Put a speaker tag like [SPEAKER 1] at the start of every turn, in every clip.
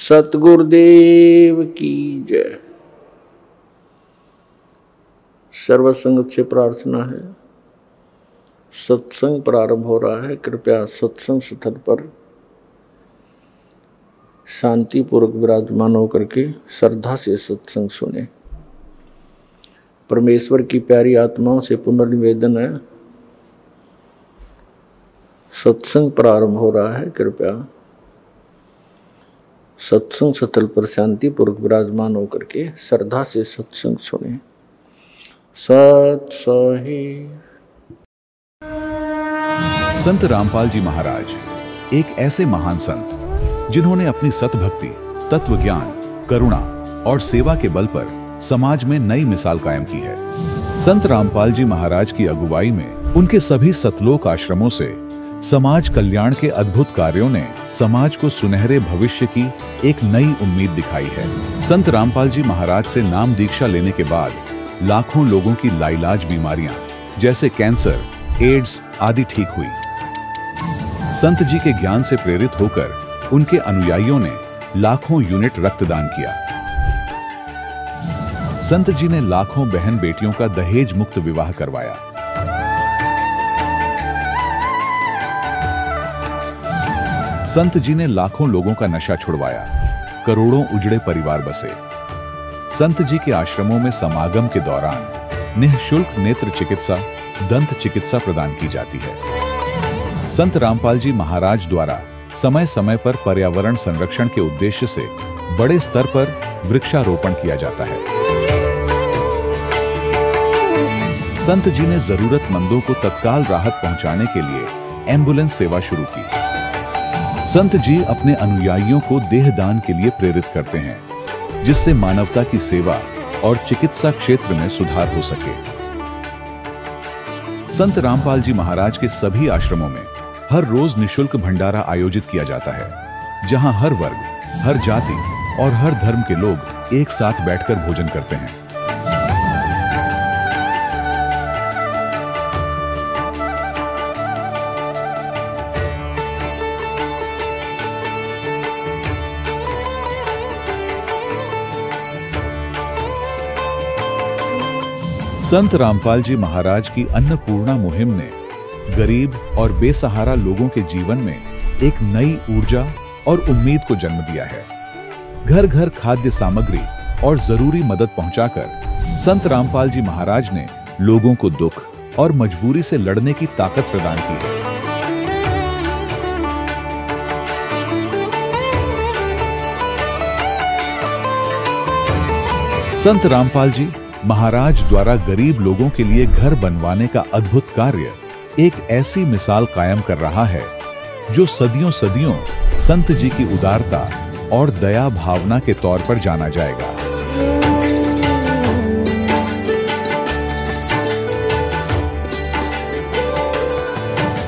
[SPEAKER 1] सतगुरुदेव की जय। सर्वसंगत से प्रार्थना है, सत्संग प्रारंभ हो रहा है। कृपया सत्संग स्थल पर शांतिपूर्वक विराजमान होकर के श्रद्धा से सत्संग सुने। परमेश्वर की प्यारी आत्माओं से पुनर्निवेदन है, सत्संग प्रारंभ हो रहा है। कृपया सत्संग स्थल पर शांतिपूर्वक विराजमान होकर के श्रद्धा से सत्संग सुने। सत सही।
[SPEAKER 2] संत रामपाल जी महाराज एक ऐसे महान संत जिन्होंने अपनी सतभक्ति, तत्व ज्ञान, करुणा और सेवा के बल पर समाज में नई मिसाल कायम की है। संत रामपाल जी महाराज की अगुवाई में उनके सभी सतलोक आश्रमों से समाज कल्याण के अद्भुत कार्यों ने समाज को सुनहरे भविष्य की एक नई उम्मीद दिखाई है। संत रामपाल जी महाराज से नाम दीक्षा लेने के बाद लाखों लोगों की लाइलाज बीमारियां जैसे कैंसर, एड्स आदि ठीक हुई। संत जी के ज्ञान से प्रेरित होकर उनके अनुयायियों ने लाखों यूनिट रक्तदान किया। संत जी ने लाखों बहन बेटियों का दहेज मुक्त विवाह करवाया। संत जी ने लाखों लोगों का नशा छुड़वाया, करोड़ों उजड़े परिवार बसे। संत जी के आश्रमों में समागम के दौरान निःशुल्क नेत्र चिकित्सा, दंत चिकित्सा प्रदान की जाती है। संत रामपाल जी महाराज द्वारा समय समय पर पर्यावरण संरक्षण के उद्देश्य से बड़े स्तर पर वृक्षारोपण किया जाता है। संत जी ने जरूरतमंदों को तत्काल राहत पहुंचाने के लिए एम्बुलेंस सेवा शुरू की। संत जी अपने अनुयायियों को देहदान के लिए प्रेरित करते हैं, जिससे मानवता की सेवा और चिकित्सा क्षेत्र में सुधार हो सके। संत रामपाल जी महाराज के सभी आश्रमों में हर रोज निःशुल्क भंडारा आयोजित किया जाता है, जहां हर वर्ग, हर जाति और हर धर्म के लोग एक साथ बैठकर भोजन करते हैं। संत रामपाल जी महाराज की अन्नपूर्णा मुहिम ने गरीब और बेसहारा लोगों के जीवन में एक नई ऊर्जा और उम्मीद को जन्म दिया है। घर घर खाद्य सामग्री और जरूरी मदद पहुंचाकर संत रामपाल जी महाराज ने लोगों को दुख और मजबूरी से लड़ने की ताकत प्रदान की है। संत रामपाल जी महाराज द्वारा गरीब लोगों के लिए घर बनवाने का अद्भुत कार्य एक ऐसी मिसाल कायम कर रहा है जो सदियों सदियों संत जी की उदारता और दया भावना के तौर पर जाना जाएगा।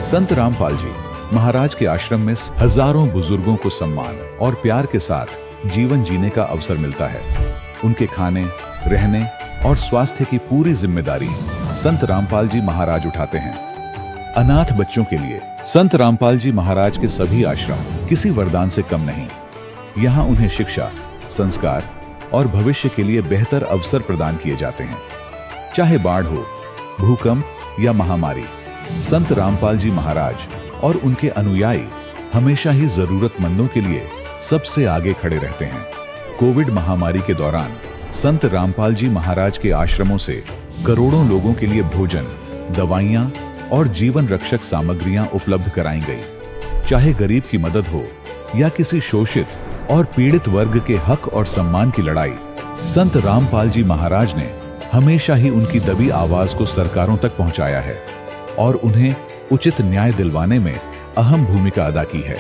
[SPEAKER 2] संत रामपाल जी महाराज के आश्रम में हजारों बुजुर्गों को सम्मान और प्यार के साथ जीवन जीने का अवसर मिलता है। उनके खाने, रहने और स्वास्थ्य की पूरी जिम्मेदारी संत रामपाल जी महाराज उठाते हैं। अनाथ बच्चों के लिए संत रामपाल जी महाराज के सभी आश्रम किसी वरदान से कम नहीं। यहाँ उन्हें शिक्षा, संस्कार और भविष्य के लिए बेहतर अवसर प्रदान किए जाते हैं। चाहे बाढ़ हो, भूकंप या महामारी, संत रामपाल जी महाराज और उनके अनुयायी हमेशा ही जरूरतमंदों के लिए सबसे आगे खड़े रहते हैं। कोविड महामारी के दौरान संत रामपाल जी महाराज के आश्रमों से करोड़ों लोगों के लिए भोजन, दवाइयां और जीवन रक्षक सामग्रियां उपलब्ध कराई गई। चाहे गरीब की मदद हो या किसी शोषित और पीड़ित वर्ग के हक और सम्मान की लड़ाई, संत रामपाल जी महाराज ने हमेशा ही उनकी दबी आवाज को सरकारों तक पहुंचाया है और उन्हें उचित न्याय दिलवाने में अहम भूमिका अदा की है।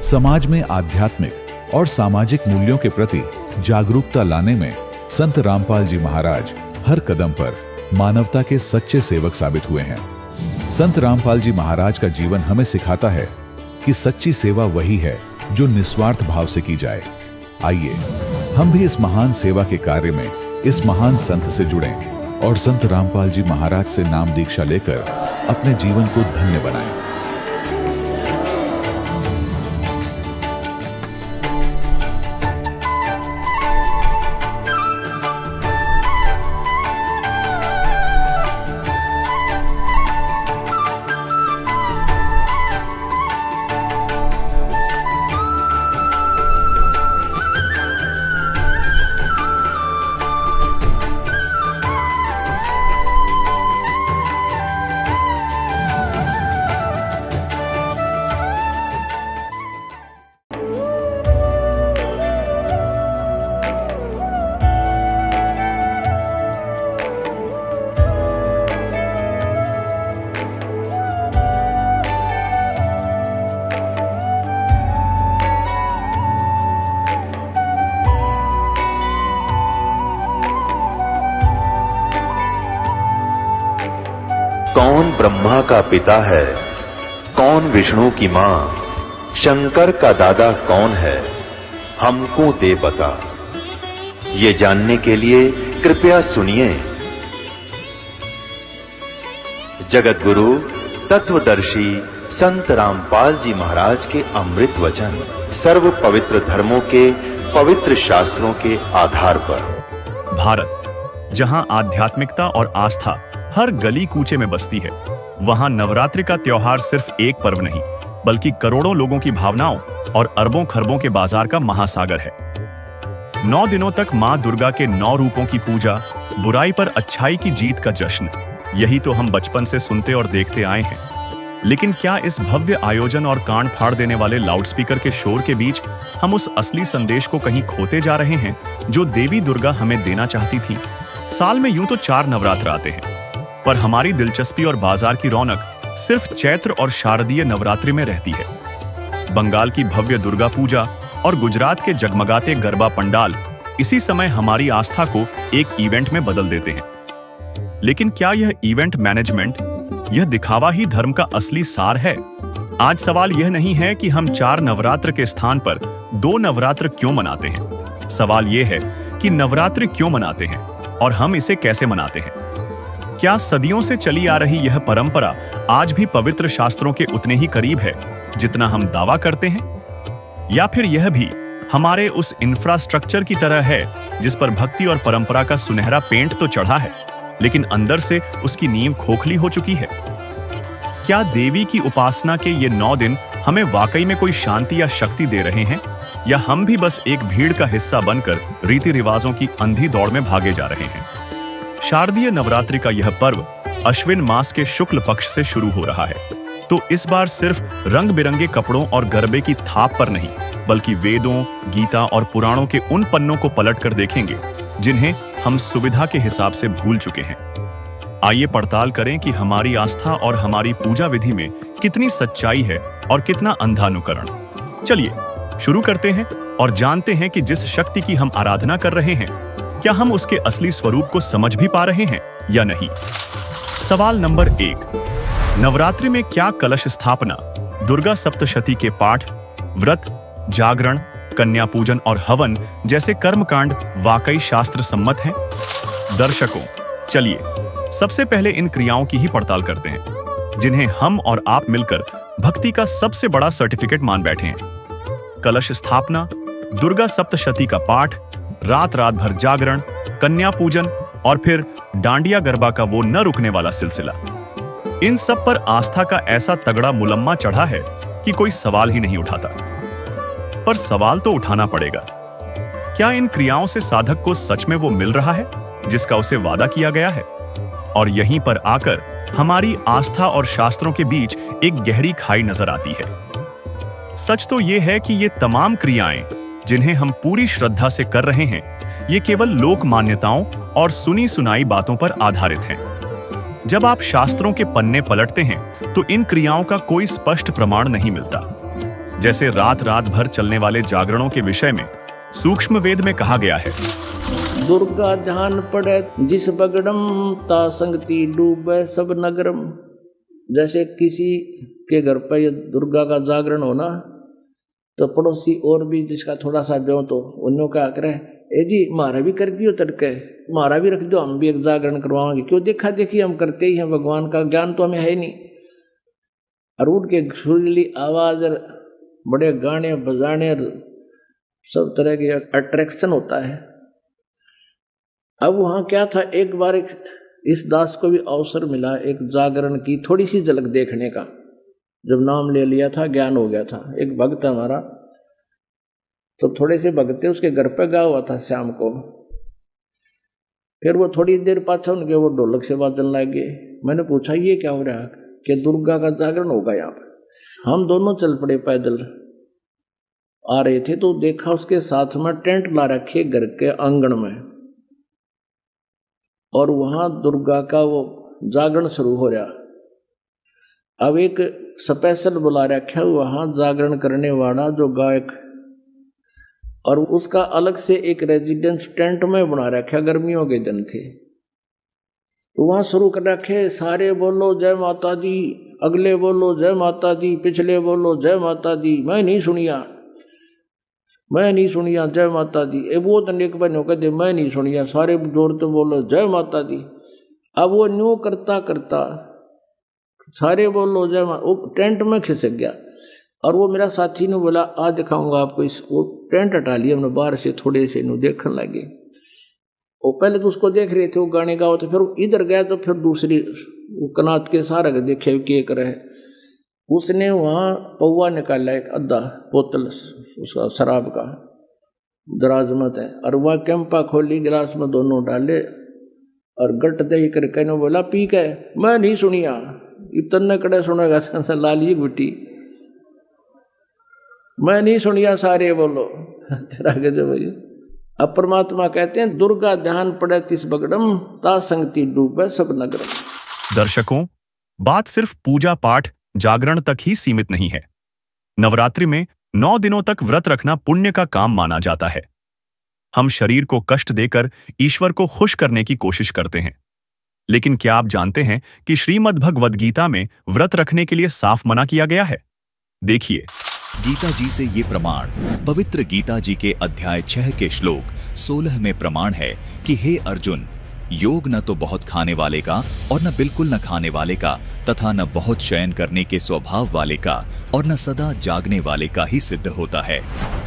[SPEAKER 2] समाज में आध्यात्मिक और सामाजिक मूल्यों के प्रति जागरूकता लाने में संत रामपाल जी महाराज हर कदम पर मानवता के सच्चे सेवक साबित हुए हैं। संत रामपाल जी महाराज का जीवन हमें सिखाता है कि सच्ची सेवा वही है जो निस्वार्थ भाव से की जाए। आइए हम भी इस महान सेवा के कार्य में इस महान संत से जुड़ें और संत रामपाल जी महाराज से नाम दीक्षा लेकर अपने जीवन को धन्य बनाएं।
[SPEAKER 3] कौन ब्रह्मा का पिता है, कौन विष्णु की मां, शंकर का दादा कौन है, हमको दे बता। ये जानने के लिए कृपया सुनिए जगत गुरु तत्वदर्शी संत रामपाल जी महाराज के अमृत वचन, सर्व पवित्र धर्मों के पवित्र शास्त्रों के आधार पर।
[SPEAKER 4] भारत, जहां आध्यात्मिकता और आस्था हर गली कूचे में बसती है, वहां नवरात्रि का त्योहार सिर्फ एक पर्व नहीं, बल्कि करोड़ों लोगों की भावनाओं और अरबों खरबों के बाजार का महासागर है। 9 दिनों तक मां दुर्गा के 9 रूपों की पूजा, बुराई पर अच्छाई की जीत का जश्न, यही तो हम बचपन से सुनते और देखते आए हैं। लेकिन क्या इस भव्य आयोजन और कान फाड़ देने वाले लाउडस्पीकर के शोर के बीच हम उस असली संदेश को कहीं खोते जा रहे हैं जो देवी दुर्गा हमें देना चाहती थी? साल में यूं तो 4 नवरात्र आते हैं, पर हमारी दिलचस्पी और बाजार की रौनक सिर्फ चैत्र और शारदीय नवरात्रि में रहती है। बंगाल की भव्य दुर्गा पूजा और गुजरात के जगमगाते गरबा पंडाल इसी समय हमारी आस्था को एक इवेंट में बदल देते हैं। लेकिन क्या यह इवेंट मैनेजमेंट, यह दिखावा ही धर्म का असली सार है? आज सवाल यह नहीं है कि हम 4 नवरात्र के स्थान पर 2 नवरात्र क्यों मनाते हैं। सवाल यह है कि नवरात्रि क्यों मनाते हैं और हम इसे कैसे मनाते हैं। क्या सदियों से चली आ रही यह परंपरा आज भी पवित्र शास्त्रों के उतने ही करीब है जितना हम दावा करते हैं, या फिर यह भी हमारे उस इंफ्रास्ट्रक्चर की तरह है जिस पर भक्ति और परंपरा का सुनहरा पेंट तो चढ़ा है, लेकिन अंदर से उसकी नींव खोखली हो चुकी है? क्या देवी की उपासना के ये 9 दिन हमें वाकई में कोई शांति या शक्ति दे रहे हैं, या हम भी बस एक भीड़ का हिस्सा बनकर रीति रिवाजों की अंधी दौड़ में भागे जा रहे हैं? शारदीय नवरात्रि का यह पर्व अश्विन मास के शुक्ल पक्ष से शुरू हो रहा है, तो इस बार सिर्फ रंग बिरंगे कपड़ों और गरबे की थाप पर नहीं, बल्कि वेदों, गीता और पुराणों के उन पन्नों को पलट कर देखेंगे जिन्हें हम सुविधा के हिसाब से भूल चुके हैं। आइए पड़ताल करें कि हमारी आस्था और हमारी पूजा विधि में कितनी सच्चाई है और कितना अंधा अनुकरण। चलिए शुरू करते हैं और जानते हैं कि जिस शक्ति की हम आराधना कर रहे हैं, क्या हम उसके असली स्वरूप को समझ भी पा रहे हैं या नहीं। सवाल नंबर 1, नवरात्रि में क्या कलश स्थापना, दुर्गा सप्तशती के पाठ, व्रत, जागरण, कन्या पूजन और हवन जैसे कर्मकांड वाकई शास्त्र सम्मत हैं? दर्शकों, चलिए सबसे पहले इन क्रियाओं की ही पड़ताल करते हैं जिन्हें हम और आप मिलकर भक्ति का सबसे बड़ा सर्टिफिकेट मान बैठे हैं। कलश स्थापना, दुर्गा सप्तशती का पाठ, रात रात भर जागरण, कन्या पूजन और फिर डांडिया गरबा का वो न रुकने वाला सिलसिला। इन सब पर आस्था का ऐसा तगड़ा मुलम्मा चढ़ा है कि कोई सवाल ही नहीं उठाता। पर सवाल तो उठाना पड़ेगा, क्या इन क्रियाओं से साधक को सच में वो मिल रहा है जिसका उसे वादा किया गया है? और यहीं पर आकर हमारी आस्था और शास्त्रों के बीच एक गहरी खाई नजर आती है। सच तो ये है कि ये तमाम क्रियाएं जिन्हें हम पूरी श्रद्धा से कर रहे हैं, ये केवल लोक मान्यताओं और सुनी सुनाई बातों पर आधारित हैं। जब आप शास्त्रों के पन्ने पलटते हैं तो इन क्रियाओं का कोई स्पष्ट प्रमाण नहीं मिलता। जैसे रात रात भर चलने वाले जागरणों के विषय में सूक्ष्म वेद में कहा गया है,
[SPEAKER 1] दुर्गा ध्यान पड़े जिस बगड़म ता संगति डूबे सब नगरम। जैसे किसी के घर पर ये दुर्गा का जागरण होना, तो पड़ोसी और भी जिसका थोड़ा सा ब्यो तो उन्होंने क्या करे, ए जी हमारा भी कर दियो तड़के, हमारा भी रख दो, हम भी एक जागरण करवाएंगे। क्यों देखा देखी हम करते ही हैं, भगवान का ज्ञान तो हमें है नहीं। और उठ के सुरीली आवाज और बड़े गाने बजाने सब तरह के अट्रैक्शन होता है। अब वहाँ क्या था, एक बार इस दास को भी अवसर मिला एक जागरण की थोड़ी सी झलक देखने का। जब नाम ले लिया था, ज्ञान हो गया था। एक भक्त हमारा, तो थोड़े से भगते उसके घर पे गा हुआ था शाम को। फिर वो थोड़ी देर पाछा उनके वो ढोलक से बाजन लग गए। मैंने पूछा ये क्या हो रहा है, कि दुर्गा का जागरण होगा यहाँ पर। हम दोनों चल पड़े, पैदल आ रहे थे, तो देखा उसके साथ में टेंट ला रखे घर के आंगन में, और वहां दुर्गा का वो जागरण शुरू हो रहा। अब एक स्पेशल बुला रखा वहां जागरण करने वाला जो गायक, और उसका अलग से एक रेजिडेंस टेंट में बना रखा, गर्मियों के दिन थे। तो वहां शुरू कर रखे, सारे बोलो जय माता दी, अगले बोलो जय माता दी, पिछले बोलो जय माता दी। मैं नहीं सुनिया जय माता दी। वो तो नेक बनो कहते मैं नहीं सुनिया, सारे जोर तो बोलो जय माता दी। अब वो न्यू करता करता सारे बोलो जय माता, वो टेंट में खिसक गया। और वो मेरा साथी ने बोला आज दिखाऊंगा आपको इस, वो टेंट हटा लिया हमने बाहर से, थोड़े से नु देखने लगे। वो पहले तो उसको देख रहे थे, वो गाने गाओ, तो फिर इधर गया तो फिर दूसरी वो कनात के सारा के देखे के करे। उसने वहाँ पौवा निकाला एक आधा बोतल उसका शराब का, दराज मत है, और वह कैंपा खोली, गिलास में दोनों डाले और गट दही कर कहने बोला पी के। मैं नहीं सुनिया, इतने कड़े सुनेगा लाली गुटी, मैं नहीं सुनिया, सारे बोलो तेरा गजब भैया। अब परमात्मा कहते हैं दुर्गा ध्यान पड़े तिस बगड़म ता संगति डूबे सब नगरम।
[SPEAKER 4] दर्शकों, बात सिर्फ पूजा पाठ जागरण तक ही सीमित नहीं है। नवरात्रि में 9 दिनों तक व्रत रखना पुण्य का काम माना जाता है। हम शरीर को कष्ट देकर ईश्वर को खुश करने की कोशिश करते हैं, लेकिन क्या आप जानते हैं कि श्रीमद् भगवद गीता में व्रत रखने के लिए साफ मना किया गया है? देखिए,
[SPEAKER 2] गीता जी से ये प्रमाण पवित्र गीता जी के अध्याय 6 के श्लोक 16 में प्रमाण है कि हे अर्जुन, योग न तो बहुत खाने वाले का और न बिल्कुल न खाने वाले का, तथा न बहुत शयन करने के स्वभाव वाले का और न सदा जागने वाले का ही सिद्ध होता है।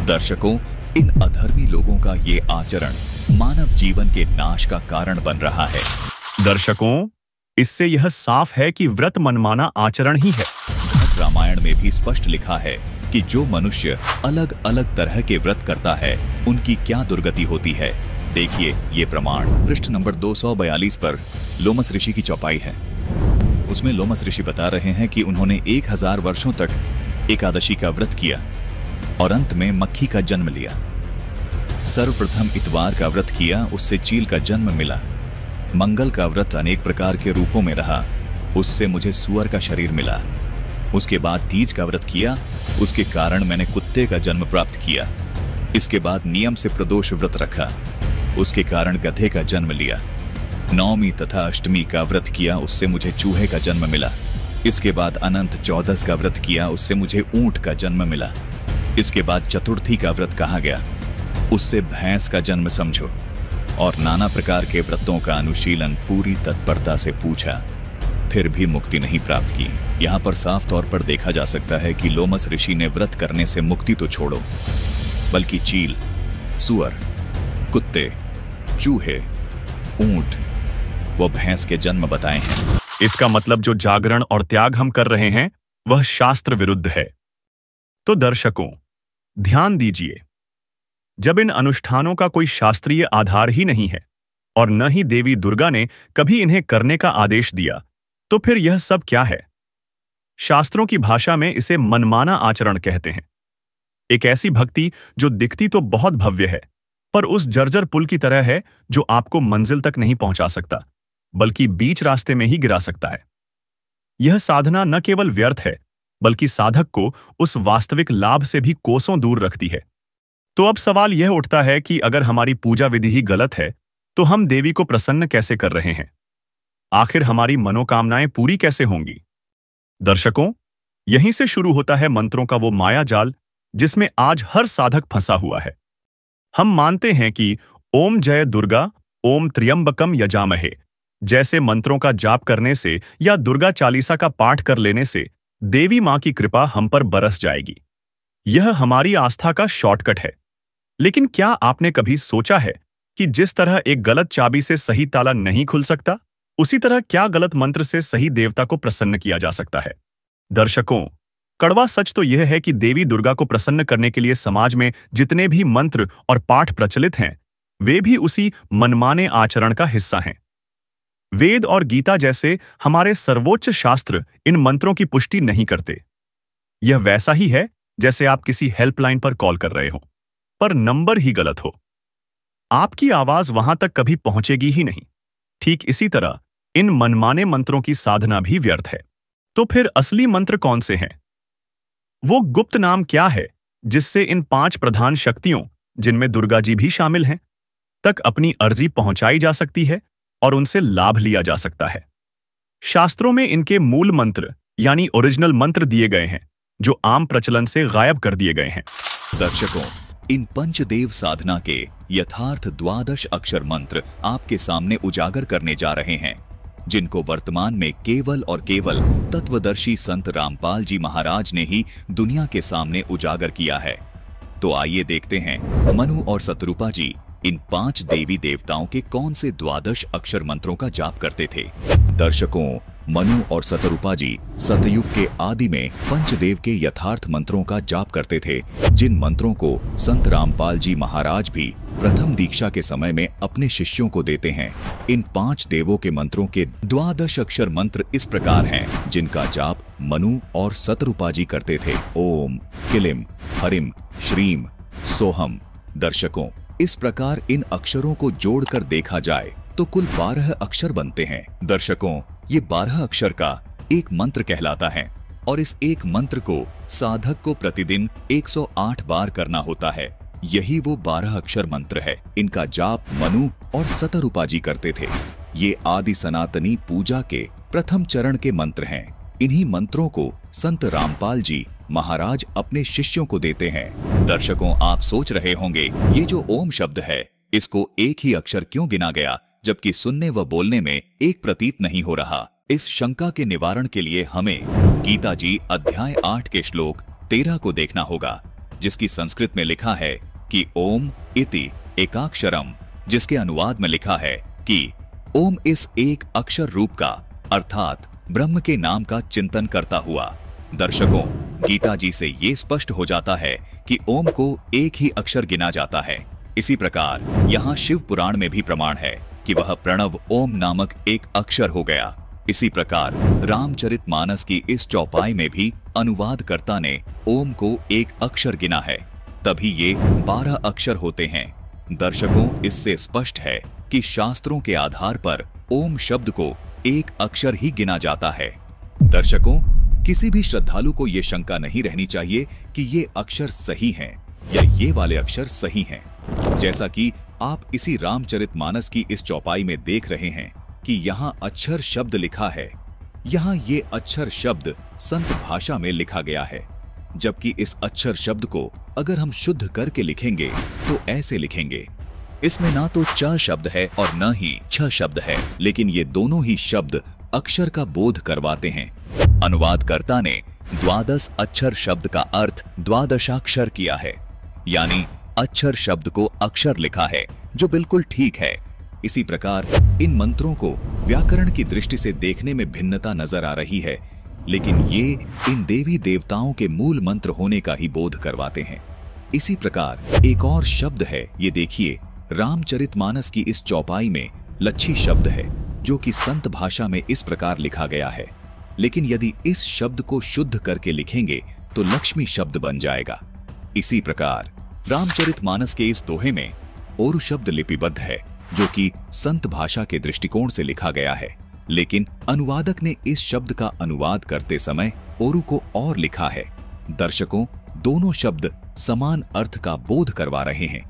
[SPEAKER 2] दर्शकों, इन अधर्मी लोगों का ये आचरण मानव जीवन के नाश का कारण बन रहा है।
[SPEAKER 4] दर्शकों, इससे यह साफ है कि व्रत मनमाना आचरण ही है।
[SPEAKER 2] घट रामायण में भी स्पष्ट लिखा है कि जो मनुष्य अलग अलग तरह के व्रत करता है उनकी क्या दुर्गति होती है। देखिए ये प्रमाण पृष्ठ नंबर 242 पर लोमस ऋषि की चौपाई है। उसमें लोमस ऋषि बता रहे हैं कि उन्होंने 1000 वर्षों तक एकादशी का व्रत किया और अंत में मक्खी का जन्म लिया। सर्वप्रथम इतवार का व्रत किया, उससे चील का जन्म मिला। मंगल का व्रत अनेक प्रकार के रूपों में रहा, उससे मुझे सुअर का शरीर मिला। उसके बाद तीज का व्रत किया, उसके कारण मैंने कुत्ते का जन्म प्राप्त किया। इसके बाद नियम से प्रदोष व्रत रखा, उसके कारण गधे का जन्म लिया। नवमी तथा अष्टमी का व्रत किया, उससे मुझे चूहे का जन्म मिला। इसके बाद अनंत चौदस का व्रत किया, उससे मुझे ऊंट का जन्म मिला। इसके बाद चतुर्थी का व्रत कहा गया, उससे भैंस का जन्म समझो। और नाना प्रकार के व्रतों का अनुशीलन पूरी तत्परता से पूछा, फिर भी मुक्ति नहीं प्राप्त की। यहाँ पर साफ तौर पर देखा जा सकता है कि लोमस ऋषि ने व्रत करने से मुक्ति तो छोड़ो, बल्कि चील, सुअर, कुत्ते, चूहे, ऊंट व भैंस के जन्म बताए हैं।
[SPEAKER 4] इसका मतलब जो जागरण और त्याग हम कर रहे हैं वह शास्त्र विरुद्ध है। तो दर्शकों, ध्यान दीजिए, जब इन अनुष्ठानों का कोई शास्त्रीय आधार ही नहीं है और न ही देवी दुर्गा ने कभी इन्हें करने का आदेश दिया, तो फिर यह सब क्या है? शास्त्रों की भाषा में इसे मनमाना आचरण कहते हैं। एक ऐसी भक्ति जो दिखती तो बहुत भव्य है, पर उस जर्जर पुल की तरह है जो आपको मंजिल तक नहीं पहुंचा सकता, बल्कि बीच रास्ते में ही गिरा सकता है। यह साधना न केवल व्यर्थ है, बल्कि साधक को उस वास्तविक लाभ से भी कोसों दूर रखती है। तो अब सवाल यह उठता है कि अगर हमारी पूजा विधि ही गलत है, तो हम देवी को प्रसन्न कैसे कर रहे हैं? आखिर हमारी मनोकामनाएं पूरी कैसे होंगी? दर्शकों, यहीं से शुरू होता है मंत्रों का वो माया जाल जिसमें आज हर साधक फंसा हुआ है। हम मानते हैं कि ओम जय दुर्गा, ओम त्र्यंबकम यजामहे जैसे मंत्रों का जाप करने से या दुर्गा चालीसा का पाठ कर लेने से देवी मां की कृपा हम पर बरस जाएगी। यह हमारी आस्था का शॉर्टकट है। लेकिन क्या आपने कभी सोचा है कि जिस तरह एक गलत चाबी से सही ताला नहीं खुल सकता, उसी तरह क्या गलत मंत्र से सही देवता को प्रसन्न किया जा सकता है? दर्शकों, कड़वा सच तो यह है कि देवी दुर्गा को प्रसन्न करने के लिए समाज में जितने भी मंत्र और पाठ प्रचलित हैं, वे भी उसी मनमाने आचरण का हिस्सा हैं। वेद और गीता जैसे हमारे सर्वोच्च शास्त्र इन मंत्रों की पुष्टि नहीं करते। यह वैसा ही है जैसे आप किसी हेल्पलाइन पर कॉल कर रहे हो, पर नंबर ही गलत हो। आपकी आवाज वहां तक कभी पहुंचेगी ही नहीं। ठीक इसी तरह इन मनमाने मंत्रों की साधना भी व्यर्थ है। तो फिर असली मंत्र कौन से हैं? वो गुप्त नाम क्या है जिससे इन 5 प्रधान शक्तियों, जिनमें दुर्गा जी भी शामिल हैं, तक अपनी अर्जी पहुंचाई जा सकती है और उनसे लाभ लिया जा सकता है। शास्त्रों में इनके मूल मंत्र यानी ओरिजिनल मंत्र दिए गए हैं, जो आम प्रचलन से गायब कर दिए गए हैं।
[SPEAKER 2] दर्शकों, इन पंचदेव साधना के यथार्थ 12 अक्षर मंत्र आपके सामने उजागर करने जा रहे हैं, जिनको वर्तमान में केवल और केवल तत्वदर्शी संत रामपाल जी महाराज ने ही दुनिया के सामने उजागर किया है। तो आइए देखते हैं मनु और शतरूपा जी इन 5 देवी देवताओं के कौन से 12 अक्षर मंत्रों का जाप करते थे। दर्शकों, मनु और शतरूपा जी सतयुग के आदि में पंचदेव के यथार्थ मंत्रों का जाप करते थे, जिन मंत्रों को संत रामपाल जी महाराज भी प्रथम दीक्षा के समय में अपने शिष्यों को देते हैं। इन 5 देवों के मंत्रों के 12 अक्षर मंत्र इस प्रकार हैं, जिनका जाप मनु और शतरूपा जी करते थे। ओम, किलिम, हरिम, श्रीम, सोहम। दर्शकों, इस प्रकार इन अक्षरों को जोड़कर देखा जाए तो कुल 12 अक्षर बनते हैं। दर्शकों, ये 12 अक्षर का एक मंत्र कहलाता है और इस एक मंत्र को साधक को प्रतिदिन 108 बार करना होता है। यही वो 12 अक्षर मंत्र है। इनका जाप मनु और शतरूपा जी करते थे। ये आदि सनातनी पूजा के प्रथम चरण के मंत्र हैं। इन्हीं मंत्रों को संत रामपाल जी महाराज अपने शिष्यों को देते हैं। दर्शकों, आप सोच रहे होंगे ये जो ओम शब्द है, इसको एक ही अक्षर क्यों गिना गया, जबकि सुनने व बोलने में एक प्रतीत नहीं हो रहा। इस शंका के निवारण के लिए हमें गीता जी अध्याय 8 के श्लोक 13 को देखना होगा, जिसकी संस्कृत में लिखा है कि ओम इति एकाक्षरम, जिसके अनुवाद में लिखा है कि ओम इस एक अक्षर रूप का अर्थात ब्रह्म के नाम का चिंतन करता हुआ। दर्शकों, गीता जी से ये स्पष्ट हो जाता है कि ओम को एक ही अक्षर गिना जाता है। इसी प्रकार यहाँ शिव पुराण में भी प्रमाण है कि वह प्रणव ओम नामक एक अक्षर हो गया। इसी प्रकार रामचरितमानस की इस चौपाई में भी अनुवादकर्ता ने ओम को एक अक्षर गिना है, तभी ये 12 अक्षर होते हैं। दर्शकों, इससे स्पष्ट है कि शास्त्रों के आधार पर ओम शब्द को एक अक्षर ही गिना जाता है। दर्शकों, किसी भी श्रद्धालु को ये शंका नहीं रहनी चाहिए कि ये अक्षर सही हैं या ये वाले अक्षर सही हैं। जैसा कि आप इसी रामचरितमानस की इस चौपाई में देख रहे हैं कि यहाँ अक्षर शब्द लिखा है, यहाँ ये अक्षर शब्द संत भाषा में लिखा गया है, जबकि इस अक्षर शब्द को अगर हम शुद्ध करके लिखेंगे तो ऐसे लिखेंगे। इसमें ना तो च शब्द है और न ही छ शब्द है, लेकिन ये दोनों ही शब्द अक्षर का बोध करवाते हैं। अनुवादकर्ता ने 12 अक्षर शब्द का अर्थ द्वादशाक्षर किया है, यानी अक्षर शब्द को अक्षर लिखा है, जो बिल्कुल ठीक है। इसी प्रकार इन मंत्रों को व्याकरण की दृष्टि से देखने में भिन्नता नजर आ रही है, लेकिन ये इन देवी देवताओं के मूल मंत्र होने का ही बोध करवाते हैं। इसी प्रकार एक और शब्द है, ये देखिए, रामचरितमानस की इस चौपाई में लच्छी शब्द है, जो कि संत भाषा में इस प्रकार लिखा गया है, लेकिन यदि इस शब्द को शुद्ध करके लिखेंगे तो लक्ष्मी शब्द बन जाएगा। इसी प्रकार रामचरितमानस के इस दोहे में ओरु शब्द लिपिबद्ध है, जो कि संत भाषा के दृष्टिकोण से लिखा गया है, लेकिन अनुवादक ने इस शब्द का अनुवाद करते समय ओरु को और लिखा है। दर्शकों, दोनों शब्द समान अर्थ का बोध करवा रहे हैं।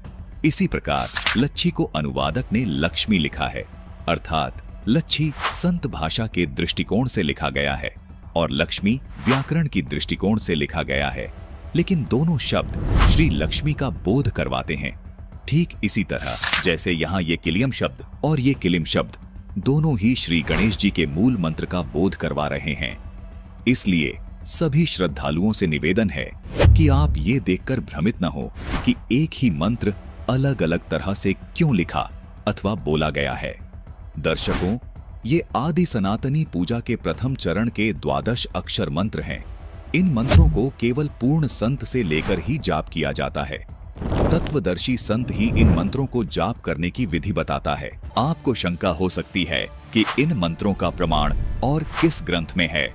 [SPEAKER 2] इसी प्रकार लच्छी को अनुवादक ने लक्ष्मी लिखा है, अर्थात लच्छी संत भाषा के दृष्टिकोण से लिखा गया है और लक्ष्मी व्याकरण की दृष्टिकोण से लिखा गया है, लेकिन दोनों शब्द श्री लक्ष्मी का बोध करवाते हैं। ठीक इसी तरह जैसे यहाँ ये किलियम शब्द और ये किलिम शब्द दोनों ही श्री गणेश जी के मूल मंत्र का बोध करवा रहे हैं। इसलिए सभी श्रद्धालुओं से निवेदन है कि आप ये देखकर भ्रमित न हो कि एक ही मंत्र अलग अलग तरह से क्यों लिखा अथवा बोला गया है। दर्शकों, ये आदि सनातनी पूजा के प्रथम चरण के 12 अक्षर मंत्र हैं। इन मंत्रों को केवल पूर्ण संत से लेकर ही जाप किया जाता है। तत्वदर्शी संत ही इन मंत्रों को जाप करने की विधि बताता है। आपको शंका हो सकती है कि इन मंत्रों का प्रमाण और किस ग्रंथ में है।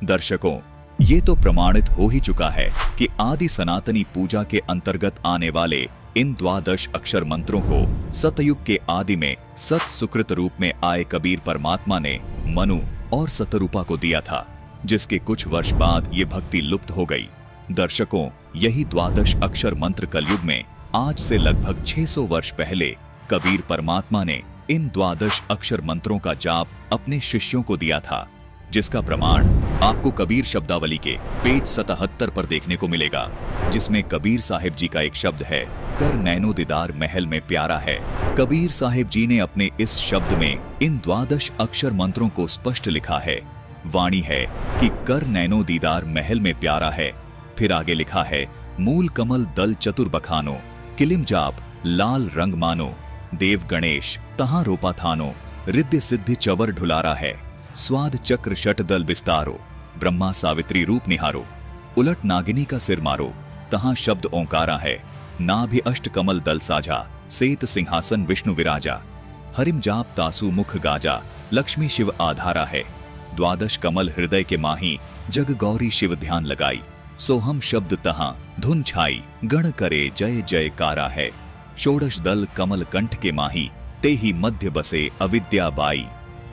[SPEAKER 2] दर्शकों, ये तो प्रमाणित हो ही चुका है कि आदि सनातनी पूजा के अंतर्गत आने वाले इन 12 अक्षर मंत्रों को सतयुग के आदि में सत सुकृत रूप में आए कबीर परमात्मा ने मनु और शतरूपा को दिया था, जिसके कुछ वर्ष बाद ये भक्ति लुप्त हो गई। दर्शकों, यही 12 अक्षर मंत्र कलयुग में आज से लगभग 600 वर्ष पहले कबीर परमात्मा ने
[SPEAKER 5] इन 12 अक्षर मंत्रों का जाप अपने शिष्यों को दिया था, जिसका प्रमाण आपको कबीर शब्दावली के पेज 77 पर देखने को मिलेगा, जिसमें कबीर साहिब जी का एक शब्द है, कर नैनो दीदार महल में प्यारा है। कबीर साहिब जी ने अपने इस शब्द में इन 12 अक्षर मंत्रों को स्पष्ट लिखा है। वाणी है कि कर नैनो दीदार महल में प्यारा है। फिर आगे लिखा है, मूल कमल दल चतुर बखानो, किलिम जाप लाल रंग मानो, देव गणेश तहां रोपा थानो, रिद्धि सिद्धि चवर ढुलारा है, स्वाद चक्र शट दल बिस्तारो, ब्रह्मा सावित्री रूप निहारो, उलट नागिनी का सिर मारो, तहां शब्द ओंकारा है, नाभि अष्ट कमल दल साझा, सेत सिंहासन विष्णु विराजा, हरिम जाप तासु मुख गाजा, लक्ष्मी शिव आधारा है, 12 कमल हृदय के माही, जग गौरी शिव ध्यान लगाई, सोहम शब्द तहां धुन छाई, गण करे जय जयकारा है, षोडश दल कमल कंठ के माही, ते ही मध्य बसे अविद्या बाई,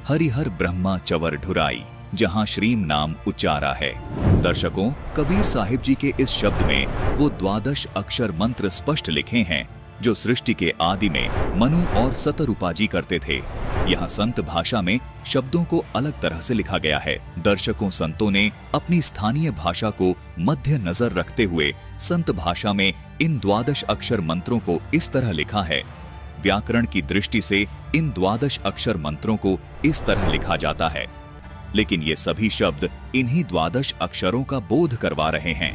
[SPEAKER 5] हरिहर ब्रह्मा चवर ढुराई, जहां श्रीम नाम उच्चारा है। दर्शकों, कबीर साहिब जी के इस शब्द में वो 12 अक्षर मंत्र स्पष्ट लिखे हैं जो सृष्टि के आदि में मनु और सतरूपाजी करते थे। यहाँ संत भाषा में शब्दों को अलग तरह से लिखा गया है। दर्शकों, संतों ने अपनी स्थानीय भाषा को मध्य नजर रखते हुए संत भाषा में इन 12 अक्षर मंत्रों को इस तरह लिखा है। व्याकरण की दृष्टि से इन 12 अक्षर मंत्रों को इस तरह लिखा जाता है, लेकिन ये सभी शब्द इन्हीं 12 अक्षरों का बोध करवा रहे हैं।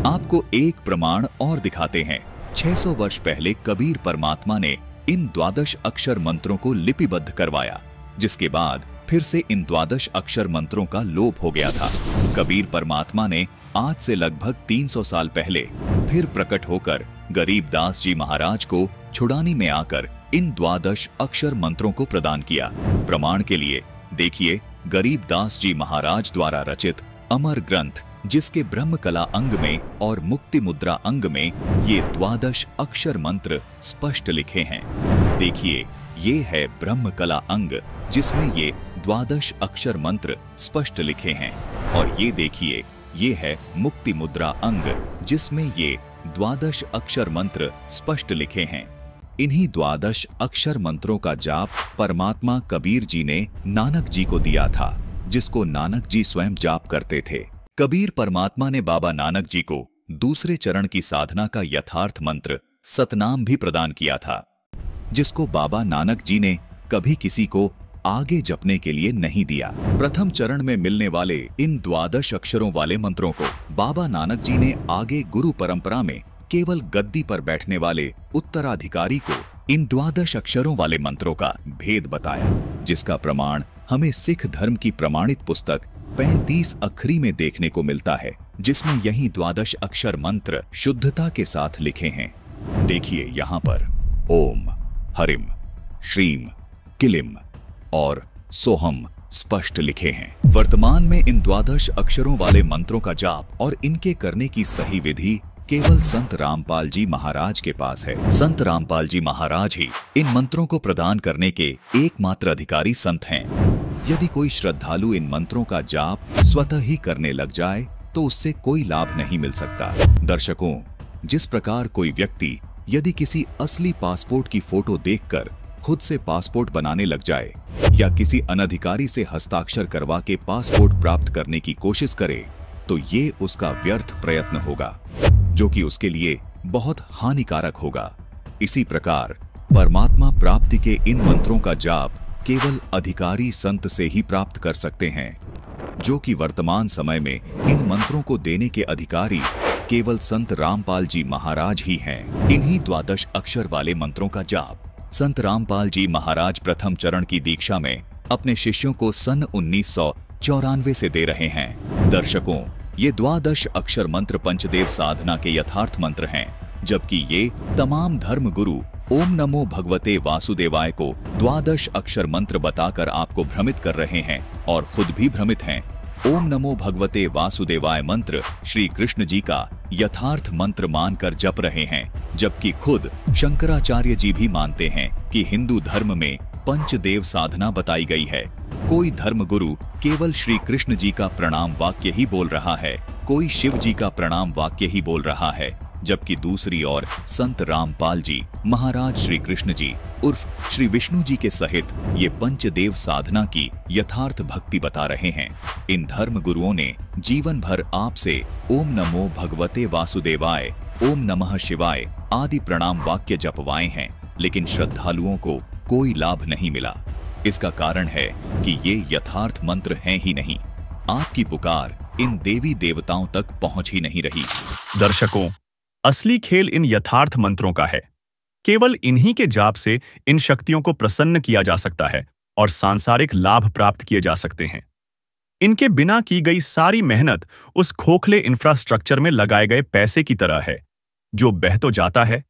[SPEAKER 5] आपको एक प्रमाण और दिखाते हैं। 600 वर्ष पहले कबीर परमात्मा ने इन 12 अक्षर मंत्रों को लिपिबद्ध करवाया, जिसके बाद फिर से इन 12 अक्षर मंत्रों का लोप हो गया था। कबीर परमात्मा ने आज से लगभग 300 साल पहले फिर प्रकट होकर गरीबदास जी महाराज को छुड़ानी में आकर इन 12 अक्षर मंत्रों को प्रदान किया। प्रमाण के लिए देखिए गरीबदास जी महाराज द्वारा रचित अमर ग्रंथ, जिसके ब्रह्म कला अंग में और मुक्ति मुद्रा अंग में ये 12 अक्षर मंत्र स्पष्ट लिखे हैं। देखिए, ये है ब्रह्म कला अंग जिसमें ये 12 अक्षर मंत्र स्पष्ट लिखे हैं, और ये देखिए, ये है मुक्ति मुद्रा अंग जिसमें ये 12 अक्षर मंत्र स्पष्ट लिखे हैं। इन्हीं 12 अक्षर मंत्रों का जाप परमात्मा कबीर जी ने नानक जी को दिया था, जिसको नानक जी स्वयं जाप करते थे। कबीर परमात्मा ने बाबा नानक जी को दूसरे चरण की साधना का यथार्थ मंत्र सतनाम भी प्रदान किया था, जिसको बाबा नानक जी ने कभी किसी को आगे जपने के लिए नहीं दिया। प्रथम चरण में मिलने वाले इन 12 अक्षरों वाले मंत्रों को बाबा नानक जी ने आगे गुरु परंपरा में केवल गद्दी पर बैठने वाले उत्तराधिकारी को इन 12 अक्षरों वाले मंत्रों का भेद बताया, जिसका प्रमाण हमें सिख धर्म की प्रमाणित पुस्तक 35 अखरी में देखने को मिलता है, जिसमें यही 12 अक्षर मंत्र शुद्धता के साथ लिखे हैं। देखिए यहाँ पर ओम, हरिम, श्रीम, किलिम और सोहम स्पष्ट लिखे हैं। वर्तमान में इन 12 अक्षरों वाले मंत्रों का जाप और इनके करने की सही विधि केवल संत रामपाल जी महाराज के पास है। संत रामपाल जी महाराज ही इन मंत्रों को प्रदान करने के एकमात्र अधिकारी संत हैं। यदि कोई श्रद्धालु इन मंत्रों का जाप स्वतः ही करने लग जाए तो उससे कोई लाभ नहीं मिल सकता। दर्शकों, जिस प्रकार कोई व्यक्ति यदि किसी असली पासपोर्ट की फोटो देखकर खुद से पासपोर्ट बनाने लग जाए या किसी अनधिकारी से हस्ताक्षर करवा के पासपोर्ट प्राप्त करने की कोशिश करे, तो ये उसका व्यर्थ प्रयत्न होगा, जो कि उसके लिए बहुत हानिकारक होगा। इसी प्रकार परमात्मा प्राप्ति के इन मंत्रों का जाप केवल अधिकारी संत से ही प्राप्त कर सकते हैं, जो कि वर्तमान समय में इन मंत्रों को देने के अधिकारी केवल संत रामपाल जी महाराज ही हैं। इन्हीं 12 अक्षर वाले मंत्रों का जाप संत रामपाल जी महाराज प्रथम चरण की दीक्षा में अपने शिष्यों को सन 1994 से दे रहे हैं। दर्शकों, ये 12 अक्षर मंत्र पंचदेव साधना के यथार्थ मंत्र हैं, जबकि ये तमाम धर्म गुरु ओम नमो भगवते वासुदेवाय को 12 अक्षर मंत्र बताकर आपको भ्रमित कर रहे हैं और खुद भी भ्रमित हैं। ओम नमो भगवते वासुदेवाय मंत्र श्री कृष्ण जी का यथार्थ मंत्र मानकर जप रहे हैं, जबकि खुद शंकराचार्य जी भी मानते हैं कि हिंदू धर्म में पंचदेव साधना बताई गई है। कोई धर्म गुरु केवल श्री कृष्ण जी का प्रणाम वाक्य ही बोल रहा है, कोई शिव जी का प्रणाम वाक्य ही बोल रहा है, जबकि दूसरी ओर संत रामपाल जी महाराज श्री कृष्ण जी उर्फ श्री विष्णु जी के सहित ये पंचदेव साधना की यथार्थ भक्ति बता रहे हैं। इन धर्म गुरुओं ने जीवन भर आपसे ओम नमो भगवते वासुदेवाय, ओम नमः शिवाय आदि प्रणाम वाक्य जपवाए हैं, लेकिन श्रद्धालुओं को कोई लाभ नहीं मिला। इसका कारण है कि ये यथार्थ मंत्र हैं ही नहीं। आपकी पुकार इन देवी देवताओं तक पहुंच ही नहीं रही।
[SPEAKER 4] दर्शकों, असली खेल इन यथार्थ मंत्रों का है। केवल इन्हीं के जाप से इन शक्तियों को प्रसन्न किया जा सकता है और सांसारिक लाभ प्राप्त किए जा सकते हैं। इनके बिना की गई सारी मेहनत उस खोखले इंफ्रास्ट्रक्चर में लगाए गए पैसे की तरह है, जो बह तो जाता है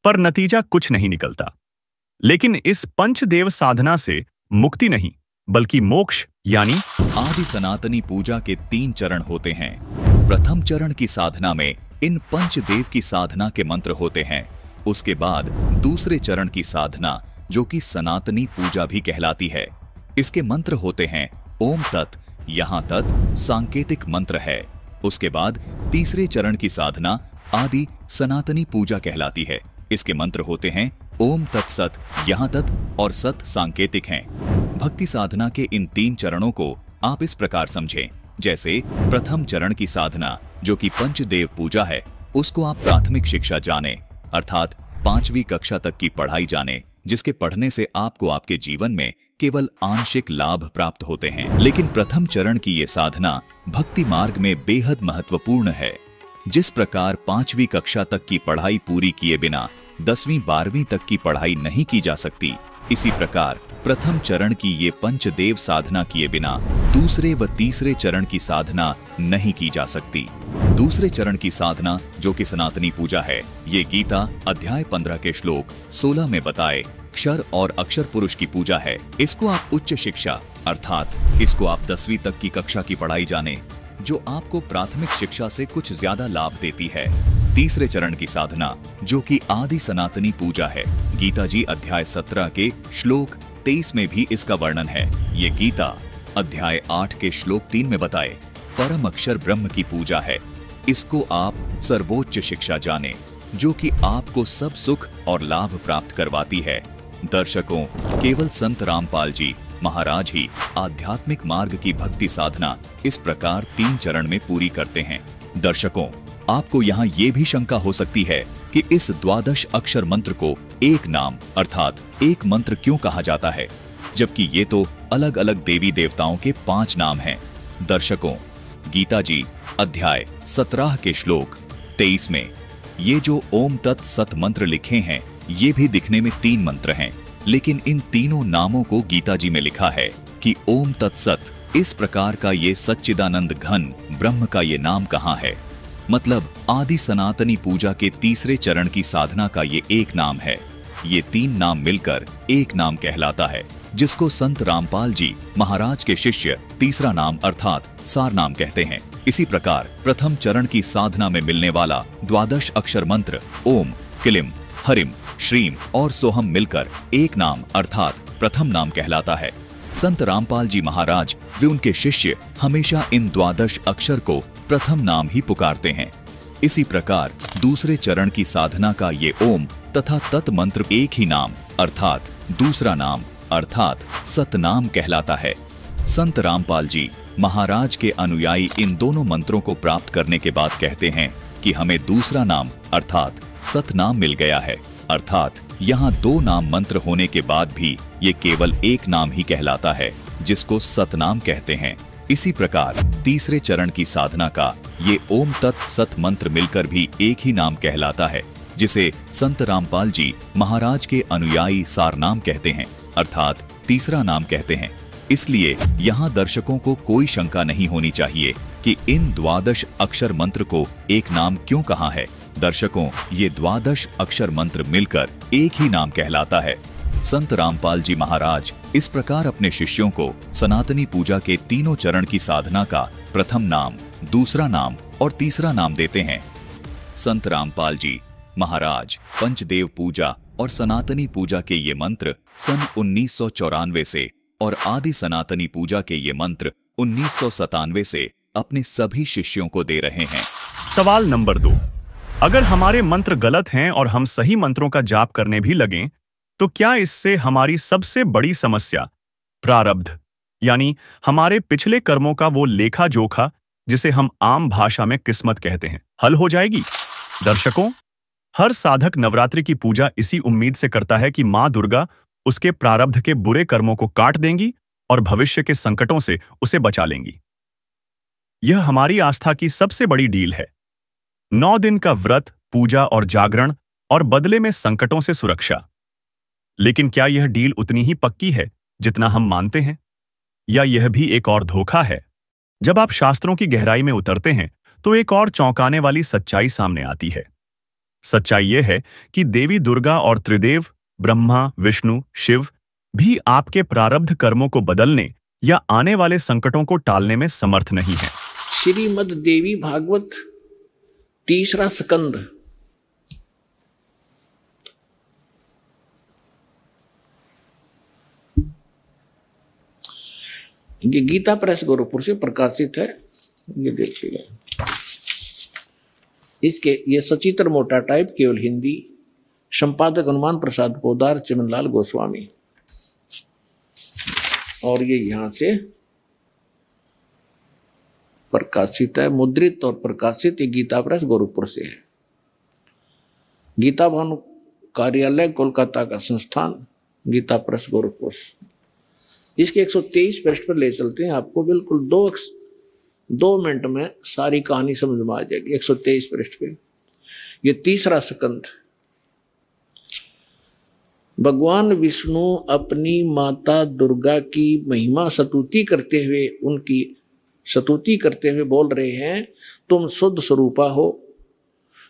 [SPEAKER 4] पर नतीजा कुछ नहीं निकलता। लेकिन इस पंचदेव साधना से मुक्ति नहीं बल्कि मोक्ष यानी
[SPEAKER 5] आदि सनातनी पूजा के 3 चरण होते हैं। प्रथम चरण की साधना में इन पंचदेव की साधना के मंत्र होते हैं। उसके बाद दूसरे चरण की साधना, जो कि सनातनी पूजा भी कहलाती है, इसके मंत्र होते हैं ओम तत्। यहाँ तत् सांकेतिक मंत्र है। उसके बाद तीसरे चरण की साधना आदि सनातनी पूजा कहलाती है। इसके मंत्र होते हैं ओम तत्सत। यहाँ तत् और सत सांकेतिक हैं। भक्ति साधना के इन 3 चरणों को आप इस प्रकार समझें, जैसे प्रथम चरण की साधना जो कि पंचदेव पूजा है, उसको आप प्राथमिक शिक्षा जाने, अर्थात 5वीं कक्षा तक की पढ़ाई जाने, जिसके पढ़ने से आपको आपके जीवन में केवल आंशिक लाभ प्राप्त होते हैं। लेकिन प्रथम चरण की ये साधना भक्ति मार्ग में बेहद महत्वपूर्ण है। जिस प्रकार 5वीं कक्षा तक की पढ़ाई पूरी किए बिना 10वीं 12वीं तक की पढ़ाई नहीं की जा सकती, इसी प्रकार प्रथम चरण की ये पंचदेव साधना किए बिना दूसरे व तीसरे चरण की साधना नहीं की जा सकती। दूसरे चरण की साधना जो कि सनातनी पूजा है, ये गीता अध्याय 15 के श्लोक 16 में बताए क्षर और अक्षर पुरुष की पूजा है। इसको आप उच्च शिक्षा अर्थात इसको आप 10वीं तक की कक्षा की पढ़ाई जाने, जो आपको प्राथमिक शिक्षा से कुछ ज्यादा लाभ देती है। तीसरे चरण की साधना जो कि आदि सनातनी पूजा है, गीता जी अध्याय 17 के श्लोक 23 में भी इसका वर्णन है। ये गीता अध्याय 8 के श्लोक 3 में बताए परम अक्षर ब्रह्म की पूजा है। इसको आप सर्वोच्च शिक्षा जाने, जो कि आपको सब सुख और लाभ प्राप्त करवाती है। दर्शकों, केवल संत रामपाल जी महाराज ही आध्यात्मिक मार्ग की भक्ति साधना इस प्रकार 3 चरण में पूरी करते हैं। दर्शकों, आपको यहाँ ये भी शंका हो सकती है कि इस 12 अक्षर मंत्र को एक नाम अर्थात एक मंत्र क्यों कहा जाता है, जबकि ये तो अलग अलग देवी देवताओं के 5 नाम हैं। दर्शकों, गीता जी अध्याय 17 के श्लोक 23 में ये जो ओम तत् सत मंत्र लिखे हैं, ये भी दिखने में 3 मंत्र हैं, लेकिन इन तीनों नामों को गीता जी में लिखा है कि ओम तत्सत। इस प्रकार का ये सच्चिदानंद घन ब्रह्म का ये नाम कहाँ है? मतलब आदि सनातनी पूजा के तीसरे चरण की साधना का ये एक नाम है। ये 3 नाम मिलकर एक नाम कहलाता है, जिसको संत रामपाल जी महाराज के शिष्य तीसरा नाम अर्थात सार नाम कहते हैं। इसी प्रकार प्रथम चरण की साधना में मिलने वाला 12 अक्षर मंत्र ओम, किलिम, हरिम, श्रीम और सोहम मिलकर एक नाम अर्थात प्रथम नाम कहलाता है। संत रामपाल जी महाराज वे उनके शिष्य हमेशा इन 12 अक्षर को प्रथम नाम ही पुकारते हैं। इसी प्रकार दूसरे चरण की साधना का ये ओम तथा तत् मंत्र एक ही नाम अर्थात दूसरा नाम अर्थात सतनाम कहलाता है। संत रामपाल जी महाराज के अनुयायी इन दोनों मंत्रों को प्राप्त करने के बाद कहते हैं कि हमें दूसरा नाम अर्थात सतनाम मिल गया है। अर्थात यहाँ 2 नाम मंत्र होने के बाद भी ये केवल एक नाम ही कहलाता है, जिसको सतनाम कहते हैं। इसी प्रकार तीसरे चरण की साधना का ये ओम तत् सत मंत्र मिलकर भी एक ही नाम कहलाता है, जिसे संत रामपाल जी महाराज के अनुयायी सारनाम कहते हैं अर्थात तीसरा नाम कहते हैं। इसलिए यहाँ दर्शकों को कोई शंका नहीं होनी चाहिए कि इन 12 अक्षर मंत्र को एक नाम क्यों कहा है। दर्शकों, ये 12 अक्षर मंत्र मिलकर एक ही नाम कहलाता है। संत रामपाल जी महाराज इस प्रकार अपने शिष्यों को सनातनी पूजा के तीनों चरण की साधना का प्रथम नाम, दूसरा नाम और तीसरा नाम देते हैं। संत रामपाल जी महाराज पंचदेव पूजा और सनातनी पूजा के ये मंत्र सन 1994 से और आदि सनातनी पूजा के ये मंत्र 1997 से अपने सभी शिष्यों को दे रहे हैं।
[SPEAKER 4] सवाल नंबर 2, अगर हमारे मंत्र गलत हैं और हम सही मंत्रों का जाप करने भी लगें, तो क्या इससे हमारी सबसे बड़ी समस्या प्रारब्ध यानी हमारे पिछले कर्मों का वो लेखा जोखा जिसे हम आम भाषा में किस्मत कहते हैं, हल हो जाएगी? दर्शकों, हर साधक नवरात्रि की पूजा इसी उम्मीद से करता है कि मां दुर्गा उसके प्रारब्ध के बुरे कर्मों को काट देंगी और भविष्य के संकटों से उसे बचा लेंगी। यह हमारी आस्था की सबसे बड़ी डील है। 9 दिन का व्रत, पूजा और जागरण, और बदले में संकटों से सुरक्षा। लेकिन क्या यह डील उतनी ही पक्की है जितना हम मानते हैं, या यह भी एक और धोखा है? जब आप शास्त्रों की गहराई में उतरते हैं तो एक और चौंकाने वाली सच्चाई सामने आती है। सच्चाई यह है कि देवी दुर्गा और त्रिदेव ब्रह्मा, विष्णु, शिव भी आपके प्रारब्ध कर्मों को बदलने या आने वाले संकटों को टालने में समर्थ नहीं है।
[SPEAKER 1] श्रीमद् देवी भागवत 3रा स्कंद। ये गीता प्रेस गोरखपुर से प्रकाशित है। ये देखिएगा, इसके ये सचित्र मोटा टाइप, केवल हिंदी, संपादक हनुमान प्रसाद पोदार, चिमनलाल गोस्वामी। और ये यहां से प्रकाशित है, मुद्रित और प्रकाशित। ये गीता प्रेस गोरखपुर से है। गीता भवन कार्यालय कोलकाता का संस्थान, गीता प्रेस गोरखपुर। इसके 123 पृष्ठ पर ले चलते हैं आपको। बिल्कुल 2 मिनट में सारी कहानी समझ में आ जाएगी। 123 पृष्ठ पे ये 3रा स्कंद। भगवान विष्णु अपनी माता दुर्गा की महिमा स्तुति करते हुए, उनकी स्तुति करते हुए बोल रहे हैं, तुम शुद्ध स्वरूपा हो,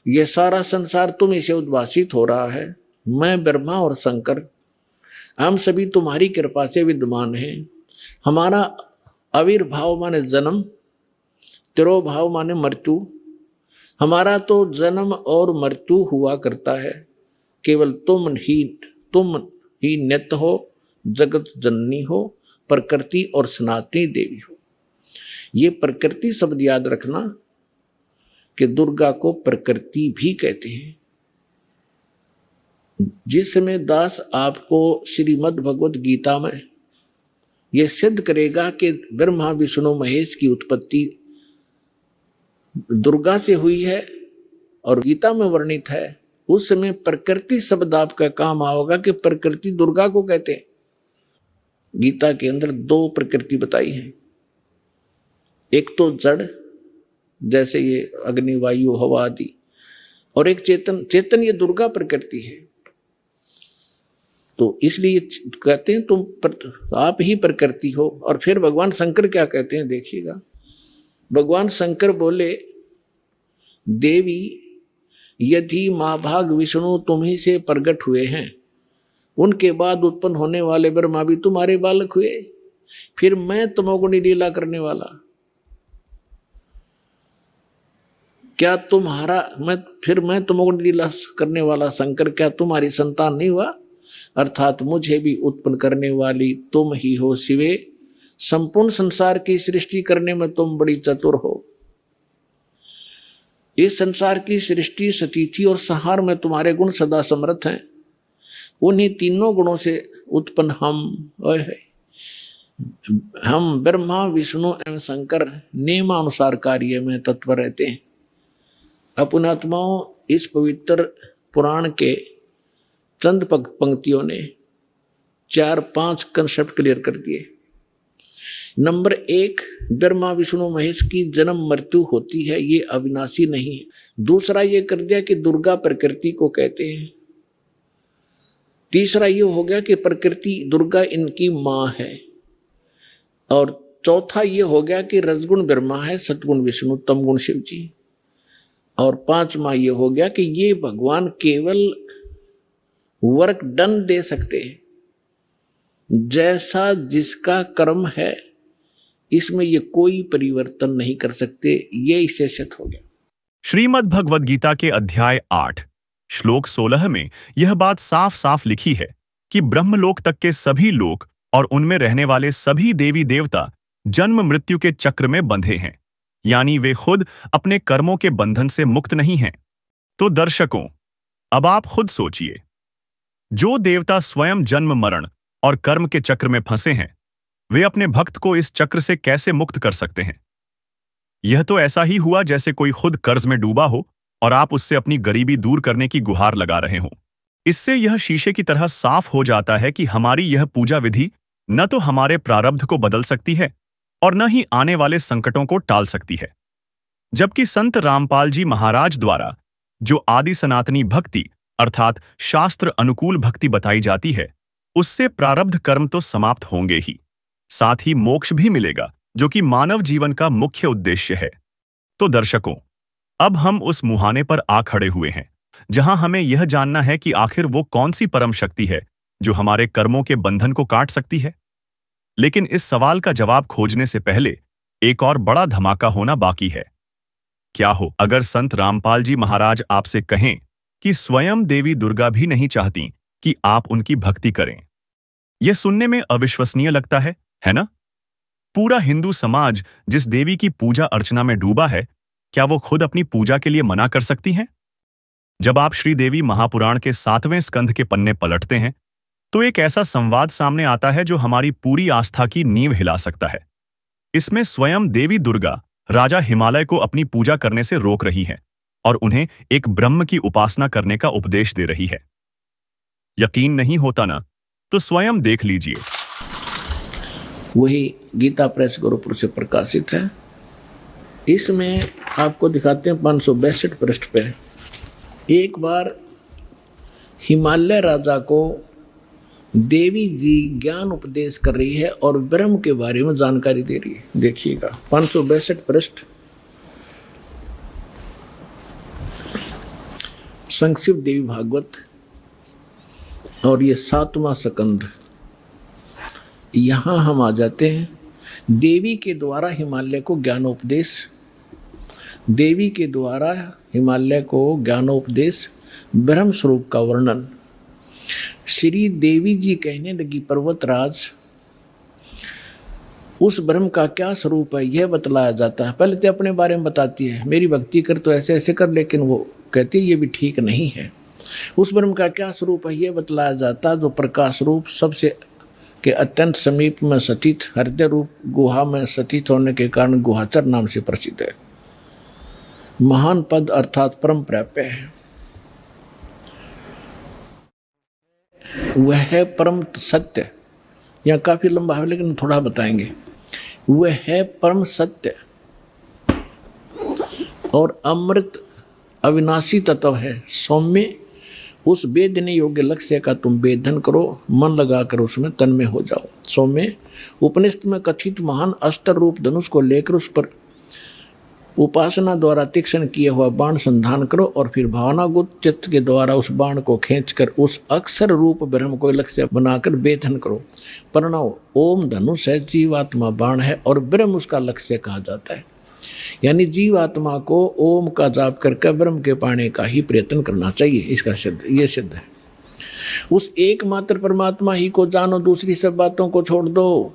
[SPEAKER 1] यह सारा संसार तुम इसे उद्भासित हो रहा है। मैं ब्रह्मा और शंकर, हम सभी तुम्हारी कृपा से विद्यमान हैं। हमारा आविर्भाव माने जन्म, तिरोभाव माने मृत्यु। हमारा तो जन्म और मृत्यु हुआ करता है, केवल तुम ही नित्य हो, जगत जननी हो, प्रकृति और सनातनी देवी हो। ये प्रकृति शब्द याद रखना कि दुर्गा को प्रकृति भी कहते हैं। जिस समय दास आपको श्रीमद् भगवत गीता में यह सिद्ध करेगा कि ब्रह्मा विष्णु महेश की उत्पत्ति दुर्गा से हुई है और गीता में वर्णित है, उस समय प्रकृति शब्द आपका काम आओगा कि प्रकृति दुर्गा को कहते हैं। गीता के अंदर 2 प्रकृति बताई है। एक तो जड़, जैसे ये अग्नि, वायु, हवा आदि, और एक चेतन। चेतन ये दुर्गा प्रकृति है। तो इसलिए कहते हैं तुम आप ही प्रकृति हो। और फिर भगवान शंकर क्या कहते हैं देखिएगा। भगवान शंकर बोले, देवी यदि महाभाग विष्णु तुम्ही से प्रकट हुए हैं, उनके बाद उत्पन्न होने वाले ब्रह्मा भी तुम्हारे बालक हुए, फिर मैं तमोगुणी लीला करने वाला, क्या मैं तमोगुणी लीला करने वाला शंकर क्या तुम्हारी संतान नहीं हुआ? अर्थात मुझे भी उत्पन्न करने वाली तुम ही हो शिवे। संपूर्ण संसार की सृष्टि करने में तुम बड़ी चतुर हो। इस संसार की सृष्टि, स्थिति और संहार में तुम्हारे गुण सदा समर्थ हैं। उन्हीं तीनों गुणों से उत्पन्न हम ब्रह्मा, विष्णु एवं शंकर नियमानुसार कार्य में तत्पर रहते हैं। अपनात्माओं, इस पवित्र पुराण के चंद पंक्तियों ने 4-5 कंसेप्ट क्लियर कर दिए। नंबर 1, ब्रह्मा विष्णु महेश की जन्म मृत्यु होती है, ये अविनाशी नहीं है। दूसरा ये कर दिया कि दुर्गा प्रकृति को कहते हैं। तीसरा ये हो गया कि प्रकृति दुर्गा इनकी मां है। और चौथा ये हो गया कि रजगुण ब्रह्मा है, सतगुण विष्णु, तमगुण शिव जी। और 5वां ये हो गया कि ये भगवान केवल वर्क डन दे सकते हैं, जैसा जिसका कर्म है, इसमें ये कोई परिवर्तन नहीं कर सकते। ये इससे सिद्ध हो गया।
[SPEAKER 4] श्रीमद् भगवद गीता के अध्याय 8 श्लोक 16 में यह बात साफ साफ लिखी है कि ब्रह्मलोक तक के सभी लोक और उनमें रहने वाले सभी देवी देवता जन्म मृत्यु के चक्र में बंधे हैं, यानी वे खुद अपने कर्मों के बंधन से मुक्त नहीं हैं। तो दर्शकों, अब आप खुद सोचिए, जो देवता स्वयं जन्म मरण और कर्म के चक्र में फंसे हैं, वे अपने भक्त को इस चक्र से कैसे मुक्त कर सकते हैं? यह तो ऐसा ही हुआ जैसे कोई खुद कर्ज में डूबा हो और आप उससे अपनी गरीबी दूर करने की गुहार लगा रहे हो। इससे यह शीशे की तरह साफ हो जाता है कि हमारी यह पूजा विधि न तो हमारे प्रारब्ध को बदल सकती है और न ही आने वाले संकटों को टाल सकती है। जबकि संत रामपाल जी महाराज द्वारा जो आदि सनातनी भक्ति अर्थात शास्त्र अनुकूल भक्ति बताई जाती है, उससे प्रारब्ध कर्म तो समाप्त होंगे ही, साथ ही मोक्ष भी मिलेगा, जो कि मानव जीवन का मुख्य उद्देश्य है। तो दर्शकों, अब हम उस मुहाने पर आ खड़े हुए हैं जहां हमें यह जानना है कि आखिर वो कौन सी परम शक्ति है जो हमारे कर्मों के बंधन को काट सकती है। लेकिन इस सवाल का जवाब खोजने से पहले एक और बड़ा धमाका होना बाकी है। क्या हो अगर संत रामपाल जी महाराज आपसे कहें कि स्वयं देवी दुर्गा भी नहीं चाहती कि आप उनकी भक्ति करें? यह सुनने में अविश्वसनीय लगता है ना? पूरा हिंदू समाज जिस देवी की पूजा अर्चना में डूबा है, क्या वो खुद अपनी पूजा के लिए मना कर सकती हैं? जब आप श्रीदेवी महापुराण के 7वें स्कंध के पन्ने पलटते हैं, तो एक ऐसा संवाद सामने आता है जो हमारी पूरी आस्था की नींव हिला सकता है। इसमें स्वयं देवी दुर्गा राजा हिमालय को अपनी पूजा करने से रोक रही हैं और उन्हें एक ब्रह्म की उपासना करने का उपदेश दे रही है। यकीन नहीं होता ना? तो स्वयं देख लीजिए।
[SPEAKER 1] वही गीता प्रेस गोरखपुर से प्रकाशित है। इसमें आपको दिखाते हैं 562 पृष्ठ पे। एक बार हिमालय राजा को देवी जी ज्ञान उपदेश कर रही है और ब्रह्म के बारे में जानकारी दे रही है। देखिएगा 562 पृष्ठ, संक्षिप्त देवी भागवत, और ये 7वां स्कंध। यहां हम आ जाते हैं। देवी के द्वारा हिमालय को ज्ञानोपदेश, देवी के द्वारा हिमालय को ज्ञानोपदेश, ब्रह्म स्वरूप का वर्णन। श्री देवी जी कहने लगी, पर्वतराज, उस ब्रह्म का क्या स्वरूप है यह बतलाया जाता है। पहले तो अपने बारे में बताती है, मेरी भक्ति कर तो ऐसे ऐसे कर, लेकिन वो कहती है ये भी ठीक नहीं है। उस ब्रह्म का क्या स्वरूप है यह बतलाया जाता है, जो प्रकाश रूप सबसे के अत्यंत समीप में स्थित हृदय रूप गुहा में स्थित होने के कारण गुहाचर नाम से प्रसिद्ध है। महान पद अर्थात परम प्राप्य है। वह है परम सत्य। यह काफी लंबा है लेकिन थोड़ा बताएंगे। वह है परम सत्य और अमृत अविनाशी तत्व है। सौम्य, उस वेदने योग्य लक्ष्य का तुम वेदन करो, मन लगाकर उसमें तन्मय हो जाओ। सौम्य, उपनिषद में कथित महान अस्त्र रूप धनुष को लेकर उस पर उपासना द्वारा तीक्ष्ण किया हुआ बाण संधान करो और फिर भावनागुत चित्त के द्वारा उस बाण को खींचकर उस अक्षर रूप ब्रह्म को लक्ष्य बनाकर वेदन करो। प्रणव, ओम धनुष है, जीवात्मा बाण है और ब्रह्म उसका लक्ष्य कहा जाता है। यानी जीवात्मा को ओम का जाप करके ब्रह्म के पाने का ही प्रयत्न करना चाहिए। इसका सिद्ध, ये सिद्ध है। उस एकमात्र परमात्मा ही को जानो, दूसरी सब बातों को छोड़ दो।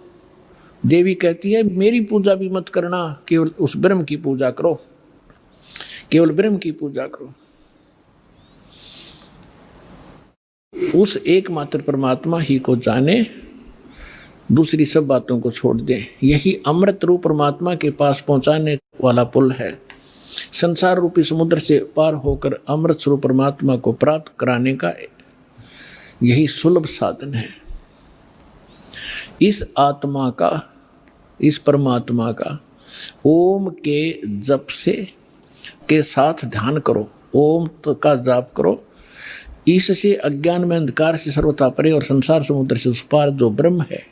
[SPEAKER 1] देवी कहती है मेरी पूजा भी मत करना, केवल उस ब्रह्म की पूजा करो, केवल ब्रह्म की पूजा करो। उस एकमात्र परमात्मा ही को जाने, दूसरी सब बातों को छोड़ दे। यही अमृत रूप परमात्मा के पास पहुंचाने वाला पुल है। संसार रूपी समुद्र से पार होकर अमृत स्वरूप परमात्मा को प्राप्त कराने का यही सुलभ साधन है। इस आत्मा का, इस परमात्मा का ओम के जप से के साथ ध्यान करो। ओम का जाप करो। इससे अज्ञान में अंधकार से सर्वथा परे और संसार समुद्र से उस पार जो ब्रह्म है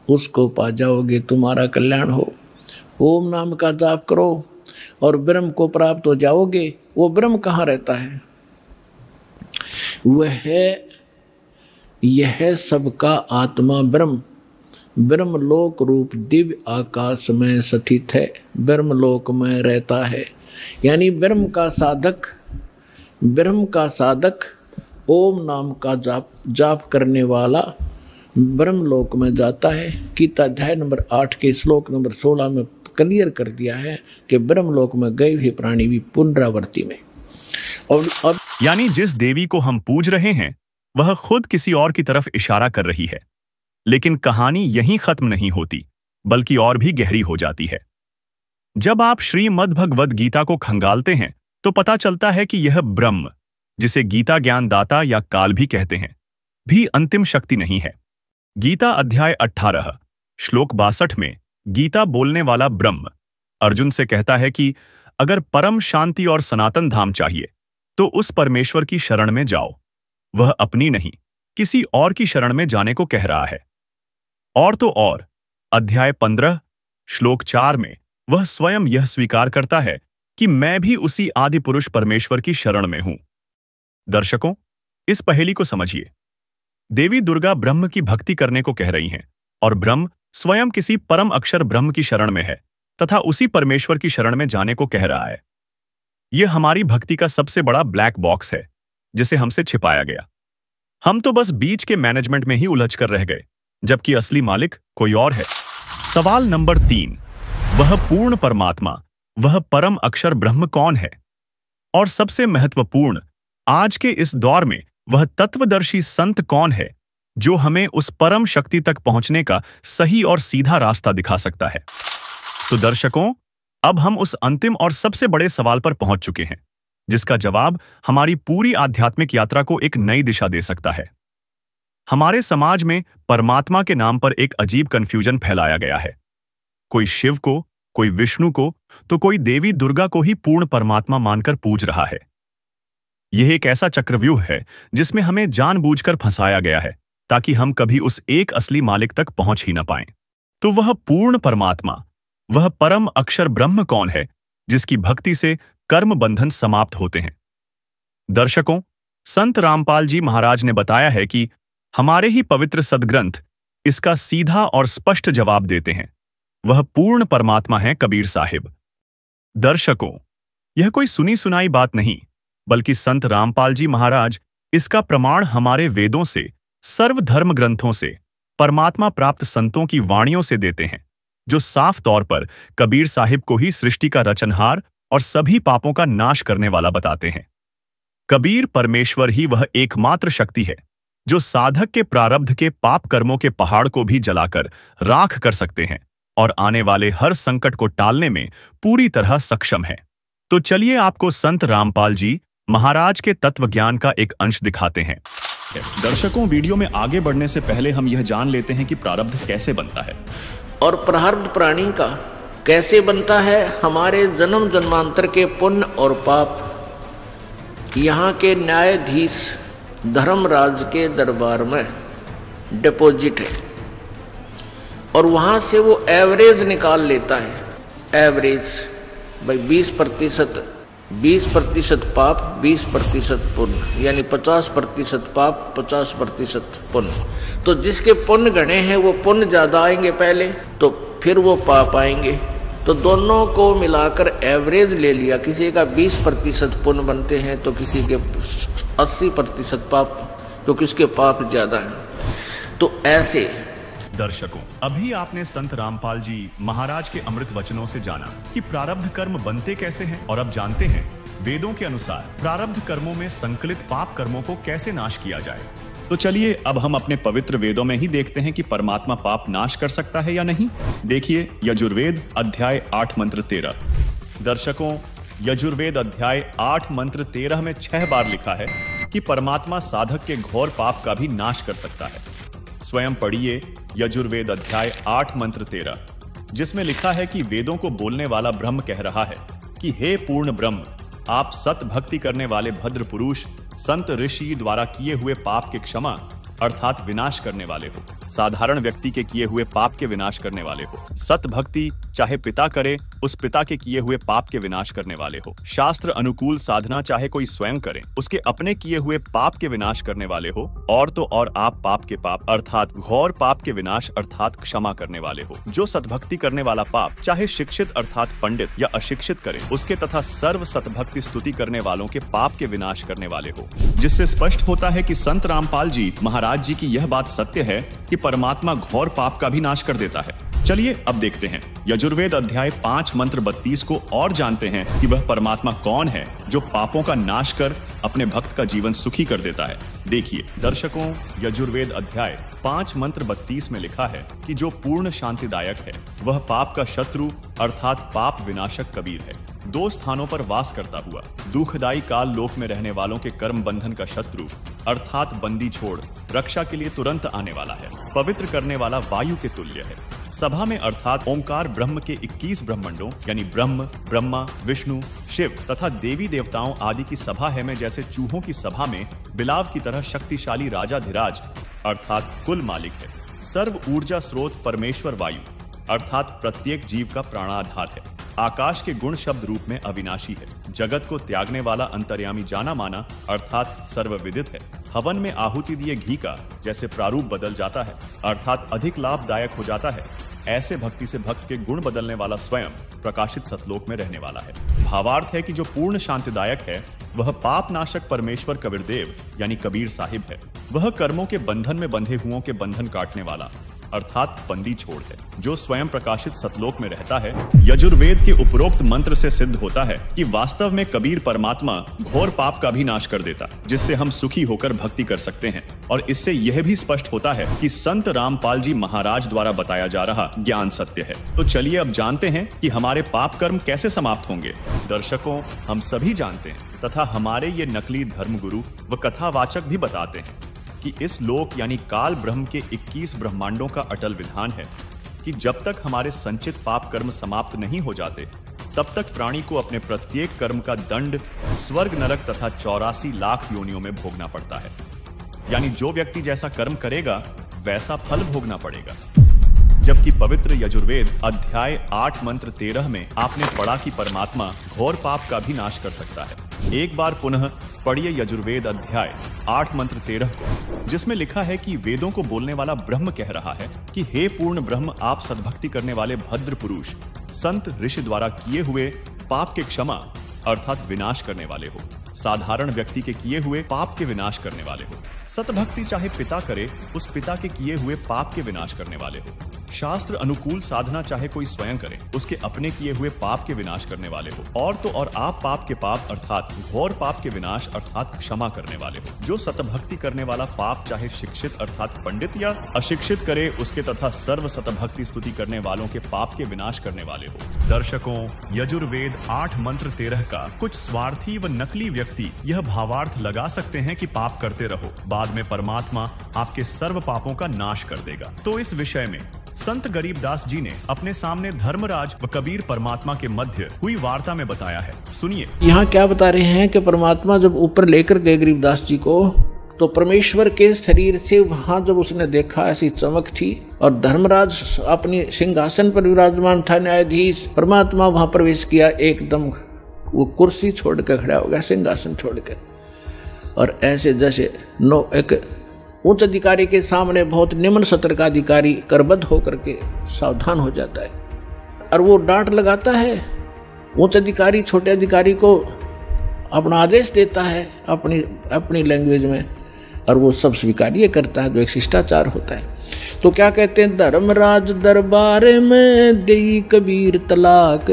[SPEAKER 1] उसको पा जाओगे, तुम्हारा कल्याण हो। ओम नाम का जाप करो और ब्रह्म को प्राप्त हो जाओगे। वो ब्रह्म कहाँ रहता है? वह है, यह सबका आत्मा ब्रह्म, ब्रह्मलोक रूप दिव्य आकाश में स्थित है, ब्रह्मलोक में रहता है। यानी ब्रह्म का साधक ओम नाम का जाप करने वाला ब्रह्मलोक में जाता है। गीता अध्याय नंबर 8 के श्लोक नंबर 16 में क्लियर कर दिया है कि ब्रह्मलोक में गए हुए प्राणी भी पुनरावृत्ति में। और अब
[SPEAKER 4] यानी जिस देवी को हम पूज रहे हैं वह खुद किसी और की तरफ इशारा कर रही है। लेकिन कहानी यहीं खत्म नहीं होती, बल्कि और भी गहरी हो जाती है। जब आप श्रीमद् भगवद गीता को खंगालते हैं तो पता चलता है कि यह ब्रह्म, जिसे गीता ज्ञान दाता या काल भी कहते हैं, भी अंतिम शक्ति नहीं है। गीता अध्याय 18 श्लोक 62 में गीता बोलने वाला ब्रह्म अर्जुन से कहता है कि अगर परम शांति और सनातन धाम चाहिए तो उस परमेश्वर की शरण में जाओ। वह अपनी नहीं, किसी और की शरण में जाने को कह रहा है। और तो और अध्याय 15 श्लोक 4 में वह स्वयं यह स्वीकार करता है कि मैं भी उसी आदि पुरुष परमेश्वर की शरण में हूं। दर्शकों, इस पहेली को समझिए। देवी दुर्गा ब्रह्म की भक्ति करने को कह रही हैं और ब्रह्म स्वयं किसी परम अक्षर ब्रह्म की शरण में है तथा उसी परमेश्वर की शरण में जाने को कह रहा है। यह हमारी भक्ति का सबसे बड़ा ब्लैक बॉक्स है जिसे हमसे छिपाया गया। हम तो बस बीच के मैनेजमेंट में ही उलझ कर रह गए, जबकि असली मालिक कोई और है। सवाल नंबर 3, वह पूर्ण परमात्मा, वह परम अक्षर ब्रह्म कौन है? और सबसे महत्वपूर्ण, आज के इस दौर में वह तत्वदर्शी संत कौन है जो हमें उस परम शक्ति तक पहुंचने का सही और सीधा रास्ता दिखा सकता है? तो दर्शकों, अब हम उस अंतिम और सबसे बड़े सवाल पर पहुंच चुके हैं जिसका जवाब हमारी पूरी आध्यात्मिक यात्रा को एक नई दिशा दे सकता है। हमारे समाज में परमात्मा के नाम पर एक अजीब कंफ्यूजन फैलाया गया है। कोई शिव को, कोई विष्णु को, तो कोई देवी दुर्गा को ही पूर्ण परमात्मा मानकर पूज रहा है। यह एक ऐसा चक्रव्यूह है जिसमें हमें जानबूझकर फंसाया गया है ताकि हम कभी उस एक असली मालिक तक पहुंच ही न पाएं। तो वह पूर्ण परमात्मा, वह परम अक्षर ब्रह्म कौन है जिसकी भक्ति से कर्म बंधन समाप्त होते हैं? दर्शकों, संत रामपाल जी महाराज ने बताया है कि हमारे ही पवित्र सदग्रंथ इसका सीधा और स्पष्ट जवाब देते हैं। वह पूर्ण परमात्मा है कबीर साहिब। दर्शकों, यह कोई सुनी सुनाई बात नहीं, बल्कि संत रामपाल जी महाराज इसका प्रमाण हमारे वेदों से, सर्वधर्म ग्रंथों से, परमात्मा प्राप्त संतों की वाणियों से देते हैं, जो साफ तौर पर कबीर साहिब को ही सृष्टि का रचनहार और सभी पापों का नाश करने वाला बताते हैं। कबीर परमेश्वर ही वह एकमात्र शक्ति है जो साधक के प्रारब्ध के पाप कर्मों के पहाड़ को भी जलाकर राख कर सकते हैं और आने वाले हर संकट को टालने में पूरी तरह सक्षम है। तो चलिए आपको संत रामपाल जी महाराज के तत्व ज्ञान का एक अंश दिखाते हैं। दर्शकों, वीडियो में आगे बढ़ने से पहले हम यह जान लेते हैं कि प्रारब्ध कैसे बनता है
[SPEAKER 1] और प्रारब्ध प्राणी का कैसे बनता है। हमारे जन्म जन्मांतर के पुण्य और पाप यहाँ के न्यायाधीश धर्मराज के दरबार में डिपॉजिट है और वहाँ से वो एवरेज निकाल लेता है। एवरेज भाई 20% पाप 20% पुण्य, यानी 50% पाप 50% पुण्य। तो जिसके पुण्य गणे हैं वो पुण्य ज़्यादा आएंगे पहले, तो फिर वो पाप आएंगे। तो दोनों को मिलाकर एवरेज ले लिया। किसी का 20% पुण्य बनते हैं तो किसी के 80% पाप, क्योंकि उसके पाप ज़्यादा हैं। तो ऐसे
[SPEAKER 4] दर्शकों, अभी आपने संत रामपाल जी महाराज के अमृत वचनों से जाना कि प्रारब्ध कर्म बनते कैसे हैं, और अब जानते हैं वेदों के अनुसार प्रारब्ध कर्मों में संकलित पाप कर्मों को कैसे नाश किया जाए। तो चलिए अब हम अपने पवित्र वेदों में ही देखते हैं कि परमात्मा पाप नाश कर सकता है या नहीं। देखिए यजुर्वेद अध्याय 8 मंत्र 13। दर्शकों, यजुर्वेद अध्याय 8 मंत्र 13 में 6 बार लिखा है कि परमात्मा साधक के घोर पाप का भी नाश कर सकता है। स्वयं पढ़िए यजुर्वेद अध्याय 8 मंत्र 13, जिसमें लिखा है कि वेदों को बोलने वाला ब्रह्म कह रहा है कि हे पूर्ण ब्रह्म, आप सत भक्ति करने वाले भद्र पुरुष संत ऋषि द्वारा किए हुए पाप के क्षमा अर्थात विनाश करने वाले हो, साधारण व्यक्ति के किए हुए पाप के विनाश करने वाले हो। सत भक्ति चाहे पिता करे, उस पिता के किए हुए पाप के विनाश करने वाले हो। शास्त्र अनुकूल साधना चाहे कोई स्वयं करे, उसके अपने किए हुए पाप के विनाश करने वाले हो। और तो और आप पाप के पाप अर्थात घोर पाप के विनाश अर्थात क्षमा करने वाले हो। जो सतभक्ति करने वाला पाप चाहे शिक्षित अर्थात पंडित या अशिक्षित करे, उसके तथा सर्व सतभक्ति स्तुति करने वालों के पाप के विनाश करने वाले हो। जिससे स्पष्ट होता है कि संत रामपाल जी महाराज जी की यह बात सत्य है कि परमात्मा घोर पाप का भी नाश कर देता है। चलिए अब देखते हैं यजुर्वेद अध्याय 5 मंत्र 32 को और जानते हैं कि वह परमात्मा कौन है जो पापों का नाश कर अपने भक्त का जीवन सुखी कर देता है। देखिए दर्शकों, यजुर्वेद अध्याय 5 मंत्र 32 में लिखा है कि जो पूर्ण शांतिदायक है वह पाप का शत्रु अर्थात पाप विनाशक कबीर है। 2 स्थानों पर वास करता हुआ दुखदायी काल लोक में रहने वालों के कर्म बंधन का शत्रु अर्थात बंदी छोड़ रक्षा के लिए तुरंत आने वाला है। पवित्र करने वाला वायु के तुल्य है। सभा में अर्थात ओंकार ब्रह्म के 21 ब्रह्मांडों यानी ब्रह्म, ब्रह्मा, विष्णु, शिव तथा देवी देवताओं आदि की सभा है में जैसे चूहों की सभा में बिलाव की तरह शक्तिशाली राजाधिराज अर्थात कुल मालिक है। सर्व ऊर्जा स्रोत परमेश्वर वायु अर्थात प्रत्येक जीव का प्राणाधार है। आकाश के गुण शब्द रूप में अविनाशी है। जगत को त्यागने वाला अंतर्यामी जाना माना अर्थात सर्वविदित है। हवन में आहुति दिए घी का जैसे प्रारूप बदल जाता है अर्थात अधिक लाभदायक हो जाता है, ऐसे भक्ति से भक्त के गुण बदलने वाला स्वयं प्रकाशित सतलोक में रहने वाला है। भावार्थ है कि जो पूर्ण शांतिदायक है वह पाप नाशक परमेश्वर कबीरदेव यानी कबीर साहिब है। वह कर्मों के बंधन में बंधे हुओं के बंधन काटने वाला अर्थात बंदी छोड़ है जो स्वयं प्रकाशित सतलोक में रहता है। यजुर्वेद के उपरोक्त मंत्र से सिद्ध होता है कि वास्तव में कबीर परमात्मा घोर पाप का भी नाश कर देता, जिससे हम सुखी होकर भक्ति कर सकते हैं। और इससे यह भी स्पष्ट होता है कि संत रामपाल जी महाराज द्वारा बताया जा रहा ज्ञान सत्य है। तो चलिए अब जानते हैं कि हमारे पाप कर्म कैसे समाप्त होंगे। दर्शकों, हम सभी जानते हैं तथा हमारे ये नकली धर्मगुरु व कथावाचक भी बताते हैं कि इस लोक यानी काल ब्रह्म के 21 ब्रह्मांडों का अटल विधान है कि जब तक हमारे संचित पाप कर्म समाप्त नहीं हो जाते तब तक प्राणी को अपने प्रत्येक कर्म का दंड स्वर्ग नरक तथा 84 लाख योनियों में भोगना पड़ता है। यानी जो व्यक्ति जैसा कर्म करेगा वैसा फल भोगना पड़ेगा। जबकि पवित्र यजुर्वेद अध्याय 8 मंत्र 13 में आपने पढ़ा कि परमात्मा घोर पाप का भी नाश कर सकता है। एक बार पुनः पढ़िए यजुर्वेद अध्याय 8 मंत्र 13 को, जिसमें लिखा है कि वेदों को बोलने वाला ब्रह्म कह रहा है कि हे पूर्ण ब्रह्म, आप सद्भक्ति करने वाले भद्र पुरुष संत ऋषि द्वारा किए हुए पाप के क्षमा अर्थात विनाश करने वाले हो, साधारण व्यक्ति के किए हुए पाप के विनाश करने वाले हो। सतभक्ति चाहे पिता करे, उस पिता के किए हुए पाप के विनाश करने वाले हो। शास्त्र अनुकूल साधना चाहे कोई स्वयं करे, उसके अपने किए हुए पाप के विनाश करने वाले हो। और तो और आप पाप के पाप अर्थात घोर पाप के विनाश अर्थात क्षमा करने वाले हो। जो सतभक्ति करने वाला पाप चाहे शिक्षित अर्थात पंडित या अशिक्षित करे, उसके तथा सर्व सतभक्ति स्तुति करने वालों के पाप के विनाश करने वाले हो। दर्शकों, यजुर्वेद 8 मंत्र 13 का कुछ स्वार्थी व नकली व्यक्ति यह भावार्थ लगा सकते हैं कि पाप करते रहो, बाद में परमात्मा आपके सर्व पापों का नाश कर देगा। तो इस विषय में संत गरीबदास जी ने अपने सामने धर्मराज व कबीर परमात्मा के मध्य हुई वार्ता में बताया है। सुनिए।
[SPEAKER 1] यहाँ क्या बता रहे हैं कि परमात्मा जब ऊपर लेकर गए गरीबदास जी को, तो परमेश्वर के शरीर से वहां जब उसने देखा ऐसी चमक थी और धर्मराज अपनी सिंहासन पर विराजमान था, न्यायाधीश, परमात्मा वहां प्रवेश किया, एकदम वो कुर्सी छोड़कर खड़ा हो गया, सिंहासन छोड़कर, और ऐसे जैसे एक उच्च अधिकारी के सामने बहुत निम्न सत्र का अधिकारी करबद्ध होकर के सावधान हो जाता है और वो डांट लगाता है। उच्च अधिकारी छोटे अधिकारी को अपना आदेश देता है अपनी लैंग्वेज में और वो सब स्वीकार्य करता है, जो एक शिष्टाचार होता है। तो क्या कहते हैं, धर्मराज दरबार में देई कबीर तलाक,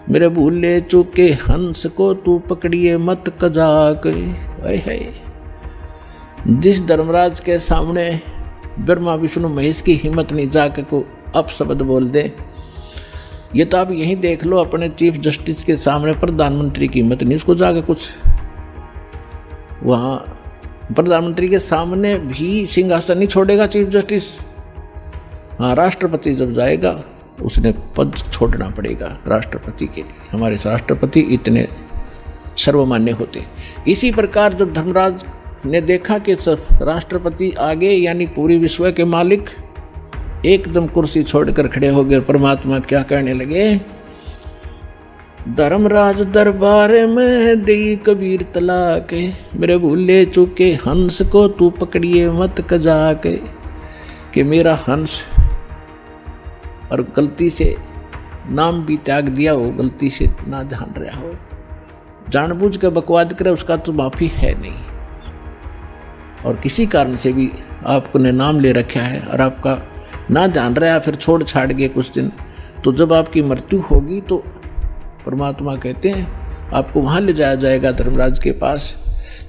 [SPEAKER 1] मेरे भूले चूके हंस को तू पकड़िए मत कजाक। है जिस धर्मराज के सामने ब्रह्मा विष्णु महेश की हिम्मत नहीं जाके को अपशब्द बोल दे, ये तो आप यहीं देख लो, अपने चीफ जस्टिस के सामने प्रधानमंत्री की हिम्मत नहीं, उसको जाके कुछ वहाँ प्रधानमंत्री के सामने भी सिंहासन नहीं छोड़ेगा चीफ जस्टिस। हाँ, राष्ट्रपति जब जाएगा उसने पद छोड़ना पड़ेगा राष्ट्रपति के लिए। हमारे राष्ट्रपति इतने सर्वमान्य होते। इसी प्रकार जब धर्मराज ने देखा कि राष्ट्रपति आगे यानी पूरी विश्व के मालिक एकदम कुर्सी छोड़कर खड़े हो गए, परमात्मा क्या कहने लगे, धर्मराज दरबार में देई कबीर तलाक, मेरे भूले चूके हंस को तू पकड़िए मत कजाक, कि मेरा हंस और गलती से नाम भी त्याग दिया हो, गलती से ना ध्यान रहा हो, जानबूझ कर बकवाद करे, उसका तो माफी है नहीं। और किसी कारण से भी आपने नाम ले रखा है और आपका ना ध्यान रहा फिर छोड़ छाड़ गए कुछ दिन, तो जब आपकी मृत्यु होगी तो परमात्मा कहते हैं आपको वहाँ ले जाया जाएगा धर्मराज के पास।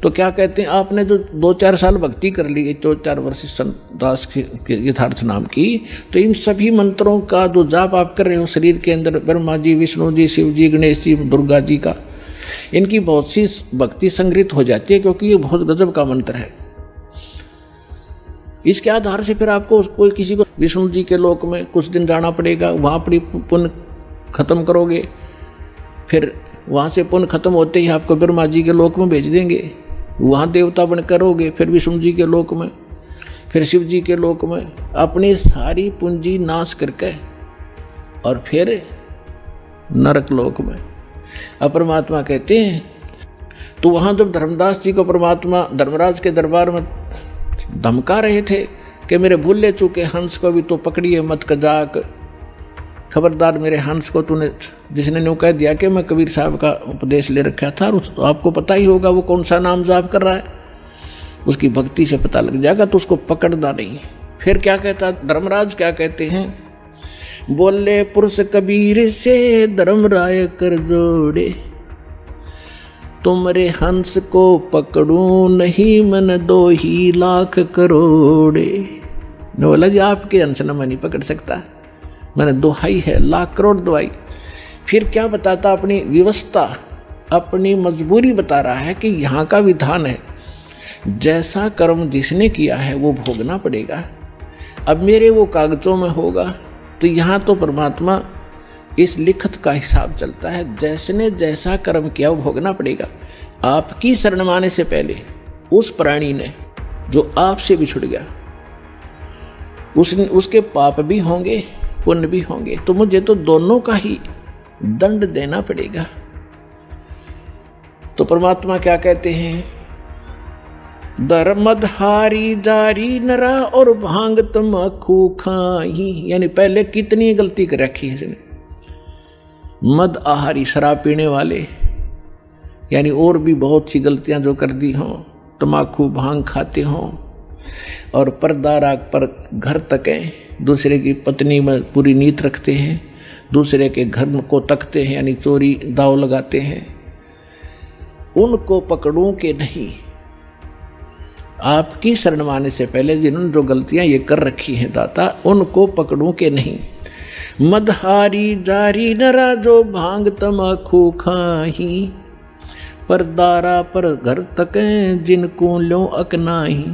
[SPEAKER 1] तो क्या कहते हैं, आपने जो 2-4 साल भक्ति कर ली, 2-4 वर्ष संत दास के यथार्थ नाम की, तो इन सभी मंत्रों का जो जाप आप कर रहे हो शरीर के अंदर, ब्रह्मा जी, विष्णु जी, शिव जी, गणेश जी, दुर्गा जी का, इनकी बहुत सी भक्ति संग्रहित हो जाती है, क्योंकि ये बहुत गजब का मंत्र है। इसके आधार से फिर आपको कोई किसी को विष्णु जी के लोक में कुछ दिन जाना पड़ेगा, वहाँ अपनी पुण्य खत्म करोगे, फिर वहाँ से पुण्य खत्म होते ही आपको ब्रह्मा जी के लोक में भेज देंगे, वहाँ देवता बन करोगे, फिर विष्णु जी के लोक में, फिर शिव जी के लोक में, अपनी सारी पूंजी नाश करके और फिर नरक लोक में। अब परमात्मा कहते हैं, तो वहाँ जब धर्मदास जी को परमात्मा धर्मराज के दरबार में धमका रहे थे कि मेरे भूले चूके हंस को भी तो पकड़िए मत कजाक, खबरदार मेरे हंस को तूने, जिसने न्यू कह दिया कि मैं कबीर साहब का उपदेश ले रखा था, और आपको पता ही होगा वो कौन सा नाम जाप कर रहा है, उसकी भक्ति से पता लग जाएगा, तो उसको पकड़ना नहीं। फिर क्या कहता धर्मराज, क्या कहते हैं, बोले पुरुष कबीर से धर्मराय कर जोड़े, तुमरे हंस को पकड़ूं नहीं मन 2 ही लाख करोड़े। ने बोला जी आपके हंस न मैं नहीं पकड़ सकता, मैंने दोहाई है, लाख करोड़ दोहाई। फिर क्या बताता, अपनी व्यवस्था, अपनी मजबूरी बता रहा है कि यहाँ का विधान है, जैसा कर्म जिसने किया है वो भोगना पड़ेगा। अब मेरे वो कागजों में होगा, तो यहाँ तो परमात्मा इस लिखत का हिसाब चलता है, जैसने जैसा कर्म किया वो भोगना पड़ेगा। आपकी शरण माने से पहले उस प्राणी ने जो आपसे बिछुड़ गया, उसके पाप भी होंगे, पुण्य भी होंगे, तो मुझे तो दोनों का ही दंड देना पड़ेगा। तो परमात्मा क्या कहते हैं, धर्मधारी जारी नरा और भांग तमाकू खाई, यानी पहले कितनी गलती कर रखी है इसने। मद आहारी शराब पीने वाले, यानी और भी बहुत सी गलतियां जो कर दी हों, तमाकू भांग खाते हों, और पर्दा राग पर घर तकें, दूसरे की पत्नी में पूरी नीयत रखते हैं, दूसरे के घर को तकते हैं, यानी चोरी दाव लगाते हैं, उनको पकड़ूं के नहीं। आपकी शरण माने से पहले जिन्होंने जो गलतियां ये कर रखी हैं दाता, उनको पकड़ूं के नहीं। मदहारी जारी नरा जो भांग तमाकू खाही, परदारा पर घर तकें जिनको लो अकनाही।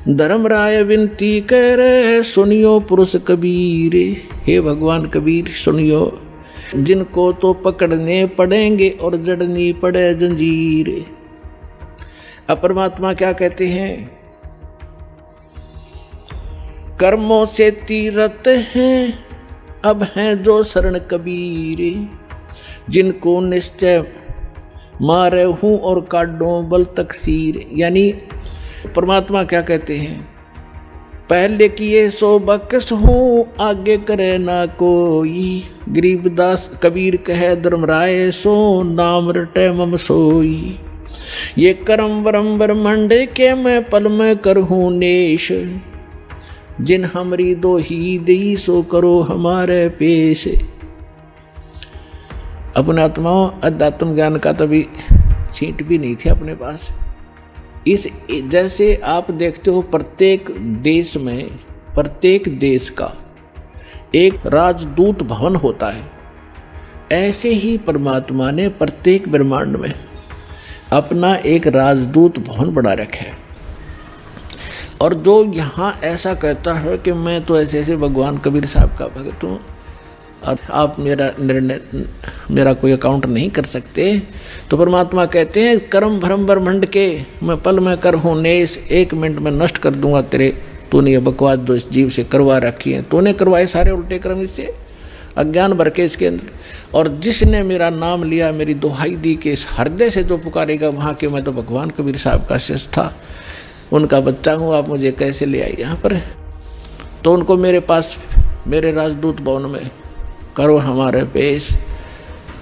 [SPEAKER 1] धर्मराय विनती करे सुनियो पुरुष कबीर, हे भगवान कबीर सुनियो, जिनको तो पकड़ने पड़ेंगे और जड़नी पड़े जंजीर। अब परमात्मा क्या कहते हैं, कर्मों से तीरथ हैं अब हैं जो शरण कबीर, जिनको निश्चय मारे हूं और काटो बल तकसीर। यानी परमात्मा क्या कहते हैं, पहले किए सो बकस हूं आगे करे ना कोई, गरीबदास कबीर कहे धर्मराय सो नाम रटे मम सोई। ये कर्म वरम ब्रह्मंड के मैं पल में करहूं नेश, जिन हमरी दो ही दई सो करो हमारे पेश। अपने आत्माओं अध्यात्म ज्ञान का तभी छींट भी नहीं थी अपने पास। इस जैसे आप देखते हो प्रत्येक देश में, प्रत्येक देश का एक राजदूत भवन होता है, ऐसे ही परमात्मा ने प्रत्येक ब्रह्मांड में अपना एक राजदूत भवन बना रखा है। और जो यहाँ ऐसा कहता है कि मैं तो ऐसे ऐसे भगवान कबीर साहब का भक्त हूँ और आप मेरा निर्णय, मेरा कोई अकाउंट नहीं कर सकते, तो परमात्मा कहते हैं कर्म भ्रम ब्रह्मंड के मैं पल में कर हूँ नेस, 1 मिनट में नष्ट कर दूंगा तेरे, तूने ये बकवास जो इस जीव से करवा रखी है, तूने करवाए सारे उल्टे कर्म इससे, अज्ञान भर के इसके अंदर। और जिसने मेरा नाम लिया, मेरी दुहाई दी के इस हृदय से जो पुकारेगा वहाँ के, मैं तो भगवान कबीर साहब का शिष्य था, उनका बच्चा हूँ, आप मुझे कैसे ले आए यहाँ पर। तो उनको मेरे पास, मेरे राजदूत भवन में करो हमारे पेश,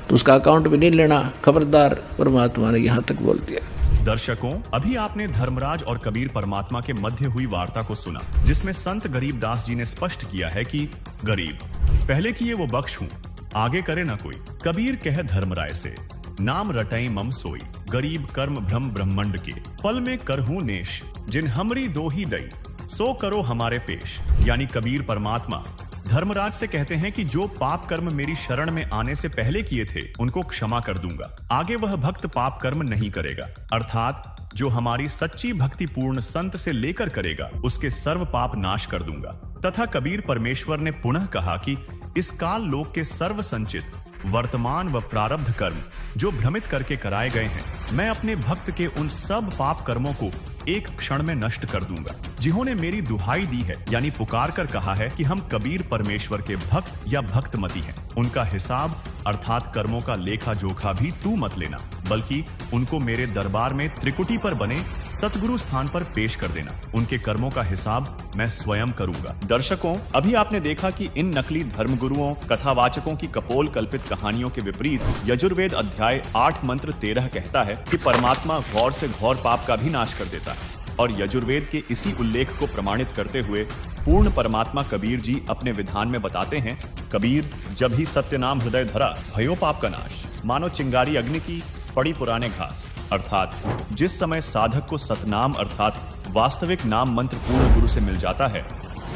[SPEAKER 1] तो उसका अकाउंट भी नहीं लेना, खबरदार, परमात्मा ने यहाँ तक बोल दिया।
[SPEAKER 4] दर्शकों, अभी आपने धर्मराज और कबीर परमात्मा के मध्य हुई वार्ता को सुना, जिसमें संत गरीबदास जी ने स्पष्ट किया है कि गरीब पहले किए वो बख्श हूं, आगे करे न कोई। कबीर कह धर्मराय से, नाम रटई मम सोई, गरीब कर्म भ्रम ब्रह्मंड के, पल में करहूं नेश, जिन हमरी दो ही दई, सो करो हमारे पेश। यानी कबीर परमात्मा धर्मराज से कहते हैं कि जो पाप कर्म मेरी शरण में आने से पहले किए थे उनको क्षमा कर दूंगा, आगे वह भक्त पाप कर्म नहीं करेगा। अर्थात जो हमारी सच्ची भक्ति पूर्ण संत से लेकर करेगा उसके सर्व पाप नाश कर दूंगा। तथा कबीर परमेश्वर ने पुनः कहा कि इस काल लोक के सर्व संचित वर्तमान व प्रारब्ध कर्म जो भ्रमित करके कराए गए हैं, मैं अपने भक्त के उन सब पाप कर्मों को एक क्षण में नष्ट कर दूंगा। जिन्होंने मेरी दुहाई दी है, यानी पुकार कर कहा है कि हम कबीर परमेश्वर के भक्त या भक्तमती हैं, उनका हिसाब अर्थात कर्मों का लेखा जोखा भी तू मत लेना, बल्कि उनको मेरे दरबार में त्रिकुटी पर बने सतगुरु स्थान पर पेश कर देना। उनके कर्मों का हिसाब मैं स्वयं करूंगा। दर्शकों, अभी आपने देखा कि इन नकली धर्मगुरुओं कथावाचकों की कपोल कल्पित कहानियों के विपरीत यजुर्वेद अध्याय 8 मंत्र 13 कहता है कि परमात्मा घौर से घौर पाप का भी नाश कर देता है। और यजुर्वेद के इसी उल्लेख को प्रमाणित करते हुए पूर्ण परमात्मा कबीर जी अपने विधान में बताते हैं, कबीर जब ही सत्य नाम हृदय धरा, भयो पाप का नाश, मानो चिंगारी अग्नि की पड़ी पुराने घास। अर्थात जिस समय साधक को सतनाम अर्थात वास्तविक नाम मंत्र पूर्ण गुरु से मिल जाता है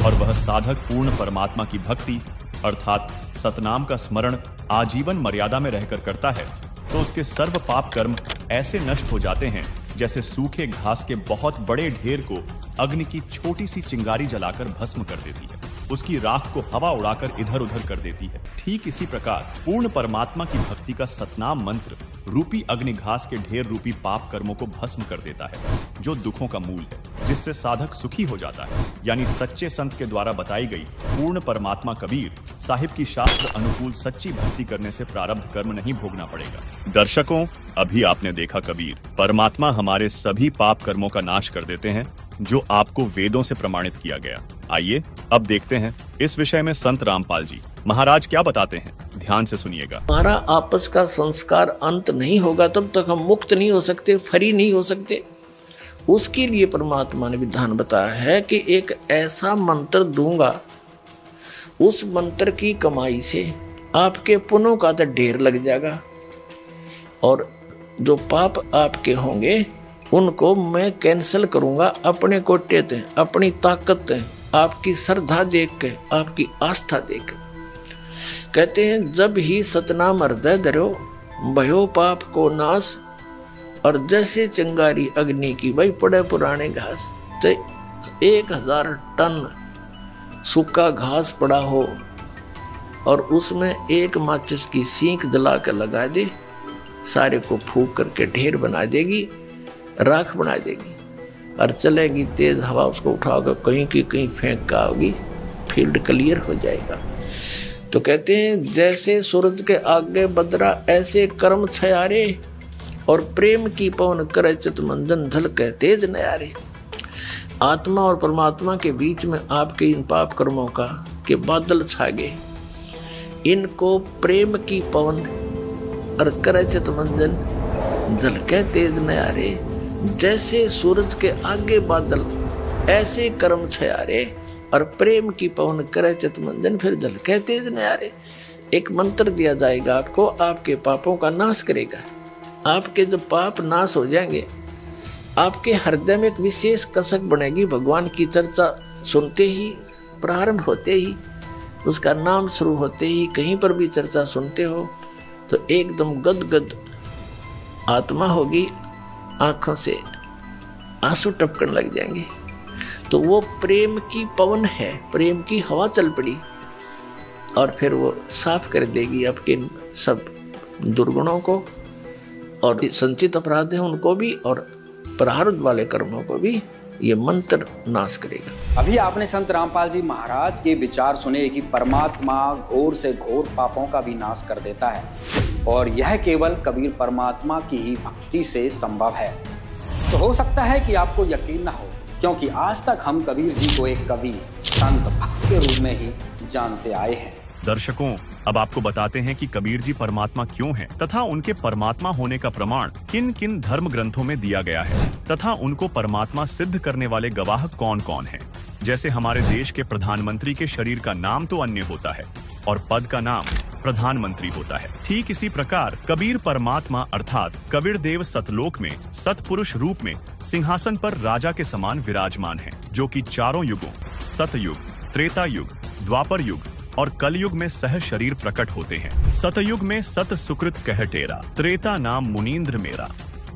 [SPEAKER 4] और वह साधक पूर्ण परमात्मा की भक्ति अर्थात सतनाम का स्मरण आजीवन मर्यादा में रहकर करता है, तो उसके सर्व पाप कर्म ऐसे नष्ट हो जाते हैं जैसे सूखे घास के बहुत बड़े ढेर को अग्नि की छोटी सी चिंगारी जलाकर भस्म कर देती है, उसकी राख को हवा उड़ाकर इधर उधर कर देती है। ठीक इसी प्रकार पूर्ण परमात्मा की भक्ति का सतनाम मंत्र रूपी अग्नि घास के ढेर रूपी पाप कर्मों को भस्म कर देता है, जो दुखों का मूल है, जिससे साधक सुखी हो जाता है। यानी सच्चे संत के द्वारा बताई गई पूर्ण परमात्मा कबीर साहिब की शास्त्र अनुकूल सच्ची भक्ति करने से प्रारब्ध कर्म नहीं भोगना पड़ेगा। दर्शकों, अभी आपने देखा कबीर परमात्मा हमारे सभी पाप कर्मों का नाश कर देते हैं, जो आपको वेदों से प्रमाणित किया गया। आइए अब देखते हैं इस विषय में संत रामपाल जी महाराज क्या बताते हैं, ध्यान से सुनिएगा।
[SPEAKER 1] हमारा आपस का संस्कार अंत नहीं होगा तब तक हम मुक्त नहीं हो सकते, फ्री नहीं हो सकते। उसके लिए परमात्मा ने विधान बताया है कि एक ऐसा मंत्र दूंगा, उस मंत्र की कमाई से आपके पुण्यों का तो ढेर लग जाएगा और जो पाप आपके होंगे उनको मैं कैंसिल करूंगा। अपने कोटे ते, अपनी ताकत ते, आपकी श्रद्धा देख के, आपकी आस्था देख के। कहते हैं जब ही सतनाम हृदय धरो, भयो पाप को नाश, और जैसे चिंगारी अग्नि की वही पड़े पुराने घास। तो 1000 टन सूखा घास पड़ा हो और उसमें एक माचिस की सीख जला कर लगा दे, सारे को फूंक करके ढेर बना देगी, राख बना देगी और चलेगी तेज हवा, उसको उठाकर कहीं की कहीं फेंक का होगी, फील्ड क्लियर हो जाएगा। तो कहते हैं जैसे सूरज के आगे बदरा ऐसे कर्म छयारे, और प्रेम की पवन करे चित मंजन झलके तेज नयारे। आत्मा और परमात्मा के बीच में आपके इन पाप कर्मों का के बादल छा गए, इनको प्रेम की पवन और करे चित मंजन झलके तेज नयारे। जैसे सूरज के आगे बादल ऐसे कर्म छयारे, और प्रेम की पवन करे चित मंजन फिर झलके तेज नयारे। एक मंत्र दिया जाएगा आपको, आपके पापों का नाश करेगा। आपके जो पाप नाश हो जाएंगे, आपके हृदय में एक विशेष कसक बनेगी। भगवान की चर्चा सुनते ही, प्रारंभ होते ही, उसका नाम शुरू होते ही, कहीं पर भी चर्चा सुनते हो तो एकदम गदगद आत्मा होगी, आंखों से आंसू टपकने लग जाएंगे। तो वो प्रेम की पवन है, प्रेम की हवा चल पड़ी और फिर वो साफ कर देगी आपके सब दुर्गुणों को, और संचित अपराध है उनको भी, और प्रारब्ध वाले कर्मों को भी ये मंत्र नाश करेगा।
[SPEAKER 6] अभी आपने संत रामपाल जी महाराज के विचार सुने कि परमात्मा घोर से घोर पापों का भी नाश कर देता है, और यह केवल कबीर परमात्मा की ही भक्ति से संभव है। तो हो सकता है कि आपको यकीन न हो, क्योंकि आज तक हम कबीर जी को एक कवि, संत, भक्त के रूप में ही जानते आए हैं।
[SPEAKER 4] दर्शकों, अब आपको बताते हैं कि कबीर जी परमात्मा क्यों हैं तथा उनके परमात्मा होने का प्रमाण किन किन धर्म ग्रंथों में दिया गया है तथा उनको परमात्मा सिद्ध करने वाले गवाह कौन कौन हैं। जैसे हमारे देश के प्रधानमंत्री के शरीर का नाम तो अन्य होता है और पद का नाम प्रधानमंत्री होता है, ठीक इसी प्रकार कबीर परमात्मा अर्थात कबीर देव सतलोक में सतपुरुष रूप में सिंहासन पर राजा के समान विराजमान हैं, जो कि चारों युगों सतयुग, त्रेता युग, द्वापर युग और कलयुग में सह शरीर प्रकट होते हैं। सतयुग में सत सुकृत कह टेरा, त्रेता नाम मुनीन्द्र मेरा,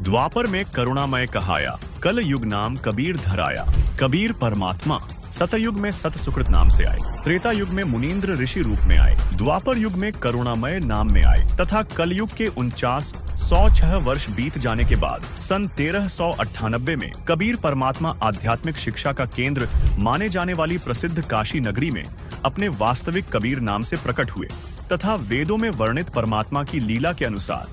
[SPEAKER 4] द्वापर में करुणामय कहाया, कल युग नाम कबीर धराया। कबीर परमात्मा सतयुग में सत सुकृत नाम से आए, त्रेता युग में मुनीन्द्र ऋषि रूप में आए, द्वापर युग में करुणामय नाम में आए तथा कलयुग के 49,106 वर्ष बीत जाने के बाद सन 1398 में कबीर परमात्मा आध्यात्मिक शिक्षा का केंद्र माने जाने वाली प्रसिद्ध काशी नगरी में अपने वास्तविक कबीर नाम से प्रकट हुए तथा वेदों में वर्णित परमात्मा की लीला के अनुसार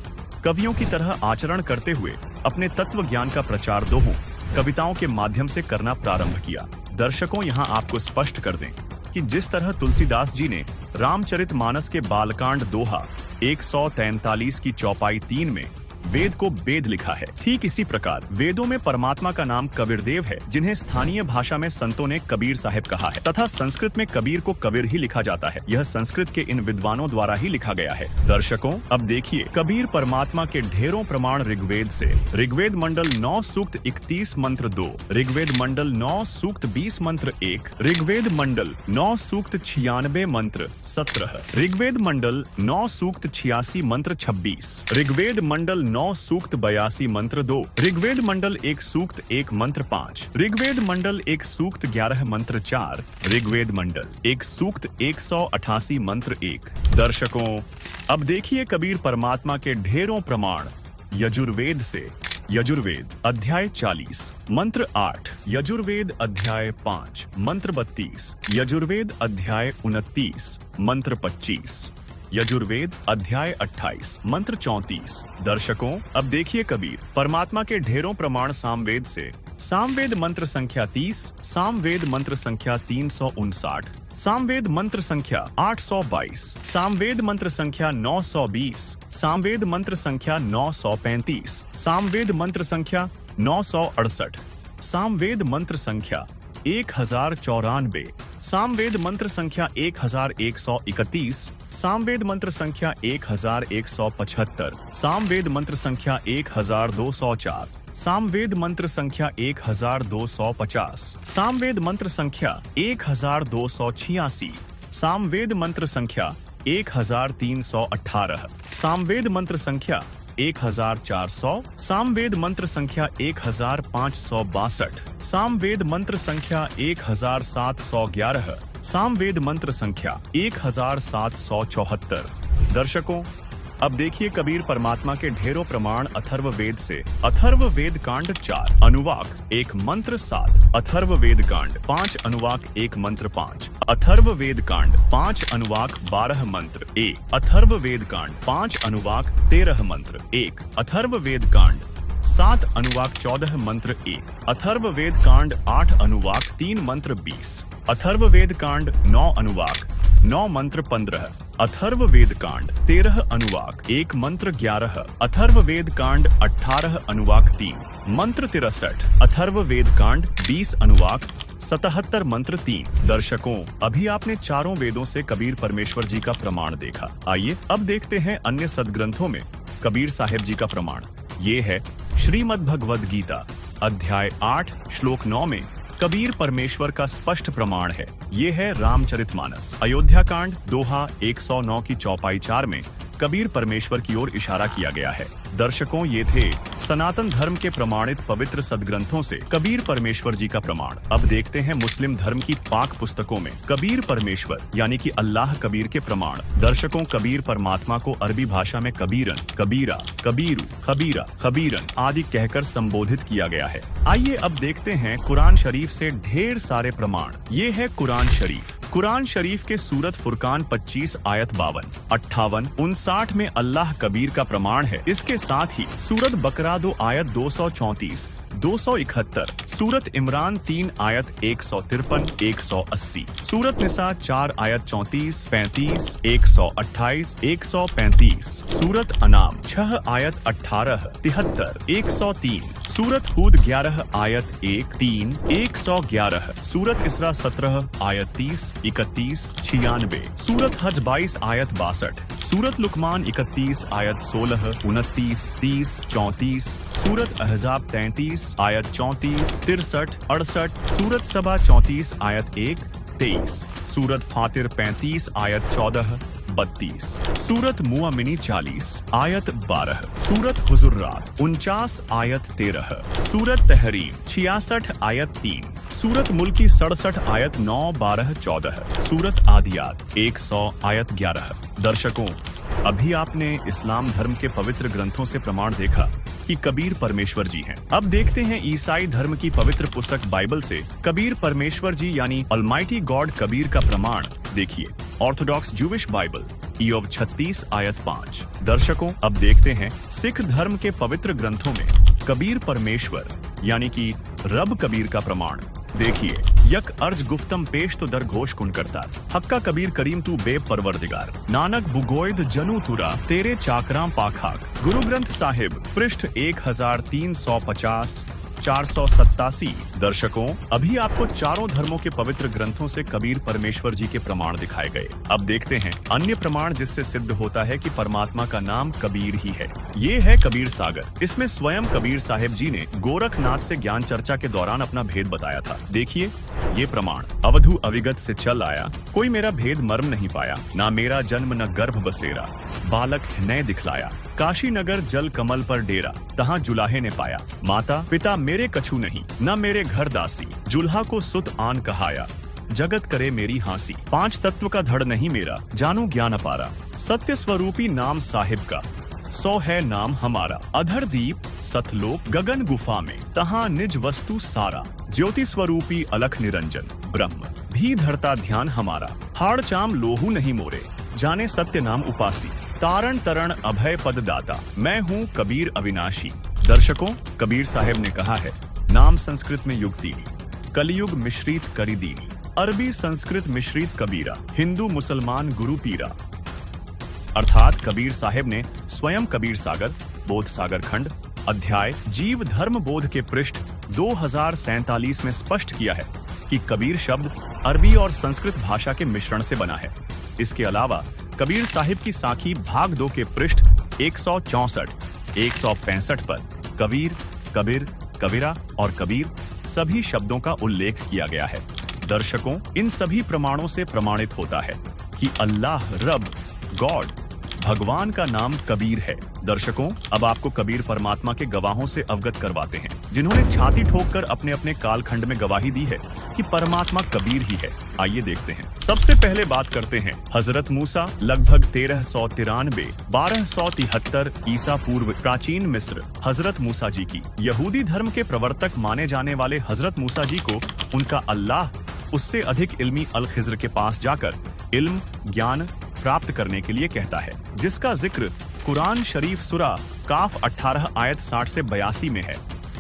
[SPEAKER 4] कवियों की तरह आचरण करते हुए अपने तत्व ज्ञान का प्रचार दोहों कविताओं के माध्यम से करना प्रारंभ किया। दर्शकों, यहाँ आपको स्पष्ट कर दें कि जिस तरह तुलसीदास जी ने रामचरितमानस के बालकांड दोहा 143 की चौपाई 3 में वेद को वेद लिखा है, ठीक इसी प्रकार वेदों में परमात्मा का नाम कबीरदेव है, जिन्हें स्थानीय भाषा में संतों ने कबीर साहिब कहा है तथा संस्कृत में कबीर को कबीर ही लिखा जाता है। यह संस्कृत के इन विद्वानों द्वारा ही लिखा गया है। दर्शकों, अब देखिए कबीर परमात्मा के ढेरों प्रमाण ऋग्वेद से। ऋग्वेद मंडल 9 सूक्त 31 मंत्र 2, ऋग्वेद मंडल 9 सूक्त 20 मंत्र 1, ऋग्वेद मंडल 9 सूक्त 96 मंत्र 17, ऋग्वेद मंडल 9 सूक्त 86 मंत्र 26, ऋग्वेद मंडल 9 सूक्त 82 मंत्र 2, ऋग्वेद मंडल 1 सूक्त 1 मंत्र 5, ऋग्वेद मंडल 1 सूक्त 11 मंत्र 4, ऋग्वेद मंडल 1 सूक्त 188 मंत्र 1। दर्शकों, अब देखिए कबीर परमात्मा के ढेरों प्रमाण यजुर्वेद से। यजुर्वेद अध्याय 40 मंत्र 8, यजुर्वेद अध्याय 5 मंत्र 32, यजुर्वेद अध्याय 29 मंत्र 25, यजुर्वेद अध्याय 28 मंत्र 34। दर्शकों, अब देखिए कबीर परमात्मा के ढेरों प्रमाण सामवेद से। सामवेद मंत्र संख्या 30, सामवेद मंत्र संख्या 359, सामवेद मंत्र संख्या 822, सामवेद मंत्र संख्या 920, सामवेद मंत्र संख्या 935, सामवेद मंत्र संख्या 968, सामवेद मंत्र संख्या 1094, सामवेद मंत्र संख्या 1131, सामवेद मंत्र संख्या 1175, सामवेद मंत्र संख्या 1204, सामवेद मंत्र संख्या 1250, सामवेद मंत्र संख्या 1286, सामवेद मंत्र संख्या 1318, सामवेद मंत्र संख्या 1400, सामवेद मंत्र संख्या 1562, सामवेद मंत्र संख्या 1711, सामवेद मंत्र संख्या 1774। दर्शकों, अब देखिए कबीर परमात्मा के ढेरों प्रमाण अथर्व वेद से। अथर्व वेद कांड 4 अनुवाक 1 मंत्र 7, अथर्व वेद कांड 5 अनुवाक 1 मंत्र 5, अथर्व वेद कांड 5 अनुवाक 12 मंत्र 1, अथर्व वेद कांड 5 अनुवाक 13 मंत्र 1, अथर्व वेद कांड 7 अनुवाक 14 मंत्र 1, अथर्व वेद कांड 8 अनुवाक 3 मंत्र 20, अथर्व वेद कांड 9 अनुवाक 9 मंत्र 15, अथर्व वेद कांड 13 अनुवाक 1 मंत्र 11, अथर्व वेद कांड 18 अनुवाक 3 मंत्र 63, अथर्व वेद कांड 20 अनुवाक 77 मंत्र 3। दर्शकों, अभी आपने चारों वेदों से कबीर परमेश्वर जी का प्रमाण देखा। आइए अब देखते हैं अन्य सदग्रंथों में कबीर साहिब जी का प्रमाण। ये है श्रीमद् भगवद गीता अध्याय 8 श्लोक 9 में कबीर परमेश्वर का स्पष्ट प्रमाण है। ये है रामचरितमानस अयोध्या कांड दोहा 109 की चौपाई 4 में कबीर परमेश्वर की ओर इशारा किया गया है। दर्शकों, ये थे सनातन धर्म के प्रमाणित पवित्र सदग्रंथों से कबीर परमेश्वर जी का प्रमाण। अब देखते हैं मुस्लिम धर्म की पाक पुस्तकों में कबीर परमेश्वर यानी कि अल्लाह कबीर के प्रमाण। दर्शकों, कबीर परमात्मा को अरबी भाषा में कबीरन, कबीरा, कबीरू, खबीरा, खबीरन आदि कहकर संबोधित किया गया है। आइए अब देखते हैं कुरान शरीफ से ढेर सारे प्रमाण। ये है कुरान शरीफ। कुरान शरीफ के सूरत फुरकान 25 आयत 52, 58, 59 में अल्लाह कबीर का प्रमाण है। इसके साथ ही सूरत बकरा 2 आयत 234 271, सूरत इमरान 3 आयत 153, 180, सूरत निसा 4 आयत 34, 35, 128, 135, सूरत अनाम 6 आयत 18, 73, 103, सूरत हूद 11 आयत 1, 3, 111, सूरत इसरा 17 आयत 30, 31, 96, सूरत हज 22 आयत 62, सूरत लुकमान 31 आयत 16, 29, 30, 34, सूरत अहज़ाब 33 आयत 34, 63, 68, सूरत सबा 34 आयत 1, 23, सूरत फातिर 35 आयत 14, 32, सूरत मुअमिनी 40 आयत 12, सूरत हुजुर्रात 49 आयत 13, सूरत तहरीम 66 आयत 3, सूरत मुल्की 67 आयत 9, 12, 14, सूरत आदियात 100 आयत 11। दर्शकों, अभी आपने इस्लाम धर्म के पवित्र ग्रंथों से प्रमाण देखा कि कबीर परमेश्वर जी हैं। अब देखते हैं ईसाई धर्म की पवित्र पुस्तक बाइबल से कबीर परमेश्वर जी यानी ऑलमाइटी गॉड कबीर का प्रमाण देखिए। ऑर्थोडॉक्स जूविश बाइबल ईयोब 36 आयत 5। दर्शकों, अब देखते हैं सिख धर्म के पवित्र ग्रंथों में कबीर परमेश्वर यानी कि रब कबीर का प्रमाण देखिए। यक अर्ज गुफ्तम पेश तो दर घोष कुन करता, हक्का कबीर करीम तू बेब परवरदिगार, नानक बुगोयद जनू तुरा तेरे चाकराम पाखाक। गुरु ग्रंथ साहिब पृष्ठ 1350 487। दर्शकों, अभी आपको चारों धर्मों के पवित्र ग्रंथों से कबीर परमेश्वर जी के प्रमाण दिखाए गए। अब देखते हैं अन्य प्रमाण जिससे सिद्ध होता है कि परमात्मा का नाम कबीर ही है। ये है कबीर सागर। इसमें स्वयं कबीर साहिब जी ने गोरखनाथ से ज्ञान चर्चा के दौरान अपना भेद बताया था। देखिए ये प्रमाण। अवधु अविगत से चल आया, कोई मेरा भेद मर्म नहीं पाया, ना मेरा जन्म न गर्भ बसेरा, बालक नए दिखलाया, काशी नगर जल कमल पर डेरा, तहाँ जुलाहे ने पाया, माता पिता मेरे कछु नहीं, न मेरे घर दासी, जुल्हा को सुत आन कहाया, जगत करे मेरी हांसी, 5 तत्व का धड़ नहीं मेरा, जानू ज्ञान अपारा, सत्य स्वरूपी नाम साहिब का, 100 है नाम हमारा, अधर दीप सतलोक गगन गुफा में, तहाँ निज वस्तु सारा, ज्योति स्वरूपी अलख निरंजन, ब्रह्म भी धरता ध्यान हमारा, हाड़ चाम लोहू नहीं मोरे, जाने सत्य नाम उपासी, तारण तरण अभय पद दाता, मैं हूँ कबीर अविनाशी। दर्शकों, कबीर साहिब ने कहा है, नाम संस्कृत में युगदीनी, कलियुग मिश्रित करीदीनी, अरबी संस्कृत मिश्रित कबीरा, हिंदू मुसलमान गुरु पीरा। अर्थात कबीर साहिब ने स्वयं कबीर सागर, बोध सागर खंड, अध्याय जीव धर्म बोध के पृष्ठ 2047 में स्पष्ट किया है कि कबीर शब्द अरबी और संस्कृत भाषा के मिश्रण से बना है। इसके अलावा कबीर साहिब की साखी भाग 2 के पृष्ठ 164, 165 पर कबीर, कबीर, कबीरा और कबीर सभी शब्दों का उल्लेख किया गया है। दर्शकों, इन सभी प्रमाणों से प्रमाणित होता है कि अल्लाह रब गॉड भगवान का नाम कबीर है। दर्शकों, अब आपको कबीर परमात्मा के गवाहों से अवगत करवाते हैं, जिन्होंने छाती ठोककर अपने अपने कालखंड में गवाही दी है कि परमात्मा कबीर ही है। आइए देखते हैं। सबसे पहले बात करते हैं हजरत मूसा लगभग 1393 1273 ईसा पूर्व प्राचीन मिस्र हजरत मूसा जी की। यहूदी धर्म के प्रवर्तक माने जाने वाले हजरत मूसा जी को उनका अल्लाह उससे अधिक इल्मी अल खिज्र के पास जाकर इल्म ज्ञान प्राप्त करने के लिए कहता है, जिसका जिक्र कुरान शरीफ सुरा काफ 18 आयत 60 से 82 में है।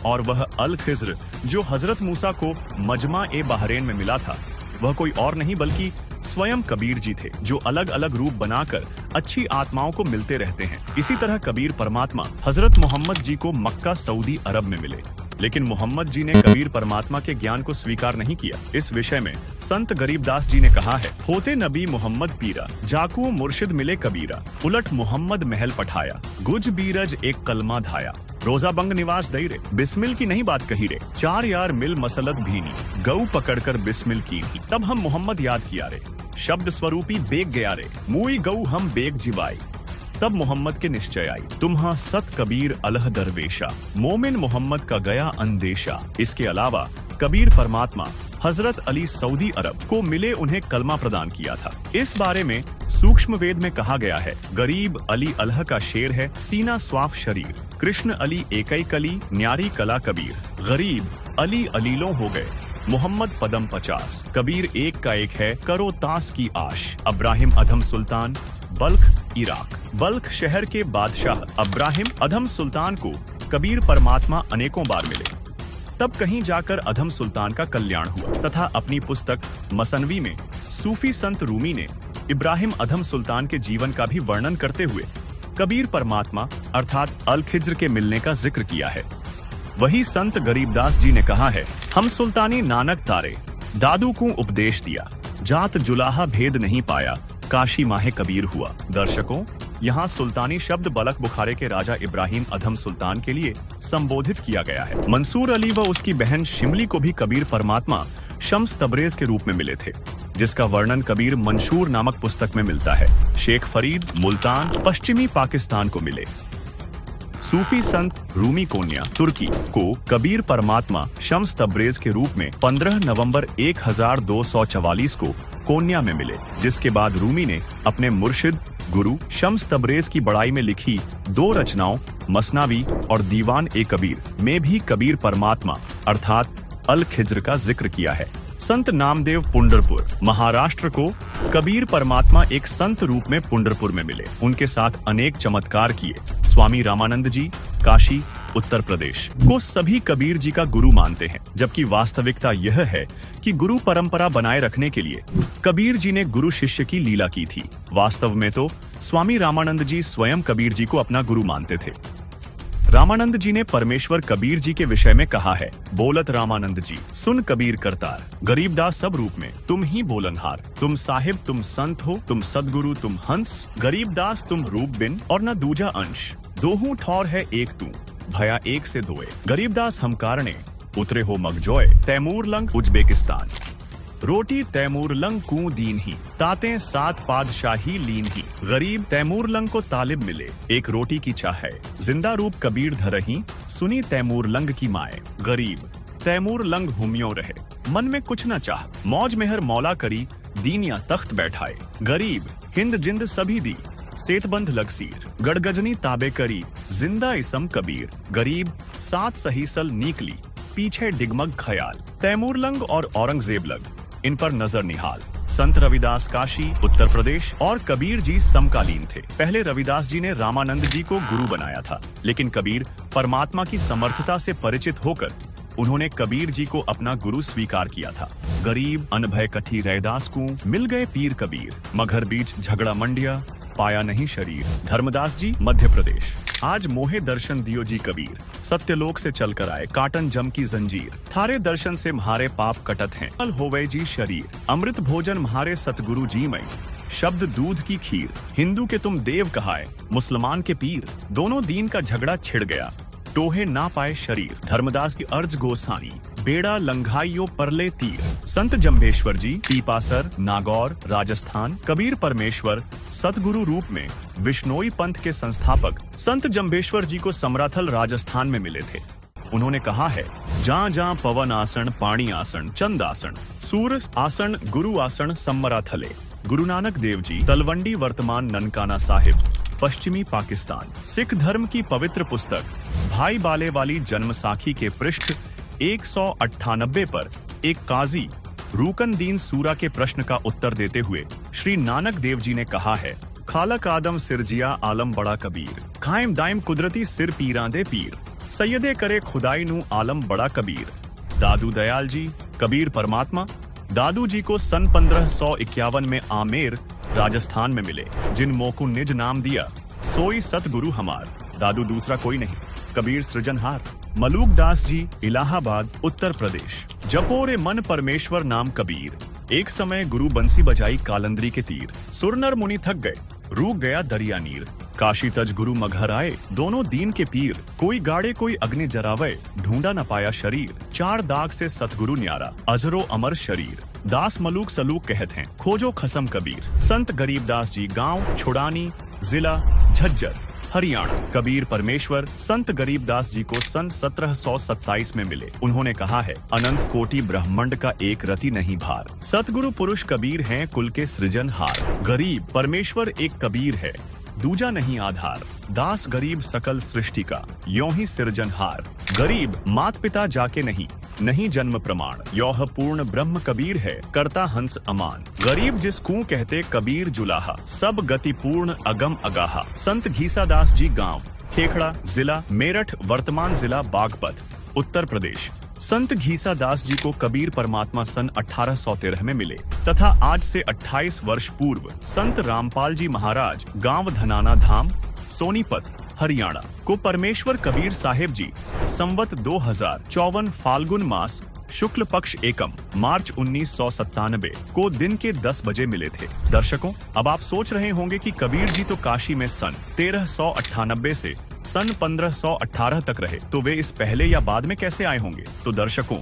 [SPEAKER 4] और वह अल खिज्र जो हजरत मूसा को मजमा ए बहरेन में मिला था, वह कोई और नहीं बल्कि स्वयं कबीर जी थे, जो अलग अलग रूप बनाकर अच्छी आत्माओं को मिलते रहते हैं। इसी तरह कबीर परमात्मा हजरत मोहम्मद जी को मक्का सऊदी अरब में मिले, लेकिन मोहम्मद जी ने कबीर परमात्मा के ज्ञान को स्वीकार नहीं किया। इस विषय में संत गरीबदास जी ने कहा है, होते नबी मोहम्मद पीरा, जाकू मुर्शिद मिले कबीरा, उलट मोहम्मद महल पठाया, गुज बीरज एक कलमा धाया, रोजा बंग निवास दई रे, बिस्मिल की नहीं बात कही रे, 4 यार मिल मसलत भीनी, गऊ पकड़कर बिस्मिल की ही, तब हम मोहम्मद याद किया रे, शब्द स्वरूपी बेग गया रे, मुई गऊ हम बेग जिवाई, तब मोहम्मद के निश्चय आई, तुम्हा सत कबीर अलह दरवेशा, मोमिन मोहम्मद का गया अंदेशा। इसके अलावा कबीर परमात्मा हजरत अली सऊदी अरब को मिले, उन्हें कलमा प्रदान किया था। इस बारे में सूक्ष्म वेद में कहा गया है, गरीब अली अल्लाह का शेर है, सीना स्वाफ शरीर, कृष्ण अली एकई कली, न्यारी कला कबीर, गरीब अली अलीलों हो गए, मोहम्मद पदम 50, कबीर एक का एक है, करो तास की आश। अब्राहिम अधम सुल्तान, बल्ख इराक। बल्ख शहर के बादशाह अब्राहिम अधम सुल्तान को कबीर परमात्मा अनेकों बार मिले। तब कहीं जाकर अधम सुल्तान का कल्याण हुआ तथा अपनी पुस्तक मसनवी में सूफी संत रूमी ने इब्राहिम अधम सुल्तान के जीवन का भी वर्णन करते हुए कबीर परमात्मा अर्थात अल खिज्र के मिलने का जिक्र किया है। वही संत गरीबदास जी ने कहा है, हम सुल्तानी नानक तारे दादू को उपदेश दिया, जात जुलाहा भेद नहीं पाया, काशी माहे कबीर हुआ। दर्शकों, यहाँ सुल्तानी शब्द बलख बुखारे के राजा इब्राहिम अधम सुल्तान के लिए संबोधित किया गया है। मंसूर अली व उसकी बहन शिमली को भी कबीर परमात्मा शम्स तबरेज के रूप में मिले थे, जिसका वर्णन कबीर मंशूर नामक पुस्तक में मिलता है। शेख फरीद मुल्तान पश्चिमी पाकिस्तान को मिले। सूफी संत रूमी कोन्या तुर्की को कबीर परमात्मा शम्स तबरेज के रूप में 15 नवंबर 1244 को कोन्या में मिले, जिसके बाद रूमी ने अपने मुर्शिद गुरु शम्स तबरेज की बड़ाई में लिखी 2 रचनाओं मसनावी और दीवान ए कबीर में भी कबीर परमात्मा अर्थात अल खिज्र का जिक्र किया है। संत नामदेव पुंडरपुर महाराष्ट्र को कबीर परमात्मा एक संत रूप में पुंडरपुर में मिले। उनके साथ अनेक चमत्कार किए। स्वामी रामानंद जी काशी उत्तर प्रदेश को सभी कबीर जी का गुरु मानते हैं, जबकि वास्तविकता यह है कि गुरु परंपरा बनाए रखने के लिए कबीर जी ने गुरु शिष्य की लीला की थी। वास्तव में तो स्वामी रामानंद जी स्वयं कबीर जी को अपना गुरु मानते थे। रामानंद जी ने परमेश्वर कबीर जी के विषय में कहा है, बोलत रामानंद जी सुन कबीर करतार, गरीबदास सब रूप में तुम ही बोलनहार, तुम साहिब तुम संत हो, तुम सदगुरु तुम हंस, गरीबदास तुम रूप बिन और न दूजा अंश, दोहू ठौर है एक तू, भया एक से दोए, गरीबदास हम कारणे उतरे हो मगजोय, तैमूर लंग उज्बेकिस्तान, रोटी तैमूर लंग कू दीन ही, ताते 7 पादशाही लीन ही, गरीब तैमूर लंग को तालिब मिले, एक रोटी की चाह है, जिंदा रूप कबीर धरही, सुनी तैमूर लंग की माए, गरीब तैमूर लंग हुमियों रहे, मन में कुछ न चाह, मौज मेहर मौला करी, दीनिया तख्त बैठाए, गरीब हिंद जिंद सभी दी, सेतबंद लगसीर, गड़गजनी ताबे करी, जिंदा इसम कबीर, गरीब 7 सहीसल नीकली, पीछे डिगमग खयाल, तैमूर लंग और औरंगजेब लग, इन पर नजर निहाल। संत रविदास काशी उत्तर प्रदेश और कबीर जी समकालीन थे। पहले रविदास जी ने रामानंद जी को गुरु बनाया था, लेकिन कबीर परमात्मा की समर्थता से परिचित होकर उन्होंने कबीर जी को अपना गुरु स्वीकार किया था। गरीब अनभय कठी रैदास को मिल गए पीर कबीर, मगर बीच झगड़ा मंडिया पाया नहीं शरीर। धर्मदास जी मध्य प्रदेश। आज मोहे दर्शन दियो जी कबीर, सत्यलोक से चलकर आए काटन जम की जंजीर, थारे दर्शन से म्हारे पाप कटत हैं, कल होवे जी शरीर, अमृत भोजन म्हारे सतगुरु जी मई, शब्द दूध की खीर, हिंदू के तुम देव कहाए, मुसलमान के पीर, दोनों दीन का झगड़ा छिड़ गया, टोहे ना पाए शरीर। धर्मदास की अर्ज गोसानी, बेड़ा लंघाइयो परले तीर। संत जम्भेश्वर जी पीपासर नागौर राजस्थान। कबीर परमेश्वर सतगुरु रूप में विश्नोई पंथ के संस्थापक संत जम्भेश्वर जी को समराथल राजस्थान में मिले थे। उन्होंने कहा है, जहाँ जहाँ पवन आसन पाणी आसन चंद आसन सूर आसन गुरु आसन समराथले। गुरु नानक देव जी तलवंडी वर्तमान ननकाना साहिब पश्चिमी पाकिस्तान। सिख धर्म की पवित्र पुस्तक भाई बाले वाली जन्म साखी के पृष्ठ 198 पर एक काजी रूकन दीन सूरा के प्रश्न का उत्तर देते हुए श्री नानक देव जी ने कहा है, खालक आदम सिरजिया आलम बड़ा कबीर, कायम दायम कुदरती सिर पीरा दे पीर, सैयदे करे खुदाई नू आलम बड़ा कबीर। दादू दयाल जी कबीर परमात्मा दादू जी को सन 1551 में आमेर राजस्थान में मिले। जिन मोकू निज नाम दिया सोई सतगुरु हमार, दादू दूसरा कोई नहीं कबीर सृजनहार। मलूक दास जी इलाहाबाद उत्तर प्रदेश। जपोरे मन परमेश्वर नाम कबीर, एक समय गुरु बंसी बजाई कालंदरी के तीर, सुरनर मुनि थक गए रूक गया दरिया नीर, काशी तज गुरु मघर आए दोनों दीन के पीर, कोई गाड़े कोई अग्नि जरावे ढूंढा न पाया शरीर, 4 दाग से सतगुरु न्यारा अजरो अमर शरीर। दास मलूक सलूक कहते हैं खोजो खसम कबीर। संत गरीबदास जी गांव छुड़ानी जिला झज्जर हरियाणा। कबीर परमेश्वर संत गरीबदास जी को सन 1727 में मिले। उन्होंने कहा है, अनंत कोटि ब्रह्मांड का एक रति नहीं भार, सतगुरु पुरुष कबीर हैं कुल के सृजनहार। गरीब परमेश्वर एक कबीर है दूजा नहीं आधार, दास गरीब सकल सृष्टि का यों ही सृजनहार। गरीब मात पिता जाके नहीं जन्म प्रमाण, यौह पूर्ण ब्रह्म कबीर है करता हंस अमान। गरीब जिसको कहते कबीर जुलाहा, सब गति पूर्ण अगम अगाहा। संत घीसादास जी गांव खेखड़ा जिला मेरठ वर्तमान जिला बागपत उत्तर प्रदेश। संत घीसा दास जी को कबीर परमात्मा सन 1813 में मिले तथा आज से 28 वर्ष पूर्व संत रामपाल जी महाराज गांव धनाना धाम, सोनीपत, हरियाणा को परमेश्वर कबीर साहेब जी संवत 2054 फाल्गुन मास शुक्ल पक्ष एकम मार्च 1997 को दिन के 10 बजे मिले थे। दर्शकों, अब आप सोच रहे होंगे कि कबीर जी तो काशी में सन 1398 से सन 1518 तक रहे, तो वे इस पहले या बाद में कैसे आए होंगे? तो दर्शकों,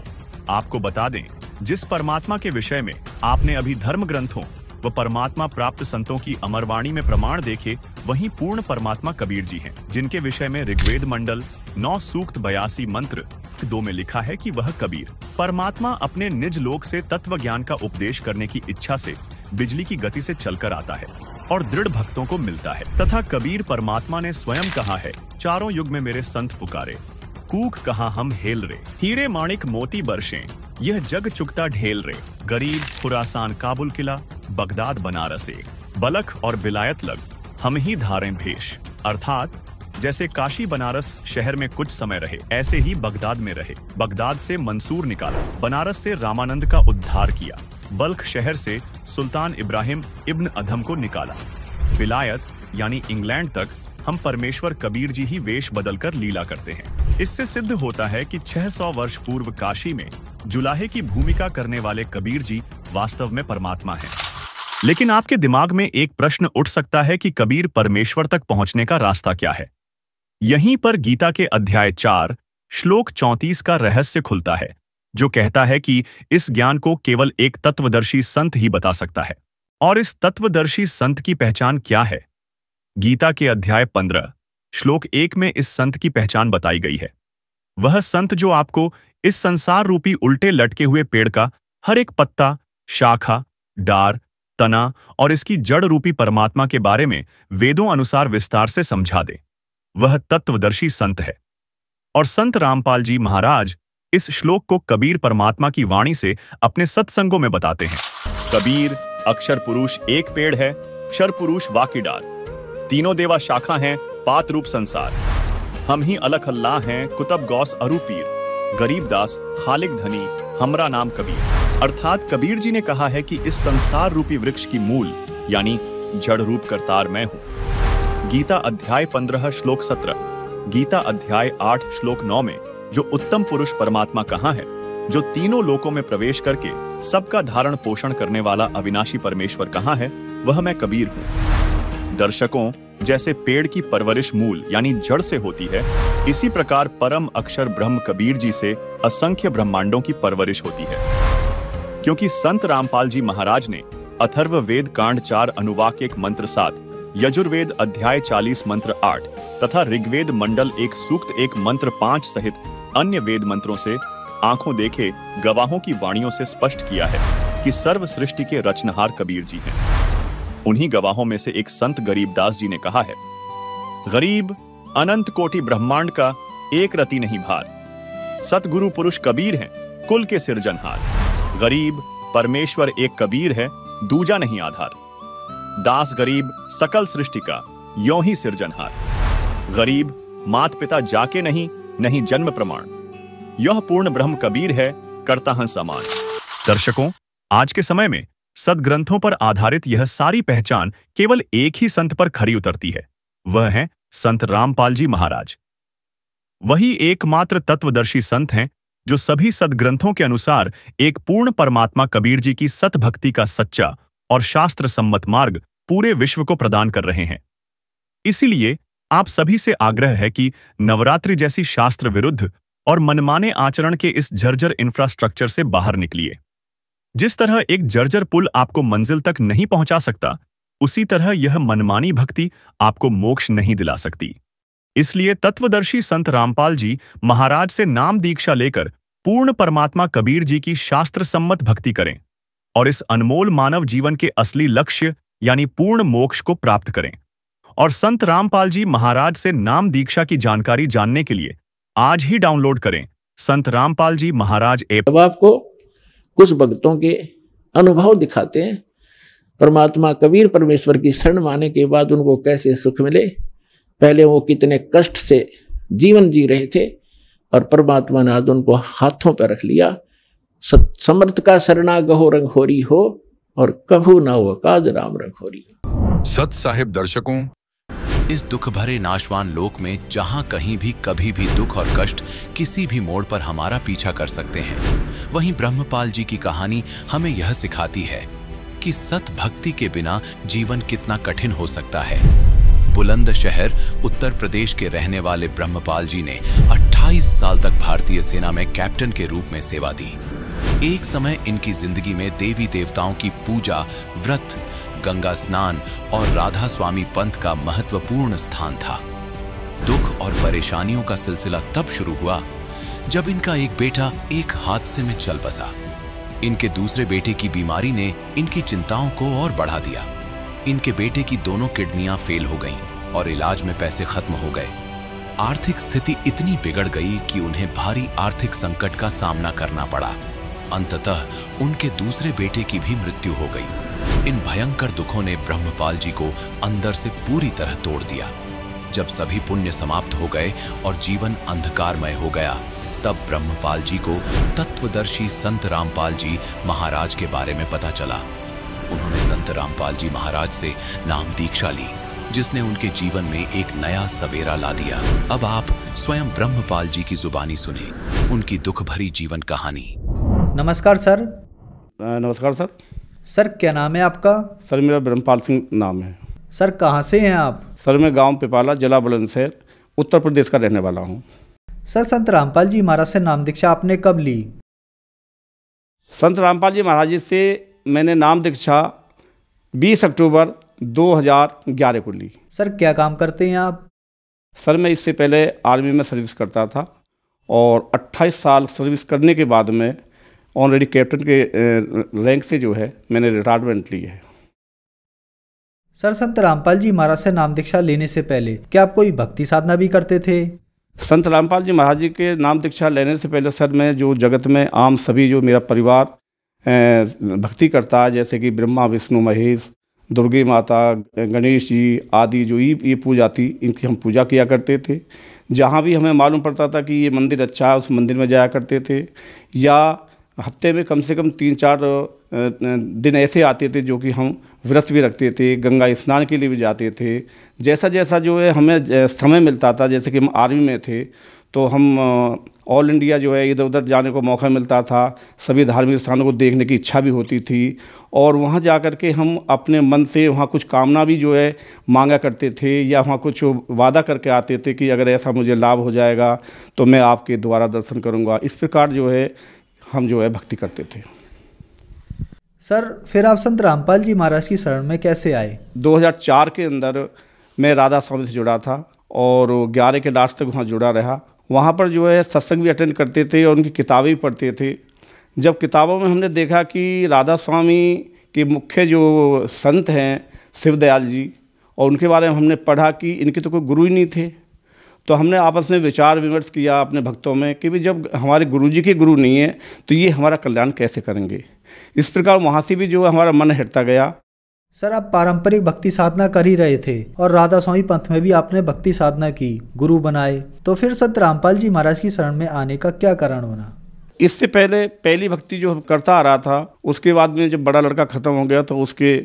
[SPEAKER 4] आपको बता दें, जिस परमात्मा के विषय में आपने अभी धर्म ग्रंथों व परमात्मा प्राप्त संतों की अमरवाणी में प्रमाण देखे, वही पूर्ण परमात्मा कबीर जी हैं, जिनके विषय में ऋग्वेद मंडल 9 सूक्त 82 मंत्र 2 में लिखा है कि वह कबीर परमात्मा अपने निज लोक से तत्व ज्ञान का उपदेश करने की इच्छा से बिजली की गति से चलकर आता है और दृढ़ भक्तों को मिलता है। तथा कबीर परमात्मा ने स्वयं कहा है, चारों युग में मेरे संत पुकारे, कूक कहा हम हेल रे, हीरे माणिक मोती बरसें, यह जग चुकता ढेल रे, गरीब खुरासान काबुल किला, बगदाद बनारस एक, बलख और बिलायत लग, हम ही धारें भेष। अर्थात जैसे काशी बनारस शहर में कुछ समय रहे, ऐसे ही बगदाद में रहे। बगदाद से मंसूर निकाला, बनारस से रामानंद का उद्धार किया, बल्ख शहर से सुल्तान इब्राहिम इब्न अधम को निकाला, बिलायत यानी इंग्लैंड तक हम परमेश्वर कबीर जी ही वेश बदलकर लीला करते हैं। इससे सिद्ध होता है कि 600 वर्ष पूर्व काशी में जुलाहे की भूमिका करने वाले कबीर जी वास्तव में परमात्मा हैं। लेकिन आपके दिमाग में एक प्रश्न उठ सकता है कि कबीर परमेश्वर तक पहुंचने का रास्ता क्या है? यहीं पर गीता के अध्याय 4 श्लोक 34 का रहस्य खुलता है, जो कहता है कि इस ज्ञान को केवल एक तत्वदर्शी संत ही बता सकता है। और इस तत्वदर्शी संत की पहचान क्या है? गीता के अध्याय 15 श्लोक 1 में इस संत की पहचान बताई गई है। वह संत जो आपको इस संसार रूपी उल्टे लटके हुए पेड़ का हर एक पत्ता, शाखा, डार, तना और इसकी जड़ रूपी परमात्मा के बारे में वेदों अनुसार विस्तार से समझा दे, वह तत्वदर्शी संत है। और संत रामपाल जी महाराज इस श्लोक को कबीर परमात्मा की वाणी से अपने सत्संगों में बताते हैं। कबीर अक्षर पुरुष एक पेड़ है, क्षर पुरुष वाकी डार, तीनों देवा शाखा हैं, पात रूप संसार, हम ही अलख अल्लाह हैं, कुतब गौस अरू पीर, गरीब दास खालिक धनी, हमरा नाम कबीर। अर्थात कबीर जी ने कहा है कि इस संसार रूपी वृक्ष की मूल यानी जड़ रूप करतार मैं हूं। गीता अध्याय 15 श्लोक 17, गीता अध्याय 8 श्लोक 9 में जो उत्तम पुरुष परमात्मा कहाँ है, जो तीनों लोकों में प्रवेश करके सबका धारण पोषण करने वाला अविनाशी परमेश्वर कहाँ है, वह मैं कबीर हूं। दर्शकों, जैसे पेड़ की परवरिश मूल यानी जड़ से होती है, इसी प्रकार परम अक्षर ब्रह्म कबीर जी से असंख्य ब्रह्मांडों की परवरिश होती है। क्योंकि संत रामपाल जी महाराज ने अथर्व वेद कांड 4 अनुवाक 1 मंत्र 7, यजुर्वेद अध्याय 40 मंत्र 8 तथा ऋग्वेद मंडल 1 सूक्त 1 मंत्र 5 सहित अन्य वेद मंत्रों से आंखों देखे गवाहों की वाणियों से स्पष्ट किया है कि सर्व सृष्टि के रचनहार कबीर जी हैं। उन्हीं गवाहों में से एक संत गरीबदास जी ने कहा है, गरीब अनंत कोटि ब्रह्मांड का एक रति नहीं भार, सतगुरु पुरुष कबीर हैं कुल के सिरजनहार। गरीब परमेश्वर एक कबीर है, दूजा नहीं आधार, दास गरीब सकल सृष्टि का यों ही सिरजनहार। गरीब मात पिता जाके नहीं, नहीं जन्म प्रमाण, यह पूर्ण ब्रह्म कबीर है करता हं समान। दर्शकों, आज के समय में सदग्रंथों पर आधारित यह सारी पहचान केवल एक ही संत पर खरी उतरती है, वह है संत रामपाल जी महाराज। वही एकमात्र तत्वदर्शी संत हैं जो सभी सदग्रंथों के अनुसार एक पूर्ण परमात्मा कबीर जी की सत भक्ति का सच्चा और शास्त्र सम्मत मार्ग पूरे विश्व को प्रदान कर रहे हैं। इसीलिए आप सभी से आग्रह है कि नवरात्रि जैसी शास्त्र विरुद्ध और मनमाने आचरण के इस जर्जर इंफ्रास्ट्रक्चर से बाहर निकलिए। जिस तरह एक जर्जर पुल आपको मंजिल तक नहीं पहुंचा सकता, उसी तरह यह मनमानी भक्ति आपको मोक्ष नहीं दिला सकती। इसलिए तत्वदर्शी संत रामपाल जी महाराज से नाम दीक्षा लेकर पूर्ण परमात्मा कबीर जी की शास्त्र सम्मत भक्ति करें और इस अनमोल मानव जीवन के असली लक्ष्य यानी पूर्ण मोक्ष को प्राप्त करें। और संत रामपाल जी महाराज से नाम दीक्षा की जानकारी जानने के लिए आज ही डाउनलोड करें संत रामपाल जी महाराज ऐप।
[SPEAKER 1] अब आपको कुछ भक्तों के अनुभव दिखाते हैं, परमात्मा कबीर परमेश्वर की शरण माने के बाद उनको कैसे सुख मिले। पहले वो कितने कष्ट से जीवन जी रहे थे, और परमात्मा ने आज उनको हाथों पर रख लिया। समर्थ का सरना गहो रंग होरी हो और कभू ना हो काज राम रंग होरी हो।
[SPEAKER 2] सत साहिब दर्शकों,
[SPEAKER 7] इस दुख भरे नाशवान लोक में जहां कहीं भी कभी भी दुख और कष्ट किसी भी मोड़ पर हमारा पीछा कर सकते हैं, वहीं ब्रह्मपाल जी की कहानी हमें यह सिखाती है कि सत भक्ति के बिना जीवन कितना कठिन हो सकता है। बुलंदशहर उत्तर प्रदेश के रहने वाले ब्रह्मपाल जी ने 28 साल तक भारतीय सेना में कैप्टन के रूप में सेवा दी। एक समय इनकी जिंदगी में देवी देवताओं की पूजा, व्रत, गंगा स्नान और राधा स्वामी पंथ का महत्वपूर्ण स्थान था। दुख और परेशानियों का सिलसिला तब शुरू हुआ जब इनका एक बेटा एक हादसे में चल बसा। इनके दूसरे बेटे की बीमारी ने इनकी चिंताओं को और बढ़ा दिया। इनके बेटे की दोनों किडनियां फेल हो गईं और इलाज में पैसे खत्म हो गए। आर्थिक स्थिति इतनी बिगड़ गई कि उन्हें भारी आर्थिक संकट का सामना करना पड़ा। अंततः उनके दूसरे बेटे की भी मृत्यु हो गई। इन भयंकर दुखों ने ब्रह्मपाल जी को अंदर से पूरी तरह तोड़ दिया। जब सभी पुण्य समाप्त हो गए और जीवन अंधकारमय हो गया, तब ब्रह्मपाल जी को तत्वदर्शी संत रामपाल जी महाराज के बारे में पता चला। उन्होंने संत रामपाल जी महाराज से नाम दीक्षा ली, जिसने उनके जीवन में एक नया सवेरा ला दिया। अब आप स्वयं ब्रह्मपाल जी की जुबानी सुने उनकी दुख भरी जीवन कहानी।
[SPEAKER 8] नमस्कार सर।
[SPEAKER 9] नमस्कार सर।
[SPEAKER 8] सर क्या नाम है आपका?
[SPEAKER 9] सर मेरा ब्रह्मपाल सिंह नाम है।
[SPEAKER 8] सर कहाँ से हैं आप?
[SPEAKER 9] सर मैं गांव पिपाला, जिला बुलंदशहर, उत्तर प्रदेश का रहने वाला हूं।
[SPEAKER 8] सर संत रामपाल जी महाराज से नाम दीक्षा आपने कब ली?
[SPEAKER 9] संत रामपाल जी महाराज जी से मैंने नाम दीक्षा 20 अक्टूबर 2011 को ली।
[SPEAKER 8] सर क्या काम करते हैं आप?
[SPEAKER 9] सर मैं इससे पहले आर्मी में सर्विस करता था और 28 साल सर्विस करने के बाद में ऑलरेडी कैप्टन के रैंक से जो है मैंने रिटायरमेंट ली है।
[SPEAKER 8] सर संत रामपाल जी महाराज से नाम दीक्षा लेने से पहले क्या आप कोई भक्ति साधना भी करते थे?
[SPEAKER 9] संत रामपाल जी महाराज जी के नाम दीक्षा लेने से पहले सर मैं जो जगत में आम सभी जो मेरा परिवार भक्ति करता है, जैसे कि ब्रह्मा विष्णु महेश, दुर्गे माता, गणेश जी आदि जो ये पूजा थी, इनकी हम पूजा किया करते थे। जहाँ भी हमें मालूम पड़ता था कि ये मंदिर अच्छा है, उस मंदिर में जाया करते थे। या हफ्ते में कम से कम 3-4 दिन ऐसे आते थे जो कि हम व्रत भी रखते थे, गंगा स्नान के लिए भी जाते थे। जैसा जैसा जो है हमें समय मिलता था, जैसे कि हम आर्मी में थे तो हम ऑल इंडिया जो है इधर उधर जाने को मौका मिलता था। सभी धार्मिक स्थानों को देखने की इच्छा भी होती थी और वहाँ जा कर के हम अपने मन से वहाँ कुछ कामना भी जो है मांगा करते थे या वहाँ कुछ वादा करके आते थे कि अगर ऐसा मुझे लाभ हो जाएगा तो मैं आपके द्वारा दर्शन करूँगा। इस प्रकार जो है हम जो है भक्ति करते थे।
[SPEAKER 8] सर फिर आप संत रामपाल जी महाराज की शरण में कैसे आए?
[SPEAKER 9] 2004 के अंदर मैं राधा स्वामी से जुड़ा था और 11 के लास्ट तक वहाँ जुड़ा रहा। वहाँ पर जो है सत्संग भी अटेंड करते थे और उनकी किताबें भी पढ़ते थे। जब किताबों में हमने देखा कि राधा स्वामी के मुख्य जो संत हैं शिवदयाल जी, और उनके बारे में हमने पढ़ा कि इनके तो कोई गुरु ही नहीं थे, तो हमने आपस में विचार विमर्श किया अपने भक्तों में कि भाई जब हमारे गुरुजी के गुरु नहीं है तो ये हमारा कल्याण कैसे करेंगे। इस प्रकार वहाँ से भी जो हमारा मन हटता गया।
[SPEAKER 8] सर आप पारंपरिक भक्ति साधना कर ही रहे थे और राधा स्वामी पंथ में भी आपने भक्ति साधना की, गुरु बनाए, तो फिर संत रामपाल जी महाराज की शरण में आने का क्या कारण बना?
[SPEAKER 9] इससे पहले पहली भक्ति जो करता आ रहा था, उसके बाद में जब बड़ा लड़का ख़त्म हो गया तो उसके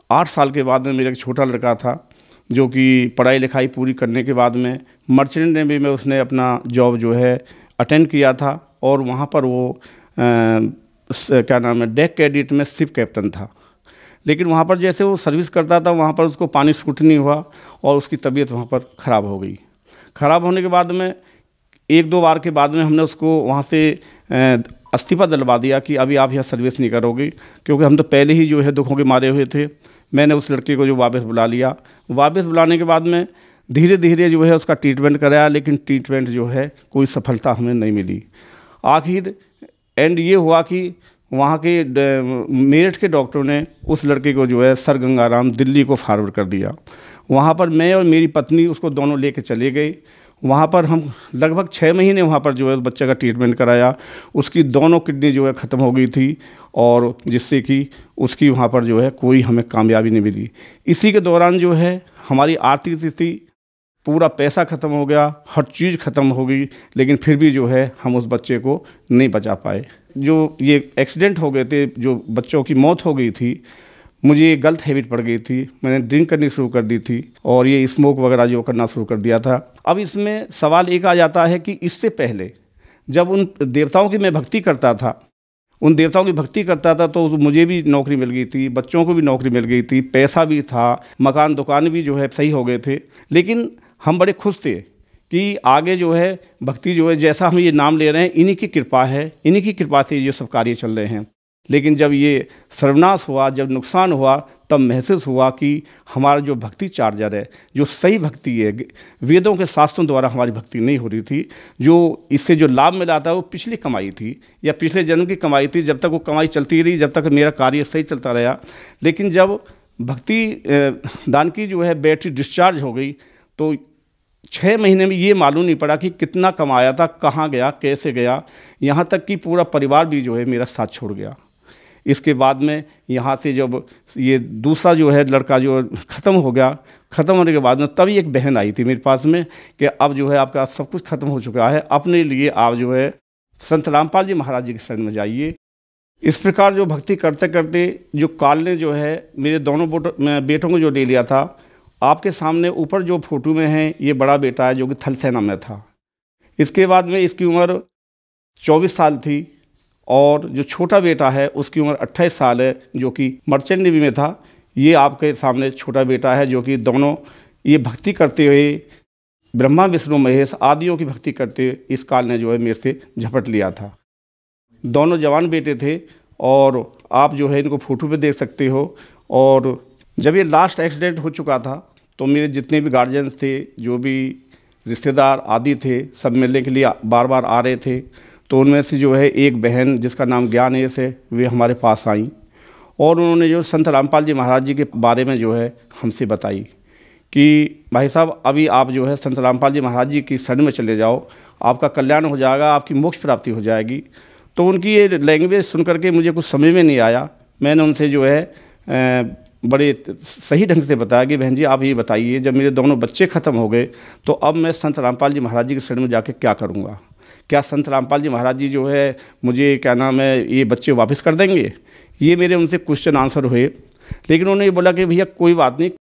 [SPEAKER 9] 8 साल के बाद में मेरा एक छोटा लड़का था जो कि पढ़ाई लिखाई पूरी करने के बाद में मर्चेंट नेवी में उसने अपना जॉब जो है अटेंड किया था और वहाँ पर वो क्या नाम है डेक कैडेट में शिप कैप्टन था। लेकिन वहाँ पर जैसे वो सर्विस करता था वहाँ पर उसको पानी सूट नहीं हुआ और उसकी तबीयत वहाँ पर ख़राब हो गई। ख़राब होने के बाद में 1-2 बार के बाद में हमने उसको वहाँ से इस्तीफा दिलवा दिया कि अभी आप यहाँ सर्विस नहीं करोगे, क्योंकि हम तो पहले ही जो है दुखों के मारे हुए थे। मैंने उस लड़के को जो वापस बुला लिया। वापस बुलाने के बाद में धीरे धीरे जो है उसका ट्रीटमेंट कराया, लेकिन ट्रीटमेंट जो है कोई सफलता हमें नहीं मिली। आखिर एंड ये हुआ कि वहाँ के मेरठ के डॉक्टरों ने उस लड़के को जो है सर गंगाराम दिल्ली को फॉरवर्ड कर दिया। वहाँ पर मैं और मेरी पत्नी उसको दोनों लेके चले गए। वहाँ पर हम लगभग 6 महीने वहाँ पर जो है उस बच्चे का ट्रीटमेंट कराया। उसकी दोनों किडनी जो है ख़त्म हो गई थी और जिससे कि उसकी वहाँ पर जो है कोई हमें कामयाबी नहीं मिली। इसी के दौरान जो है हमारी आर्थिक स्थिति पूरा पैसा ख़त्म हो गया, हर चीज़ ख़त्म हो गई, लेकिन फिर भी जो है हम उस बच्चे को नहीं बचा पाए। जो ये एक्सीडेंट हो गए थे, जो बच्चों की मौत हो गई थी, मुझे गलत हैबिट पड़ गई थी, मैंने ड्रिंक करनी शुरू कर दी थी और ये स्मोक वगैरह जो करना शुरू कर दिया था। अब इसमें सवाल एक आ जाता है कि इससे पहले जब उन देवताओं की मैं भक्ति करता था, तो मुझे भी नौकरी मिल गई थी, बच्चों को भी नौकरी मिल गई थी, पैसा भी था, मकान दुकान भी जो है सही हो गए थे। लेकिन हम बड़े खुश थे कि आगे जो है भक्ति जो है, जैसा हम ये नाम ले रहे हैं, इन्हीं की कृपा है, इन्हीं की कृपा से ये सब कार्य चल रहे हैं। लेकिन जब ये सर्वनाश हुआ, जब नुकसान हुआ, तब महसूस हुआ कि हमारा जो भक्ति चार्जर है, जो सही भक्ति है, वेदों के शास्त्रों द्वारा हमारी भक्ति नहीं हो रही थी। जो इससे जो लाभ मिला था वो पिछली कमाई थी या पिछले जन्म की कमाई थी। जब तक वो कमाई चलती रही, जब तक मेरा कार्य सही चलता रहा। लेकिन जब भक्ति दान की जो है बैटरी डिस्चार्ज हो गई, तो 6 महीने में ये मालूम नहीं पड़ा कि कितना कमाया था, कहाँ गया, कैसे गया। यहाँ तक कि पूरा परिवार भी जो है मेरा साथ छोड़ गया। इसके बाद में यहाँ से जब ये दूसरा जो है लड़का जो ख़त्म हो गया, ख़त्म होने के बाद में तभी एक बहन आई थी मेरे पास में कि अब जो है आपका सब कुछ ख़त्म हो चुका है, अपने लिए आप जो है संत रामपाल जी महाराज जी के शरण में जाइए। इस प्रकार जो भक्ति करते करते जो काल ने जो है मेरे दोनों बेटों को जो ले लिया था, आपके सामने ऊपर जो फोटो में है ये बड़ा बेटा है जो कि थल सेना में था। इसके बाद में इसकी उम्र 24 साल थी और जो छोटा बेटा है उसकी उम्र 28 साल है जो कि मर्चेंट नेवी में था। ये आपके सामने छोटा बेटा है जो कि दोनों ये भक्ति करते हुए ब्रह्मा विष्णु महेश आदियों की भक्ति करते हुए इस काल ने जो है मेरे से झपट लिया था। दोनों जवान बेटे थे और आप जो है इनको फ़ोटो पे देख सकते हो। और जब ये लास्ट एक्सीडेंट हो चुका था तो मेरे जितने भी गार्जियंस थे, जो भी रिश्तेदार आदि थे, सब मिलने के लिए बार बार आ रहे थे। तो उनमें से जो है एक बहन जिसका नाम ज्ञानेश है, वे हमारे पास आई और उन्होंने जो संत रामपाल जी महाराज जी के बारे में जो है हमसे बताई कि भाई साहब अभी आप जो है संत रामपाल जी महाराज जी की शरण में चले जाओ, आपका कल्याण हो जाएगा, आपकी मोक्ष प्राप्ति हो जाएगी। तो उनकी ये लैंग्वेज सुन करके मुझे कुछ समझ में नहीं आया। मैंने उनसे जो है बड़े सही ढंग से बताया कि बहन जी आप ये बताइए, जब मेरे दोनों बच्चे ख़त्म हो गए तो अब मैं संत रामपाल जी महाराज जी के शरण में जाके क्या करूँगा? क्या संत रामपाल जी महाराज जी जो है मुझे क्या नाम है ये बच्चे वापस कर देंगे? ये मेरे उनसे क्वेश्चन आंसर हुए। लेकिन उन्होंने ये बोला कि भैया कोई बात नहीं,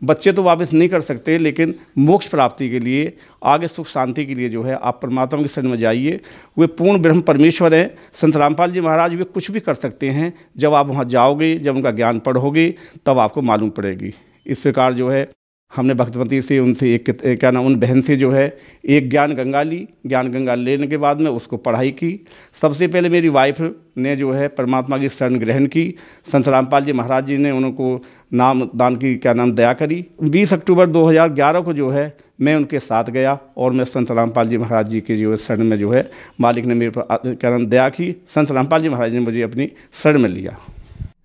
[SPEAKER 9] बच्चे तो वापस नहीं कर सकते, लेकिन मोक्ष प्राप्ति के लिए, आगे सुख शांति के लिए जो है आप परमात्मा के शरण में जाइए। वे पूर्ण ब्रह्म परमेश्वर हैं। संत रामपाल जी महाराज वे कुछ भी कर सकते हैं। जब आप वहाँ जाओगे, जब उनका ज्ञान पढ़ोगे, तब आपको मालूम पड़ेगी। इस प्रकार जो है हमने भक्तमती से उनसे एक क्या नाम उन बहन से जो है एक ज्ञान गंगा ली। ज्ञान गंगा लेने के बाद में उसको पढ़ाई की। सबसे पहले मेरी वाइफ ने जो है परमात्मा की शरण ग्रहण की। संत रामपाल जी महाराज जी ने उनको नाम दान की क्या नाम दया करी। 20 अक्टूबर 2011 को जो है मैं उनके साथ गया और मैं संत रामपाल जी महाराज जी के जो है शरण में जो है मालिक ने मेरे पर क्या नाम दया की। संत रामपाल जी महाराज ने मुझे अपनी शरण में लिया।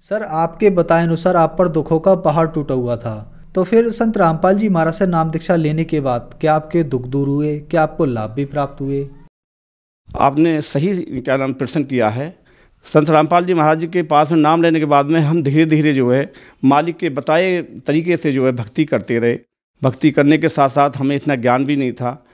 [SPEAKER 8] सर आपके बताए अनुसार आप पर दुखों का पहाड़ टूटा हुआ था, तो फिर संत रामपाल जी महाराज से नाम दीक्षा लेने के बाद क्या आपके दुख दूर हुए? क्या आपको लाभ भी प्राप्त हुए?
[SPEAKER 9] आपने सही क्या नाम प्रश्न किया है। संत रामपाल जी महाराज जी के पास में नाम लेने के बाद में हम धीरे धीरे जो है मालिक के बताए तरीके से जो है भक्ति करते रहे। भक्ति करने के साथ साथ हमें इतना ज्ञान भी नहीं था।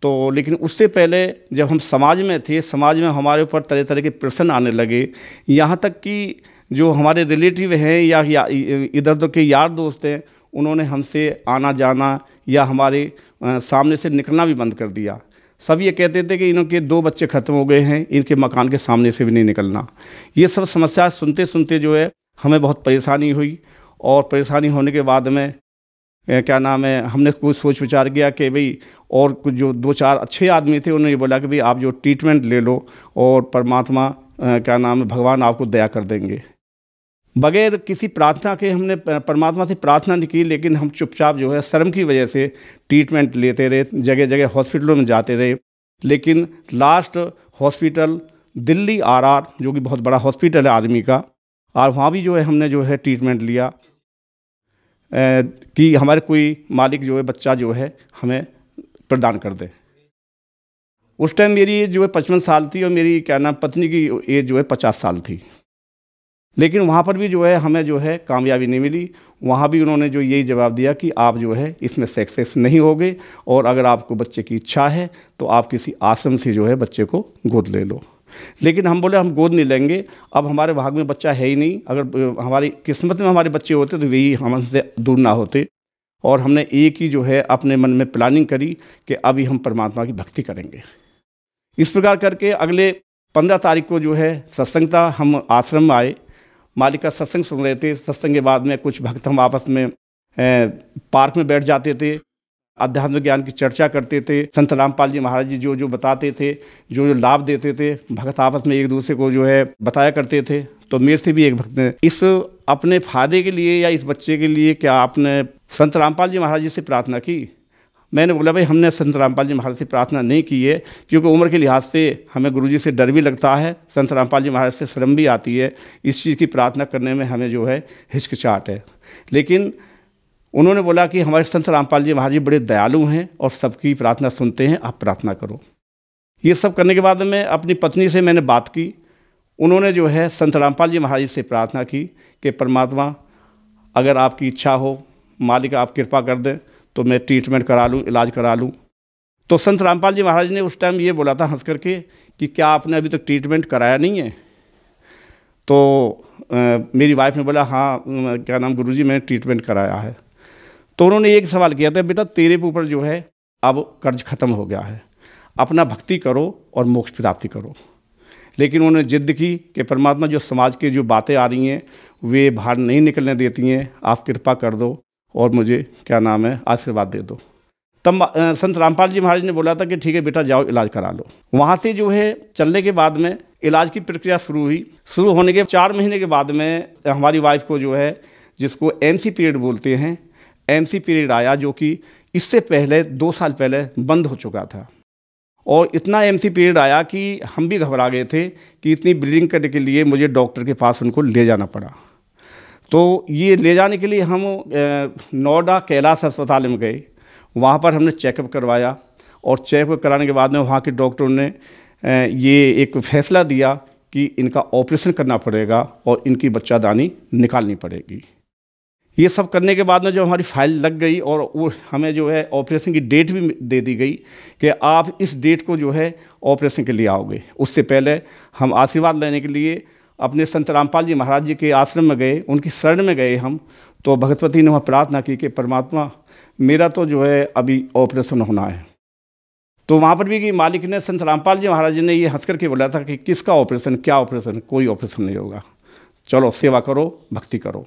[SPEAKER 9] तो लेकिन उससे पहले जब हम समाज में थे, समाज में हमारे ऊपर तरह तरह के प्रश्न आने लगे। यहाँ तक कि जो हमारे रिलेटिव हैं या इधर उधर के यार दोस्त हैं, उन्होंने हमसे आना जाना या हमारे सामने से निकलना भी बंद कर दिया। सब ये कहते थे कि इनके 2 बच्चे ख़त्म हो गए हैं, इनके मकान के सामने से भी नहीं निकलना। ये सब समस्या सुनते सुनते जो है हमें बहुत परेशानी हुई। और परेशानी होने के बाद में क्या नाम है हमने कुछ सोच विचार किया कि भाई और कुछ जो 2-4 अच्छे आदमी थे, उन्होंने बोला कि भाई आप जो ट्रीटमेंट ले लो और परमात्मा क्या नाम है भगवान आपको दया कर देंगे। बगैर किसी प्रार्थना के हमने परमात्मा से प्रार्थना नहीं की, लेकिन हम चुपचाप जो है शर्म की वजह से ट्रीटमेंट लेते रहे, जगह जगह हॉस्पिटलों में जाते रहे। लेकिन लास्ट हॉस्पिटल दिल्ली RR जो कि बहुत बड़ा हॉस्पिटल है आर्मी का, और वहाँ भी जो है हमने जो है ट्रीटमेंट लिया कि हमारे कोई मालिक जो है बच्चा जो है हमें प्रदान कर दे। उस टाइम मेरी एज जो है 55 साल थी और मेरी क्या नाम पत्नी की एज जो है 50 साल थी। लेकिन वहाँ पर भी जो है हमें जो है कामयाबी नहीं मिली। वहाँ भी उन्होंने जो यही जवाब दिया कि आप जो है इसमें सक्सेस नहीं होगे, और अगर आपको बच्चे की इच्छा है तो आप किसी आश्रम से जो है बच्चे को गोद ले लो। लेकिन हम बोले हम गोद नहीं लेंगे, अब हमारे भाग में बच्चा है ही नहीं, अगर हमारी किस्मत में हमारे बच्चे होते तो वही हमसे दूर ना होते। और हमने एक ही जो है अपने मन में प्लानिंग करी कि अभी हम परमात्मा की भक्ति करेंगे। इस प्रकार करके अगले 15 तारीख को जो है सत्संग था, हम आश्रम में आए, मालिक का सत्संग सुन रहे थे। सत्संग के बाद में कुछ भक्त हम आपस में पार्क में बैठ जाते थे, अध्यात्म ज्ञान की चर्चा करते थे। संत रामपाल जी महाराज जी जो जो बताते थे, जो जो लाभ देते थे, भक्त आपस में एक दूसरे को जो है बताया करते थे। तो मेरे से भी एक भक्त ने इस अपने फायदे के लिए या इस बच्चे के लिए क्या आपने संत रामपाल जी महाराज जी से प्रार्थना की? मैंने बोला भाई हमने संत रामपाल जी महाराज से प्रार्थना नहीं की है, क्योंकि उम्र के लिहाज से हमें गुरुजी से डर भी लगता है, संत रामपाल जी महाराज से शर्म भी आती है, इस चीज़ की प्रार्थना करने में हमें जो है हिचकिचाहट है। लेकिन उन्होंने बोला कि हमारे संत रामपाल जी महाराज जी बड़े दयालु हैं और सबकी प्रार्थना सुनते हैं, आप प्रार्थना करो। ये सब करने के बाद में अपनी पत्नी से मैंने बात की। उन्होंने जो है संत रामपाल जी महाराज जी से प्रार्थना की कि परमात्मा अगर आपकी इच्छा हो, मालिक आप कृपा कर दें तो मैं ट्रीटमेंट करा लूँ, इलाज करा लूँ। तो संत रामपाल जी महाराज ने उस टाइम ये बोला था हंस करके कि क्या आपने अभी तक ट्रीटमेंट कराया नहीं है? तो मेरी वाइफ ने बोला हाँ क्या नाम गुरुजी मैंने ट्रीटमेंट कराया है। तो उन्होंने एक सवाल किया था, बेटा तेरे ऊपर जो है अब कर्ज खत्म हो गया है, अपना भक्ति करो और मोक्ष प्राप्ति करो। लेकिन उन्होंने जिद की कि परमात्मा जो समाज की जो बातें आ रही हैं वे बाहर नहीं निकलने देती हैं, आप कृपा कर दो और मुझे क्या नाम है आशीर्वाद दे दो। तब संत रामपाल जी महाराज ने बोला था कि ठीक है बेटा जाओ इलाज करा लो। वहाँ से जो है चलने के बाद में इलाज की प्रक्रिया शुरू हुई। शुरू होने के 4 महीने के बाद में हमारी वाइफ को जो है, जिसको MC पीरियड बोलते हैं, MC पीरियड आया, जो कि इससे पहले 2 साल पहले बंद हो चुका था। और इतना MC पीरियड आया कि हम भी घबरा गए थे कि इतनी ब्लीडिंग करने के लिए मुझे डॉक्टर के पास उनको ले जाना पड़ा। तो ये ले जाने के लिए हम नोएडा कैलाश अस्पताल में गए। वहाँ पर हमने चेकअप करवाया और चेकअप कराने के बाद में वहाँ के डॉक्टरों ने ये एक फैसला दिया कि इनका ऑपरेशन करना पड़ेगा और इनकी बच्चादानी निकालनी पड़ेगी। ये सब करने के बाद में जब हमारी फाइल लग गई और वो हमें जो है ऑपरेशन की डेट भी दे दी गई कि आप इस डेट को जो है ऑपरेशन के लिए आओगे। उससे पहले हम आशीर्वाद लेने के लिए अपने संत रामपाल जी महाराज जी के आश्रम में गए, उनकी शरण में गए हम। तो भगवती ने वहाँ प्रार्थना की कि परमात्मा मेरा तो जो है अभी ऑपरेशन होना है। तो वहाँ पर भी कि मालिक ने संत रामपाल जी महाराज जी ने ये हंस करके बोला था कि किसका ऑपरेशन, क्या ऑपरेशन, कोई ऑपरेशन नहीं होगा, चलो सेवा करो, भक्ति करो।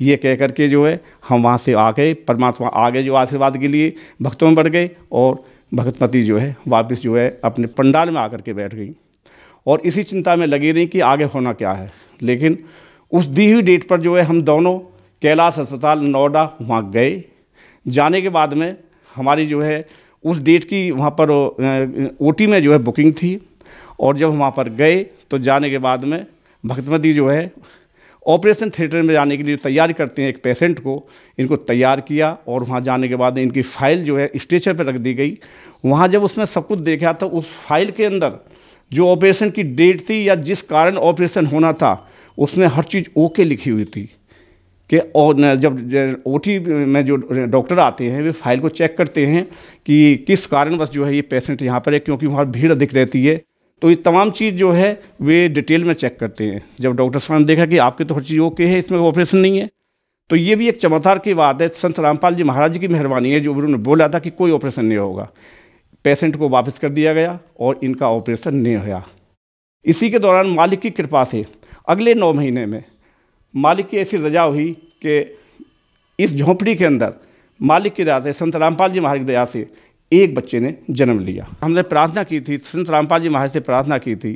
[SPEAKER 9] ये कह करके जो है हम वहाँ से आ गए, परमात्मा आगे जो आशीर्वाद के लिए भक्तों में बढ़ गए और भगतमती जो है वापस जो है अपने पंडाल में आकर के बैठ गई और इसी चिंता में लगी रही कि आगे होना क्या है। लेकिन उस दी हुई डेट पर जो है हम दोनों कैलाश अस्पताल नोएडा वहाँ गए। जाने के बाद में हमारी जो है उस डेट की वहाँ पर OT में जो है बुकिंग थी और जब वहाँ पर गए तो जाने के बाद में भगतमती जो है ऑपरेशन थिएटर में जाने के लिए तैयारी करते हैं एक पेशेंट को, इनको तैयार किया और वहाँ जाने के बाद इनकी फ़ाइल जो है स्ट्रेचर पर रख दी गई। वहाँ जब उसमें सब कुछ देखा तो उस फाइल के अंदर जो ऑपरेशन की डेट थी या जिस कारण ऑपरेशन होना था उसमें हर चीज़ ओके लिखी हुई थी कि और जब OT में जो डॉक्टर आते हैं वे फाइल को चेक करते हैं कि किस कारणवश जो है ये पेशेंट यहाँ पर है, क्योंकि वहाँ भीड़ अधिक रहती है। तो ये तमाम चीज़ जो है वे डिटेल में चेक करते हैं। जब डॉक्टर साहब ने देखा कि आपके तो हर चीज़ ओके है, इसमें ऑपरेशन नहीं है, तो ये भी एक चमत्कार की बात है, संत रामपाल जी महाराज जी की मेहरबानी है जो उन्होंने बोला था कि कोई ऑपरेशन नहीं होगा। पेशेंट को वापस कर दिया गया और इनका ऑपरेशन नहीं हुआ। इसी के दौरान मालिक की कृपा से अगले 9 महीने में मालिक की ऐसी रजा हुई कि इस झोंपड़ी के अंदर मालिक की दया से, संत रामपाल जी महाराज की दया से एक बच्चे ने जन्म लिया। हमने प्रार्थना की थी, संत रामपाल जी महाराज से प्रार्थना की थी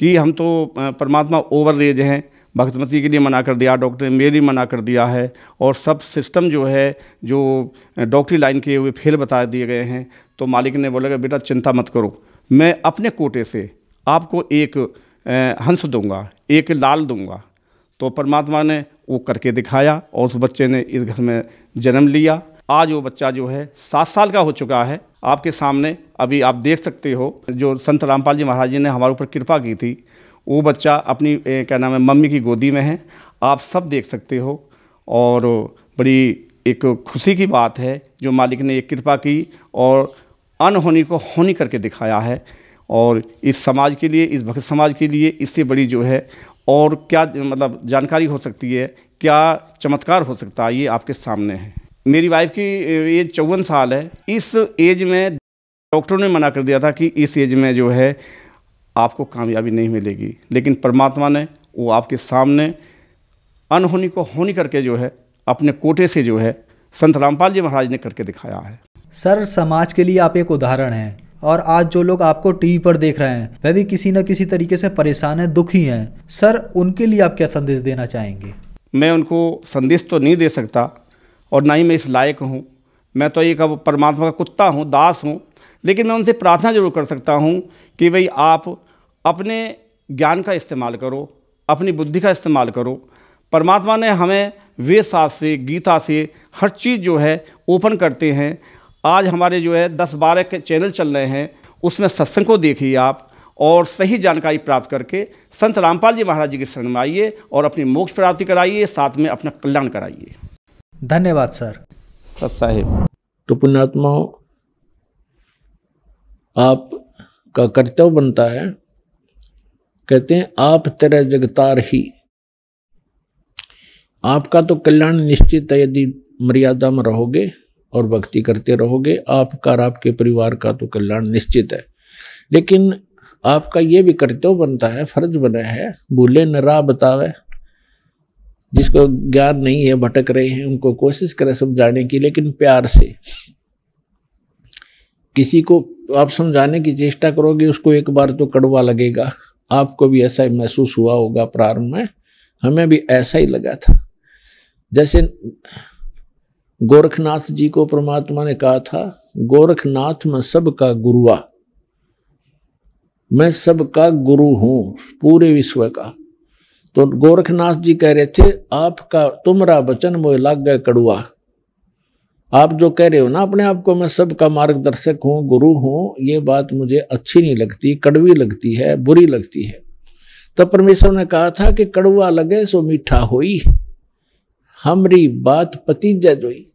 [SPEAKER 9] कि हम तो परमात्मा ओवर एज हैं, भगतमती के लिए मना कर दिया, डॉक्टर ने मेरी मना कर दिया है और सब सिस्टम जो है जो डॉक्टरी लाइन के हुए फेल बता दिए गए हैं। तो मालिक ने बोला कि बेटा चिंता मत करो, मैं अपने कोटे से आपको एक हंस दूंगा, एक लाल दूंगा। तो परमात्मा ने वो करके दिखाया और उस बच्चे ने इस घर में जन्म लिया। आज वो बच्चा जो है 7 साल का हो चुका है। आपके सामने अभी आप देख सकते हो जो संत रामपाल जी महाराज जी ने हमारे ऊपर कृपा की थी वो बच्चा अपनी क्या नाम है मम्मी की गोदी में है, आप सब देख सकते हो। और बड़ी एक खुशी की बात है जो मालिक ने एक कृपा की और अनहोनी को होनी करके दिखाया है। और इस समाज के लिए, इस भक्त समाज के लिए इससे बड़ी जो है और क्या मतलब जानकारी हो सकती है, क्या चमत्कार हो सकता है, ये आपके सामने है। मेरी वाइफ की एज 54 साल है। इस एज में डॉक्टरों ने मना कर दिया था कि इस एज में जो है आपको कामयाबी नहीं मिलेगी, लेकिन परमात्मा ने वो आपके सामने अनहोनी को होनी करके जो है अपने कोटे से जो है संत रामपाल जी महाराज ने करके दिखाया है।
[SPEAKER 8] सर, समाज के लिए आप एक उदाहरण हैं और आज जो लोग आपको टीवी पर देख रहे हैं वह भी किसी न किसी तरीके से परेशान हैं, दुखी हैं। सर, उनके लिए आप क्या संदेश देना चाहेंगे?
[SPEAKER 9] मैं उनको संदेश तो नहीं दे सकता और ना ही मैं इस लायक हूँ। मैं तो एक अब परमात्मा का कुत्ता हूँ, दास हूँ। लेकिन मैं उनसे प्रार्थना जरूर कर सकता हूँ कि भाई आप अपने ज्ञान का इस्तेमाल करो, अपनी बुद्धि का इस्तेमाल करो। परमात्मा ने हमें वेद शास्त्र से, गीता से हर चीज़ जो है ओपन करते हैं। आज हमारे जो है 10-12 के चैनल चल रहे हैं, उसमें सत्संग को देखिए आप और सही जानकारी प्राप्त करके संत रामपाल जी महाराज जी के शरण में आइए और अपनी मोक्ष प्राप्ति कराइए, साथ में अपना कल्याण कराइए।
[SPEAKER 8] धन्यवाद सर।
[SPEAKER 9] सत साहिब।
[SPEAKER 1] तो पुण्यात्माओं, आपका कर्तव्य बनता है, कहते हैं आप तेरे जगतार ही। आपका तो कल्याण निश्चित है यदि मर्यादा में रहोगे और भक्ति करते रहोगे। आपका और आपके परिवार का तो कल्याण निश्चित है, लेकिन आपका ये भी कर्तव्य बनता है, फर्ज बना है, भूले न राह बतावे। जिसको ज्ञान नहीं है, भटक रहे हैं, उनको कोशिश करें समझाने की, लेकिन प्यार से। किसी को आप समझाने की चेष्टा करोगे, उसको एक बार तो कड़वा लगेगा। आपको भी ऐसा ही महसूस हुआ होगा प्रारंभ में, हमें भी ऐसा ही लगा था। जैसे गोरखनाथ जी को परमात्मा ने कहा था, गोरखनाथ मैं सबका गुरुआ, मैं सबका गुरु हूं पूरे विश्व का। तो गोरखनाथ जी कह रहे थे, आपका तुमरा वचन मोह लाग गए कड़ुआ। आप जो कह रहे हो ना अपने आप को, मैं सबका मार्गदर्शक हूं, गुरु हूं, ये बात मुझे अच्छी नहीं लगती, कड़वी लगती है, बुरी लगती है। तब परमेश्वर ने कहा था कि कड़वा लगे सो मीठा होई, हमरी बात पतीजा जोई।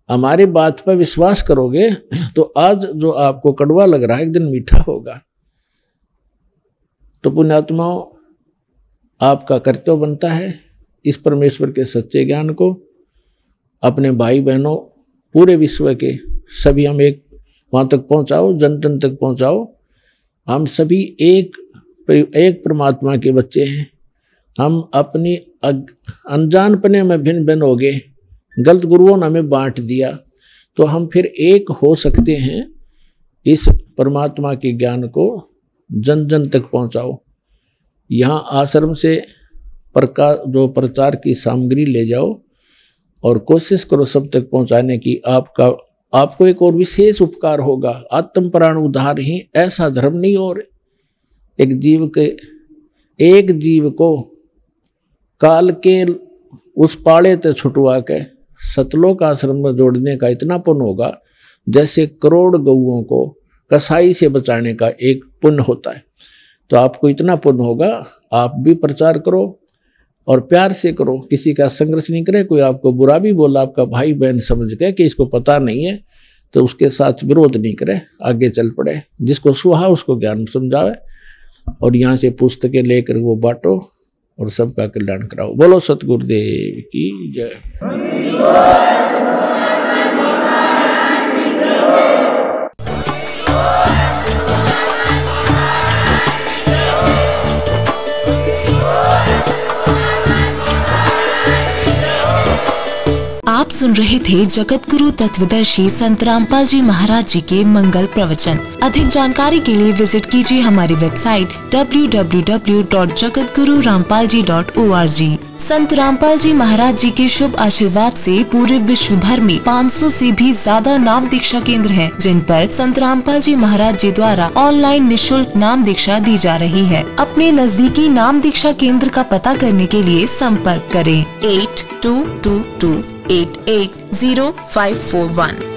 [SPEAKER 1] हमारी बात पर विश्वास करोगे तो आज जो आपको कड़वा लग रहा है एक दिन मीठा होगा। तो पुण्यात्माओं, आपका कर्तव्य बनता है इस परमेश्वर के सच्चे ज्ञान को अपने भाई बहनों पूरे विश्व के सभी हम एक वहाँ तक पहुँचाओ, जन जन तक पहुँचाओ। हम सभी एक परमात्मा के बच्चे हैं। हम अपनी अनजानपने में भिन्न भिन्न हो गए, गलत गुरुओं ने हमें बांट दिया, तो हम फिर एक हो सकते हैं। इस परमात्मा के ज्ञान को जन जन तक पहुँचाओ। यहाँ आश्रम से जो प्रचार की सामग्री ले जाओ और कोशिश करो सब तक पहुँचाने की। आपको एक और विशेष उपकार होगा। आत्म प्राण उद्धार ही ऐसा धर्म नहीं और एक जीव को काल के उस पाड़े ते छुटवा के सतलोक आश्रम में जोड़ने का इतना पुण्य होगा जैसे करोड़ गऊओं को कसाई से बचाने का एक पुण्य होता है। तो आपको इतना पुण्य होगा। आप भी प्रचार करो और प्यार से करो, किसी का संघर्ष नहीं करे। कोई आपको बुरा भी बोला, आपका भाई बहन समझ के कि इसको पता नहीं है, तो उसके साथ विरोध नहीं करे, आगे चल पड़े। जिसको सुहा उसको ज्ञान समझावे और यहाँ से पुस्तकें लेकर वो बांटो और सबका कल्याण कराओ। बोलो सतगुरुदेव की जय।
[SPEAKER 10] आप सुन रहे थे जगत गुरु तत्वदर्शी संत रामपाल जी महाराज जी के मंगल प्रवचन। अधिक जानकारी के लिए विजिट कीजिए हमारी वेबसाइट www.jagatgururampalji.org। संत रामपाल जी महाराज जी के शुभ आशीर्वाद से पूरे विश्व भर में 500 से भी ज्यादा नाम दीक्षा केंद्र हैं, जिन पर संत रामपाल जी महाराज जी द्वारा ऑनलाइन निशुल्क नाम दीक्षा दी जा रही है। अपने नजदीकी नाम दीक्षा केंद्र का पता करने के लिए संपर्क करें 8222880541।